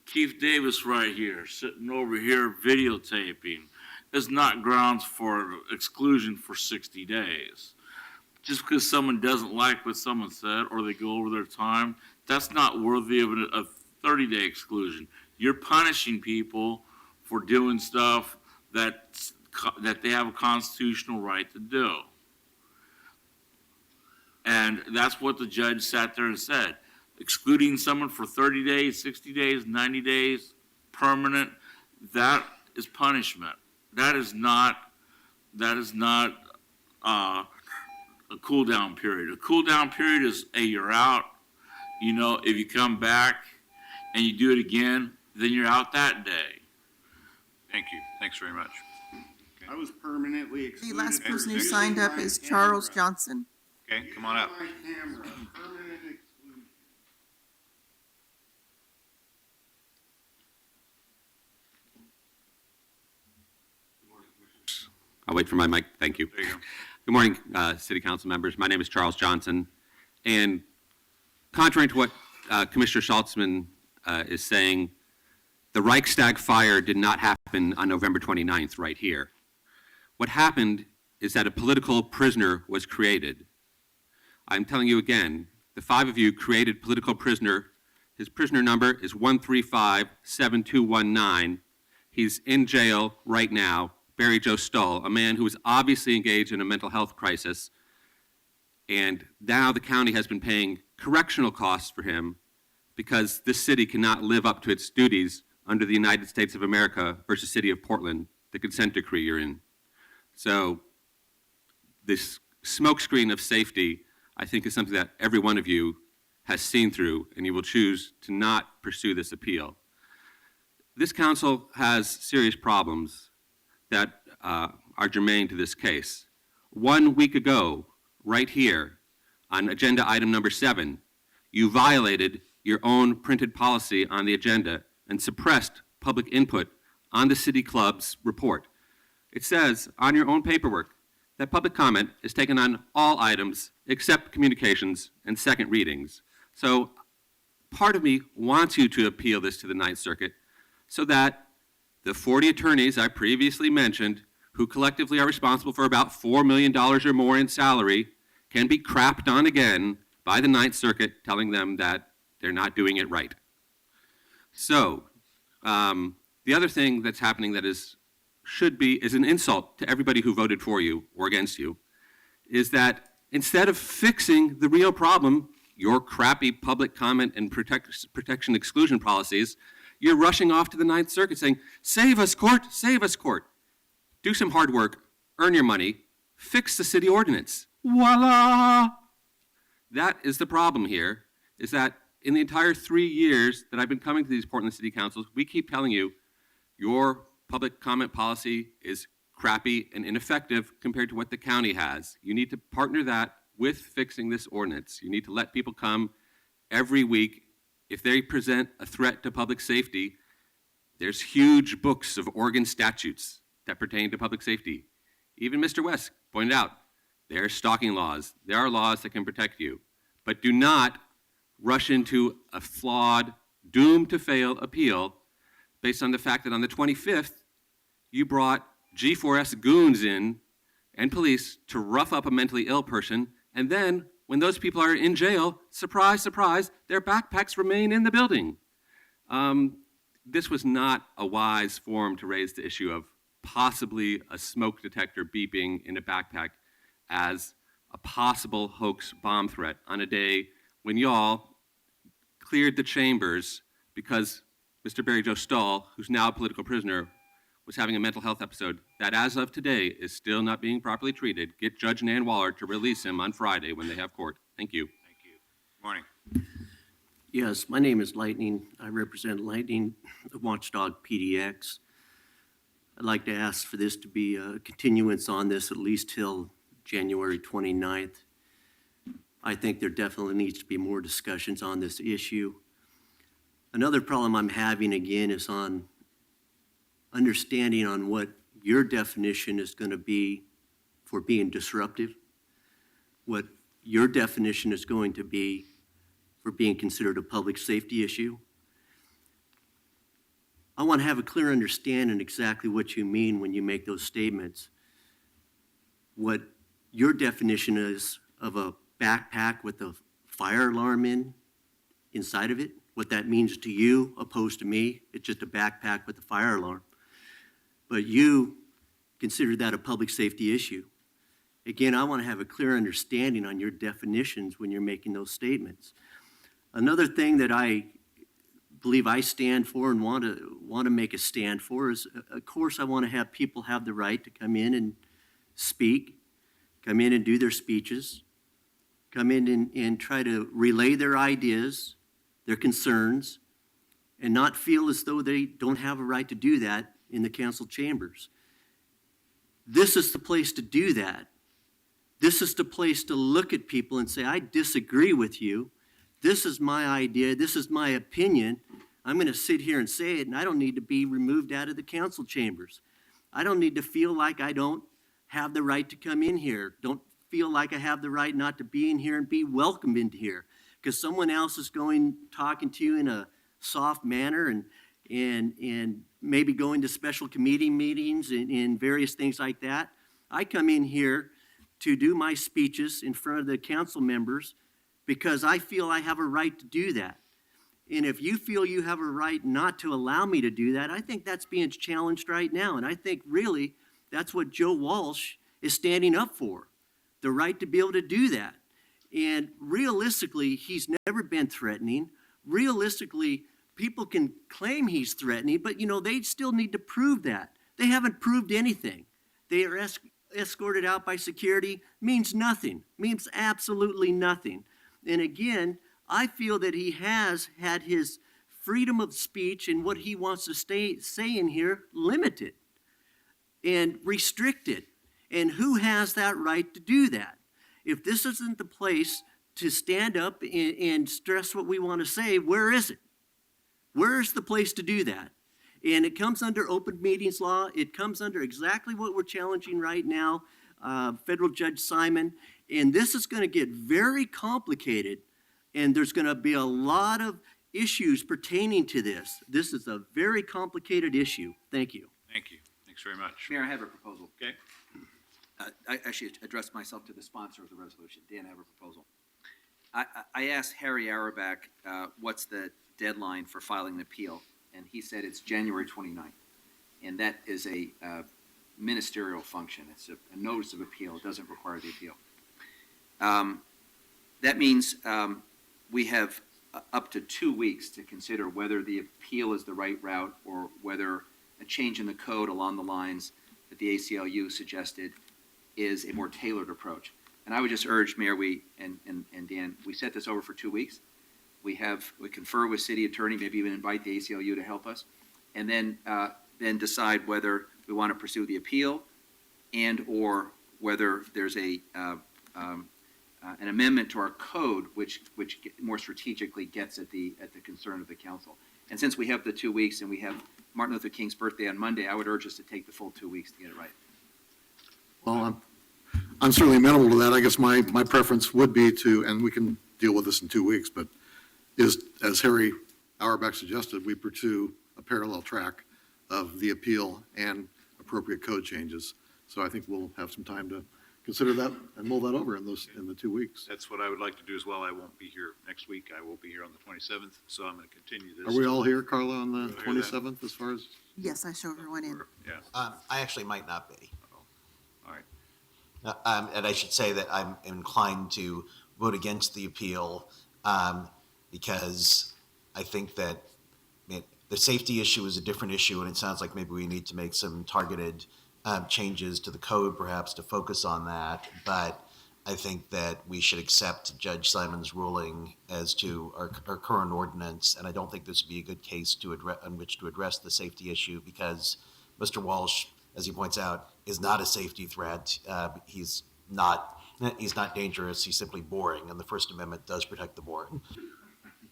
Keith Davis right here, sitting over here videotaping, is not grounds for exclusion for 60 days. Just because someone doesn't like what someone said or they go over their time, that's not worthy of a 30-day exclusion. You're punishing people for doing stuff that they have a constitutional right to do. And that's what the judge sat there and said. Excluding someone for 30 days, 60 days, 90 days, permanent, that is punishment. That is not a cool down period. A cool down period is, hey, you're out. You know, if you come back and you do it again, then you're out that day. Thank you. Thanks very much. I was permanently The excluded. last person who signed up is Charles Johnson. Okay, come on up. My camera, permanent exclusion. I'll wait for my mic. Thank you. There you go. Good morning, City Council members. My name is Charles Johnson. And contrary to what Commissioner Schultzman is saying, the Reichstag fire did not happen on November 29th right here. What happened is that a political prisoner was created. I'm telling you again, the five of you created political prisoner. His prisoner number is 135-7219. He's in jail right now. Barry Joe Stull, a man who was obviously engaged in a mental health crisis. And now the county has been paying correctional costs for him because this city cannot live up to its duties under the United States of America versus City of Portland, the consent decree you're in. So this smokescreen of safety, I think, is something that every one of you has seen through, and you will choose to not pursue this appeal. This council has serious problems that are germane to this case. 1 week ago, right here, on agenda item number 7, you violated your own printed policy on the agenda and suppressed public input on the city club's report. It says on your own paperwork that public comment is taken on all items except communications and second readings. So part of me wants you to appeal this to the Ninth Circuit so that the 40 attorneys I previously mentioned, who collectively are responsible for about $4 million or more in salary, can be crapped on again by the Ninth Circuit, telling them that they're not doing it right. So the other thing that's happening that is an insult to everybody who voted for you or against you, is that instead of fixing the real problem, your crappy public comment and protection exclusion policies, you're rushing off to the Ninth Circuit saying, save us, court, save us, court. Do some hard work, earn your money, fix the city ordinance. Voila! That is the problem here, is that in the entire 3 years that I've been coming to these Portland City Councils, we keep telling you your public comment policy is crappy and ineffective compared to what the county has. You need to partner that with fixing this ordinance. You need to let people come every week. If they present a threat to public safety, there's huge books of Oregon statutes that pertain to public safety. Even Mr. West pointed out, there are stalking laws. There are laws that can protect you. But do not rush into a flawed, doomed to fail appeal based on the fact that on the 25th, you brought G4S goons in and police to rough up a mentally ill person, and then when those people are in jail, surprise, surprise, their backpacks remain in the building. This was not a wise forum to raise the issue of possibly a smoke detector beeping in a backpack as a possible hoax bomb threat on a day when y'all cleared the chambers because Mr. Barry Joe Stahl, who's now a political prisoner, was having a mental health episode that, as of today, is still not being properly treated. Get Judge Nan Waller to release him on Friday when they have court. Thank you. Thank you. Morning. Yes, my name is Lightning. I represent Lightning Watchdog PDX. I'd like to ask for this to be a continuance on this at least till January 29th. I think there definitely needs to be more discussions on this issue. Another problem I'm having again is on understanding on what your definition is going to be for being disruptive, what your definition is going to be for being considered a public safety issue. I want to have a clear understanding exactly what you mean when you make those statements. What your definition is of a backpack with a fire alarm inside of it, what that means to you opposed to me. It's just a backpack with a fire alarm. But you consider that a public safety issue. Again, I want to have a clear understanding on your definitions when you're making those statements. Another thing that I believe I stand for and want to make a stand for is, of course, I want to have people have the right to come in and speak, come in and do their speeches, come in and try to relay their ideas, their concerns, and not feel as though they don't have a right to do that in the council chambers. This is the place to do that. This is the place to look at people and say, I disagree with you. This is my idea. This is my opinion. I'm going to sit here and say it, and I don't need to be removed out of the council chambers. I don't need to feel like I don't have the right to come in here. Don't feel like I have the right not to be in here and be welcomed into here because someone else is talking to you in a soft manner and maybe going to special committee meetings and various things like that. I come in here to do my speeches in front of the council members because I feel I have a right to do that. And if you feel you have a right not to allow me to do that, I think that's being challenged right now. And I think really that's what Joe Walsh is standing up for, the right to be able to do that. And realistically, he's never been threatening. Realistically, people can claim he's threatening, but they still need to prove that. They haven't proved anything. They are escorted out by security, means nothing, means absolutely nothing. And again, I feel that he has had his freedom of speech and what he wants to say in here limited and restricted. And who has that right to do that? If this isn't the place to stand up and stress what we want to say, where is it? Where is the place to do that? And it comes under open meetings law. It comes under exactly what we're challenging right now, Federal Judge Simon. And this is going to get very complicated, and there's going to be a lot of issues pertaining to this. This is a very complicated issue. Thank you. Thank you. Thanks very much. Mayor, I have a proposal. Okay. I actually address myself to the sponsor of the resolution. Dan, I have a proposal. I asked Harry Auerbach, what's the deadline for filing an appeal? And he said it's January 29th. And that is a ministerial function. It's a notice of appeal. It doesn't require the appeal. That means we have up to 2 weeks to consider whether the appeal is the right route or whether a change in the code along the lines that the ACLU suggested is a more tailored approach. And I would just urge, Mayor, and Dan, we set this over for 2 weeks. We confer with city attorney, maybe even invite the ACLU to help us, and then decide whether we want to pursue the appeal and or whether there's an amendment to our code which more strategically gets at the concern of the council. And since we have the 2 weeks and we have Martin Luther King's birthday on Monday, I would urge us to take the full 2 weeks to get it right. Well, I'm certainly amenable to that. I guess my preference would be to, and we can deal with this in 2 weeks, but is, as Harry Auerbach suggested, we pursue a parallel track of the appeal and appropriate code changes. So I think we'll have some time to consider that and mull that over in the 2 weeks. That's what I would like to do as well. I won't be here next week. I will be here on the 27th, so I'm going to continue this. Are we all here, Carla, on the 27th as far as? Yes, I show everyone in. Yeah. I actually might not be. All right. And I should say that I'm inclined to vote against the appeal because I think that the safety issue is a different issue, and it sounds like maybe we need to make some targeted changes to the code perhaps to focus on that. But I think that we should accept Judge Simon's ruling as to our current ordinance, and I don't think this would be a good case on which to address the safety issue because Mr. Walsh, as he points out, is not a safety threat. He's not dangerous. He's simply boring, and the First Amendment does protect the boring.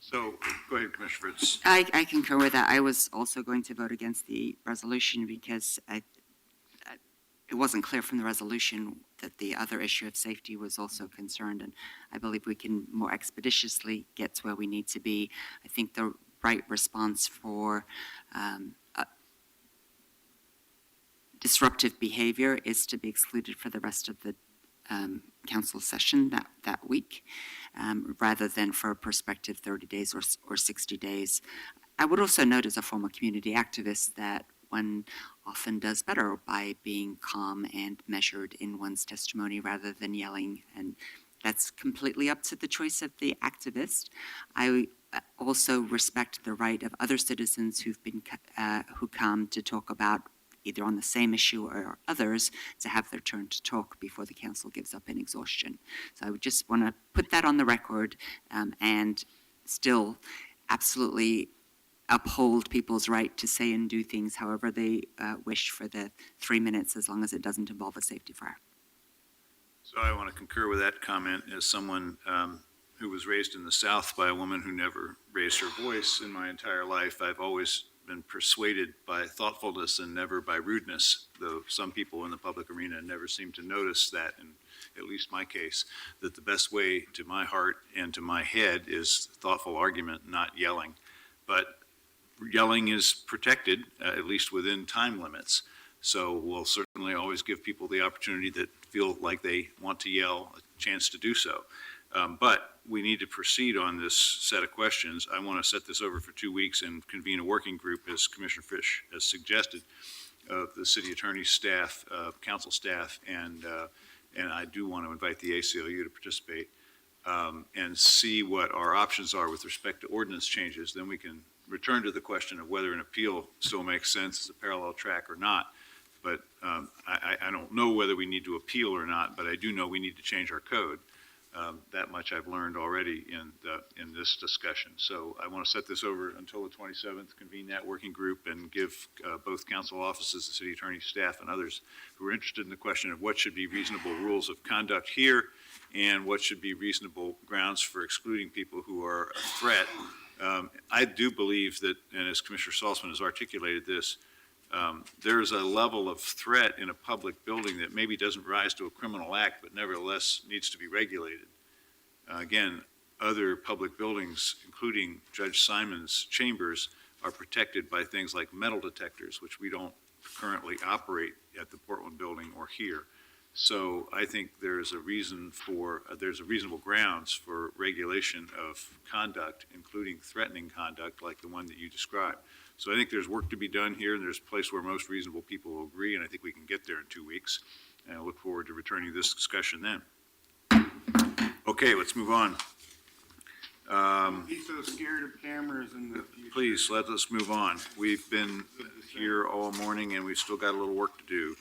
So, go ahead, Commissioner Fritz. I concur with that. I was also going to vote against the resolution because it wasn't clear from the resolution that the other issue of safety was also concerned, and I believe we can more expeditiously get to where we need to be. I think the right response for disruptive behavior is to be excluded for the rest of the council session that week, rather than for a prospective 30 days or 60 days. I would also note as a former community activist that one often does better by being calm and measured in one's testimony rather than yelling, and that's completely up to the choice of the activist. I also respect the right of other citizens who come to talk about either on the same issue or others to have their turn to talk before the council gives up in exhaustion. So I would just want to put that on the record and still absolutely uphold people's right to say and do things however they wish for the 3 minutes, as long as it doesn't involve a safety fire. So I want to concur with that comment as someone who was raised in the South by a woman who never raised her voice in my entire life. I've always been persuaded by thoughtfulness and never by rudeness, though some people in the public arena never seem to notice that, in at least my case, that the best way to my heart and to my head is thoughtful argument, not yelling. But yelling is protected, at least within time limits. So we'll certainly always give people the opportunity that feel like they want to yell a chance to do so. But we need to proceed on this set of questions. I want to set this over for 2 weeks and convene a working group, as Commissioner Fish has suggested, of the city attorney's staff, council staff, and I do want to invite the ACLU to participate. and see what our options are with respect to ordinance changes, then we can return to the question of whether an appeal still makes sense as a parallel track or not. But I don't know whether we need to appeal or not, but I do know we need to change our code. That much I've learned already in this discussion. So I want to set this over until the 27th, convene that working group, and give both council offices, the city attorney, staff, and others who are interested in the question of what should be reasonable rules of conduct here and what should be reasonable grounds for excluding people who are a threat. I do believe that, and as Commissioner Salzman has articulated this, there is a level of threat in a public building that maybe doesn't rise to a criminal act, but nevertheless needs to be regulated. Again, other public buildings, including Judge Simon's chambers, are protected by things like metal detectors, which we don't currently operate at the Portland building or here. So I think there's a reasonable grounds for regulation of conduct, including threatening conduct like the one that you described. So I think there's work to be done here, and there's a place where most reasonable people will agree, and I think we can get there in 2 weeks. And I look forward to returning to this discussion then. Okay, let's move on. He's so scared of cameras in the future. Please, let us move on. We've been here all morning, and we've still got a little work to do.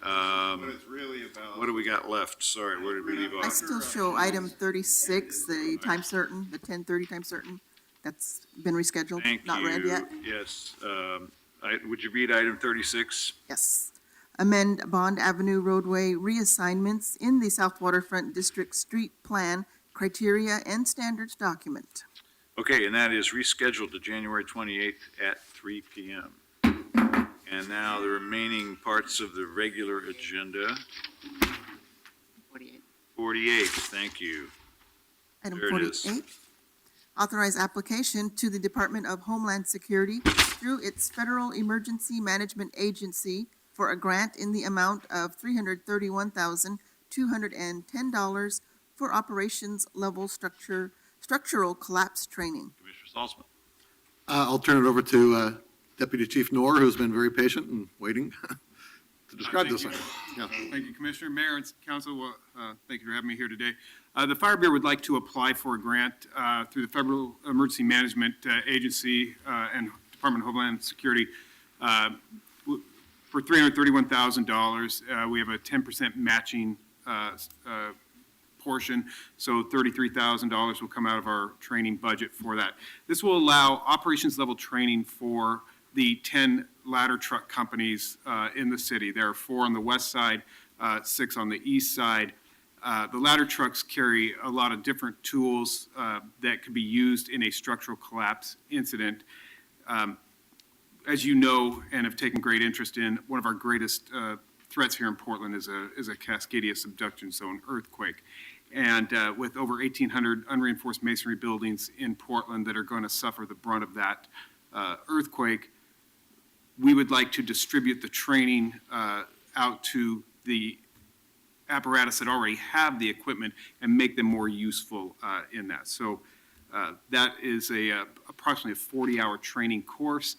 But it's really about. What do we got left? Sorry, where did we leave I off? still show item 36, the time certain, the 10:30 time certain. That's been rescheduled, Thank not you. read yet. Yes. Would you read item 36? Yes. Amend Bond Avenue roadway reassignments in the South Waterfront District Street Plan criteria and standards document. Okay, and that is rescheduled to January 28th at 3 p.m. And now the remaining parts of the regular agenda. 48. 48, thank you. Item There it is. 48, authorize application to the Department of Homeland Security through its Federal Emergency Management Agency for a grant in the amount of $331,210 for operations level structural collapse training. Commissioner Salzman. I'll turn it over to Deputy Chief Noor, who's been very patient and waiting to describe this item. Yeah. Thank you, Commissioner. Mayor and Council, thank you for having me here today. The Fire Bureau would like to apply for a grant through the Federal Emergency Management Agency and Department of Homeland Security for $331,000. We have a 10% matching portion, so $33,000 will come out of our training budget for that. This will allow operations level training for the 10 ladder truck companies in the city. There are 4 on the west side, 6 on the east side. The ladder trucks carry a lot of different tools that could be used in a structural collapse incident. As you know and have taken great interest in, one of our greatest threats here in Portland is a Cascadia subduction zone earthquake. And with over 1,800 unreinforced masonry buildings in Portland that are going to suffer the brunt of that earthquake, we would like to distribute the training out to the apparatus that already have the equipment and make them more useful in that. So that is approximately a 40-hour training course.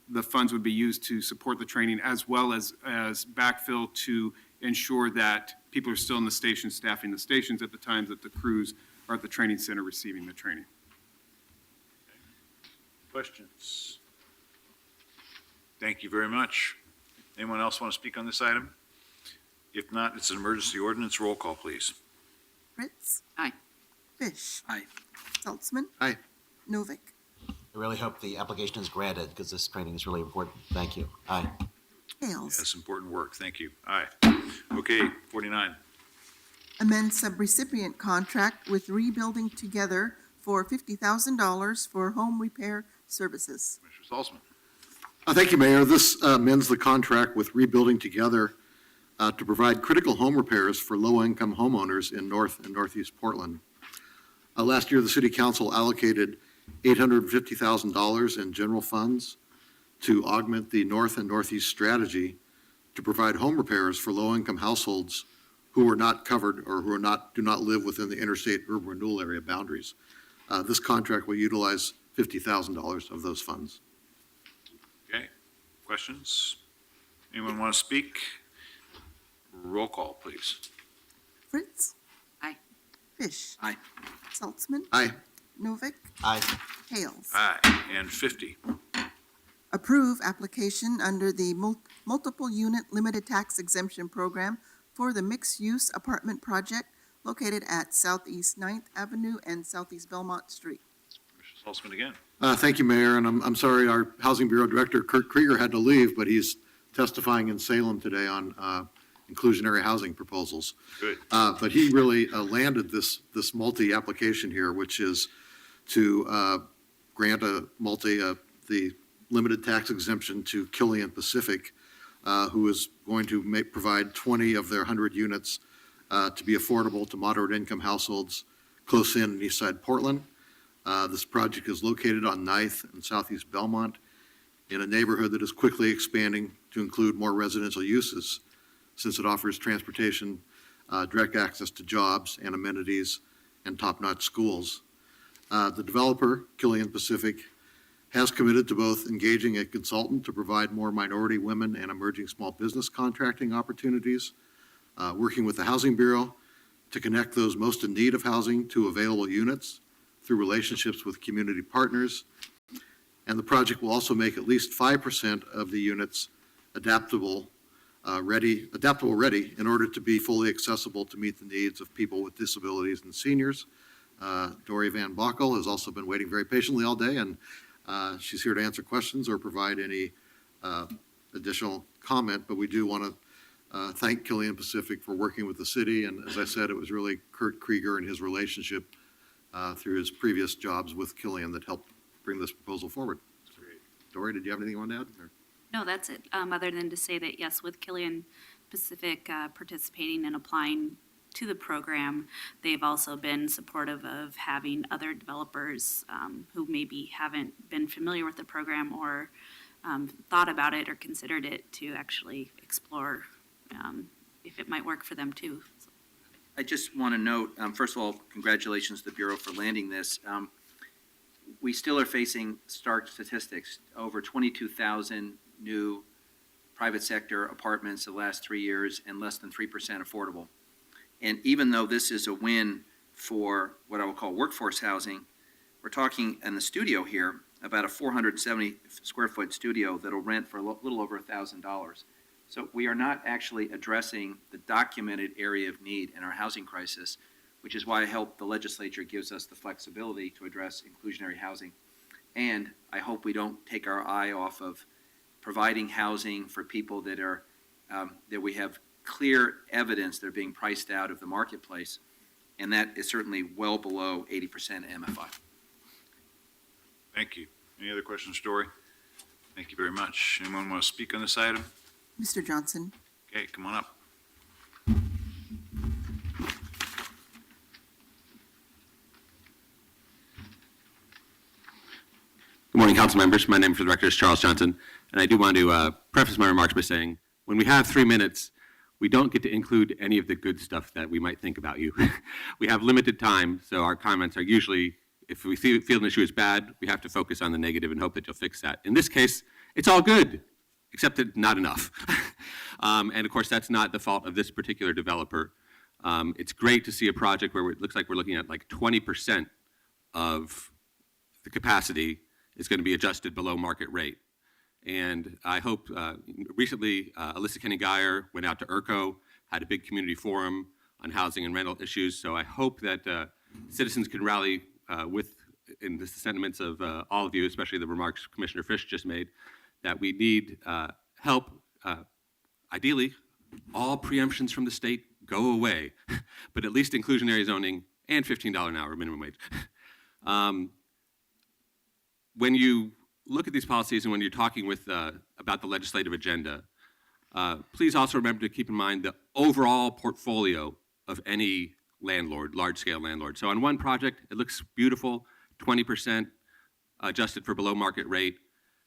The funds would be used to support the training as well as backfill to ensure that people are still in the station, staffing the stations at the times that the crews are at the training center receiving the training. Questions? Thank you very much. Anyone else want to speak on this item? If not, it's an emergency ordinance. Roll call, please. Fritz? Aye. Fish? Aye. Saltzman? Aye. Novick? I really hope the application is granted because this training is really important. Thank you. Aye. Hales? That's important work. Thank you. Aye. Okay, 49. Amend subrecipient contract with Rebuilding Together for $50,000 for home repair services. Commissioner Salzman. Thank you, Mayor. This amends the contract with Rebuilding Together to provide critical home repairs for low-income homeowners in North and Northeast Portland. Last year, the City Council allocated $850,000 in general funds to augment the North and Northeast strategy to provide home repairs for low-income households who are not covered or who do not live within the interstate urban renewal area boundaries. This contract will utilize $50,000 of those funds. Okay, questions? Anyone want to speak? Roll call, please. Fritz? Aye. Fish? Aye. Saltzman, Aye. Novick, Aye. Hales. Aye. And 50. Approve application under the Multiple Unit Limited Tax Exemption Program for the mixed-use apartment project located at Southeast 9th Avenue and Southeast Belmont Street. Commissioner Saltzman again. Thank you, Mayor, and I'm sorry our Housing Bureau Director, Kurt Krieger, had to leave, but he's testifying in Salem today on inclusionary housing proposals. Good. But he really landed this multi-application here, which is to grant the limited tax exemption to Killian Pacific, who is going to provide 20 of their 100 units to be affordable to moderate income households close in East Side Portland. This project is located on 9th and Southeast Belmont in a neighborhood that is quickly expanding to include more residential uses, since it offers transportation, direct access to jobs and amenities, and top-notch schools. The developer, Killian Pacific, has committed to both engaging a consultant to provide more minority women and emerging small business contracting opportunities, working with the Housing Bureau to connect those most in need of housing to available units through relationships with community partners. And the project will also make at least 5% of the units adaptable ready in order to be fully accessible to meet the needs of people with disabilities and seniors. Dory Van Bockel has also been waiting very patiently all day, and she's here to answer questions or provide any additional comment, but we do want to thank Killian Pacific for working with the city, and as I said, it was really Kurt Krieger and his relationship through his previous jobs with Killian that helped bring this proposal forward. Dory, did you have anything you want to add? Or? No, that's it. Other than to say that, yes, with Killian Pacific participating and applying to the program, they've also been supportive of having other developers who maybe haven't been familiar with the program or thought about it or considered it to actually explore if it might work for them too. I just want to note, first of all, congratulations to the Bureau for landing this. We still are facing stark statistics, over 22,000 new private sector apartments the last 3 years and less than 3% affordable. And even though this is a win for what I will call workforce housing, we're talking in the studio here about a 470 square foot studio that'll rent for a little over $1,000. So we are not actually addressing the documented area of need in our housing crisis, which is why I hope the legislature gives us the flexibility to address inclusionary housing. And I hope we don't take our eye off of providing housing for people that are, that we have clear evidence they're being priced out of the marketplace. And that is certainly well below 80% MFI. Thank you. Any other questions, Dory? Thank you very much. Anyone want to speak on this item? Mr. Johnson. Okay, come on up. Good morning, council members. My name for the record is Charles Johnson, and I do want to preface my remarks by saying, when we have 3 minutes, we don't get to include any of the good stuff that we might think about you. We have limited time, so our comments are usually, if we feel an issue is bad, we have to focus on the negative and hope that you'll fix that. In this case, it's all good, except that not enough. And of course, that's not the fault of this particular developer. It's great to see a project where it looks like we're looking at like 20% of the capacity is going to be adjusted below market rate. And I hope, recently, Alyssa Kenny Geyer went out to ERCO, had a big community forum on housing and rental issues. So I hope that citizens can rally in the sentiments of all of you, especially the remarks Commissioner Fish just made, that we need help. Ideally, all preemptions from the state go away, but at least inclusionary zoning and $15 an hour minimum wage. When you look at these policies and when you're talking with about the legislative agenda, please also remember to keep in mind the overall portfolio of any landlord, large-scale landlord. So on one project, it looks beautiful, 20% adjusted for below market rate,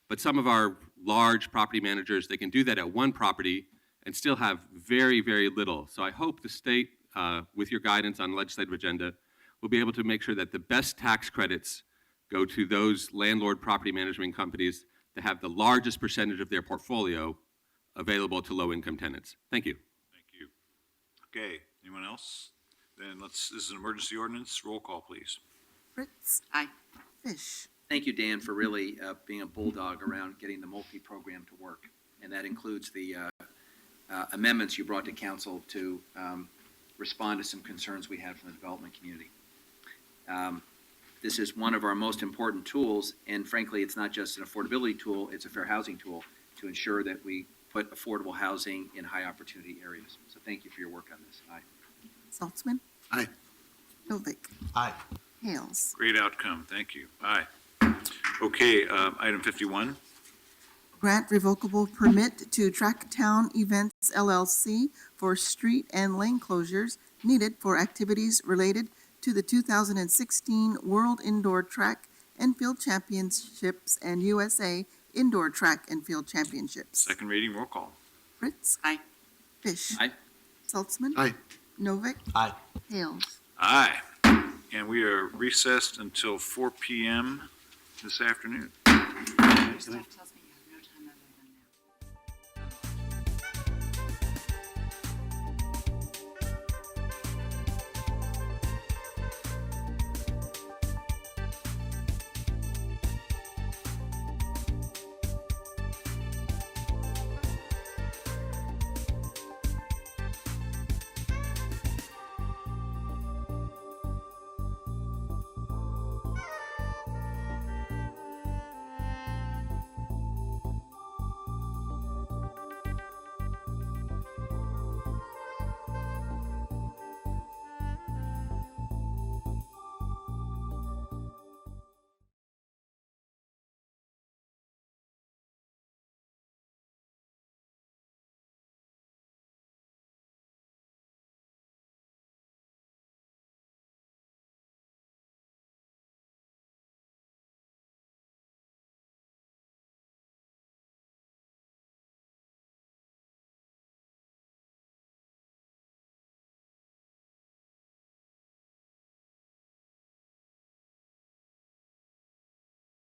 but some of our large property managers, they can do that at one property and still have very, very little. So I hope the state, with your guidance on the legislative agenda, will be able to make sure that the best tax credits go to those landlord property management companies that have the largest percentage of their portfolio available to low-income tenants. Thank you. Thank you. Okay, anyone else? Then this is an emergency ordinance. Roll call, please. Fritz. Aye. Fish. Thank you, Dan, for really being a bulldog around getting the multi-program to work. And that includes the amendments you brought to council to respond to some concerns we had from the development community. This is one of our most important tools, and frankly, it's not just an affordability tool, it's a fair housing tool to ensure that we put affordable housing in high-opportunity areas. So thank you for your work on this. Aye. Saltzman. Aye. Novick. Aye. Hales. Great outcome. Thank you. Aye. Okay, item 51. Grant revocable permit to Tracktown Events LLC for street and lane closures needed for activities related to the 2016 World Indoor Track and Field Championships and USA Indoor Track and Field Championships. Second reading, roll call. Fritz. Aye. Fish. Aye. Saltzman. Aye. Novick. Aye. Hales. Aye. And we are recessed until 4 p.m. this afternoon. Staff tells me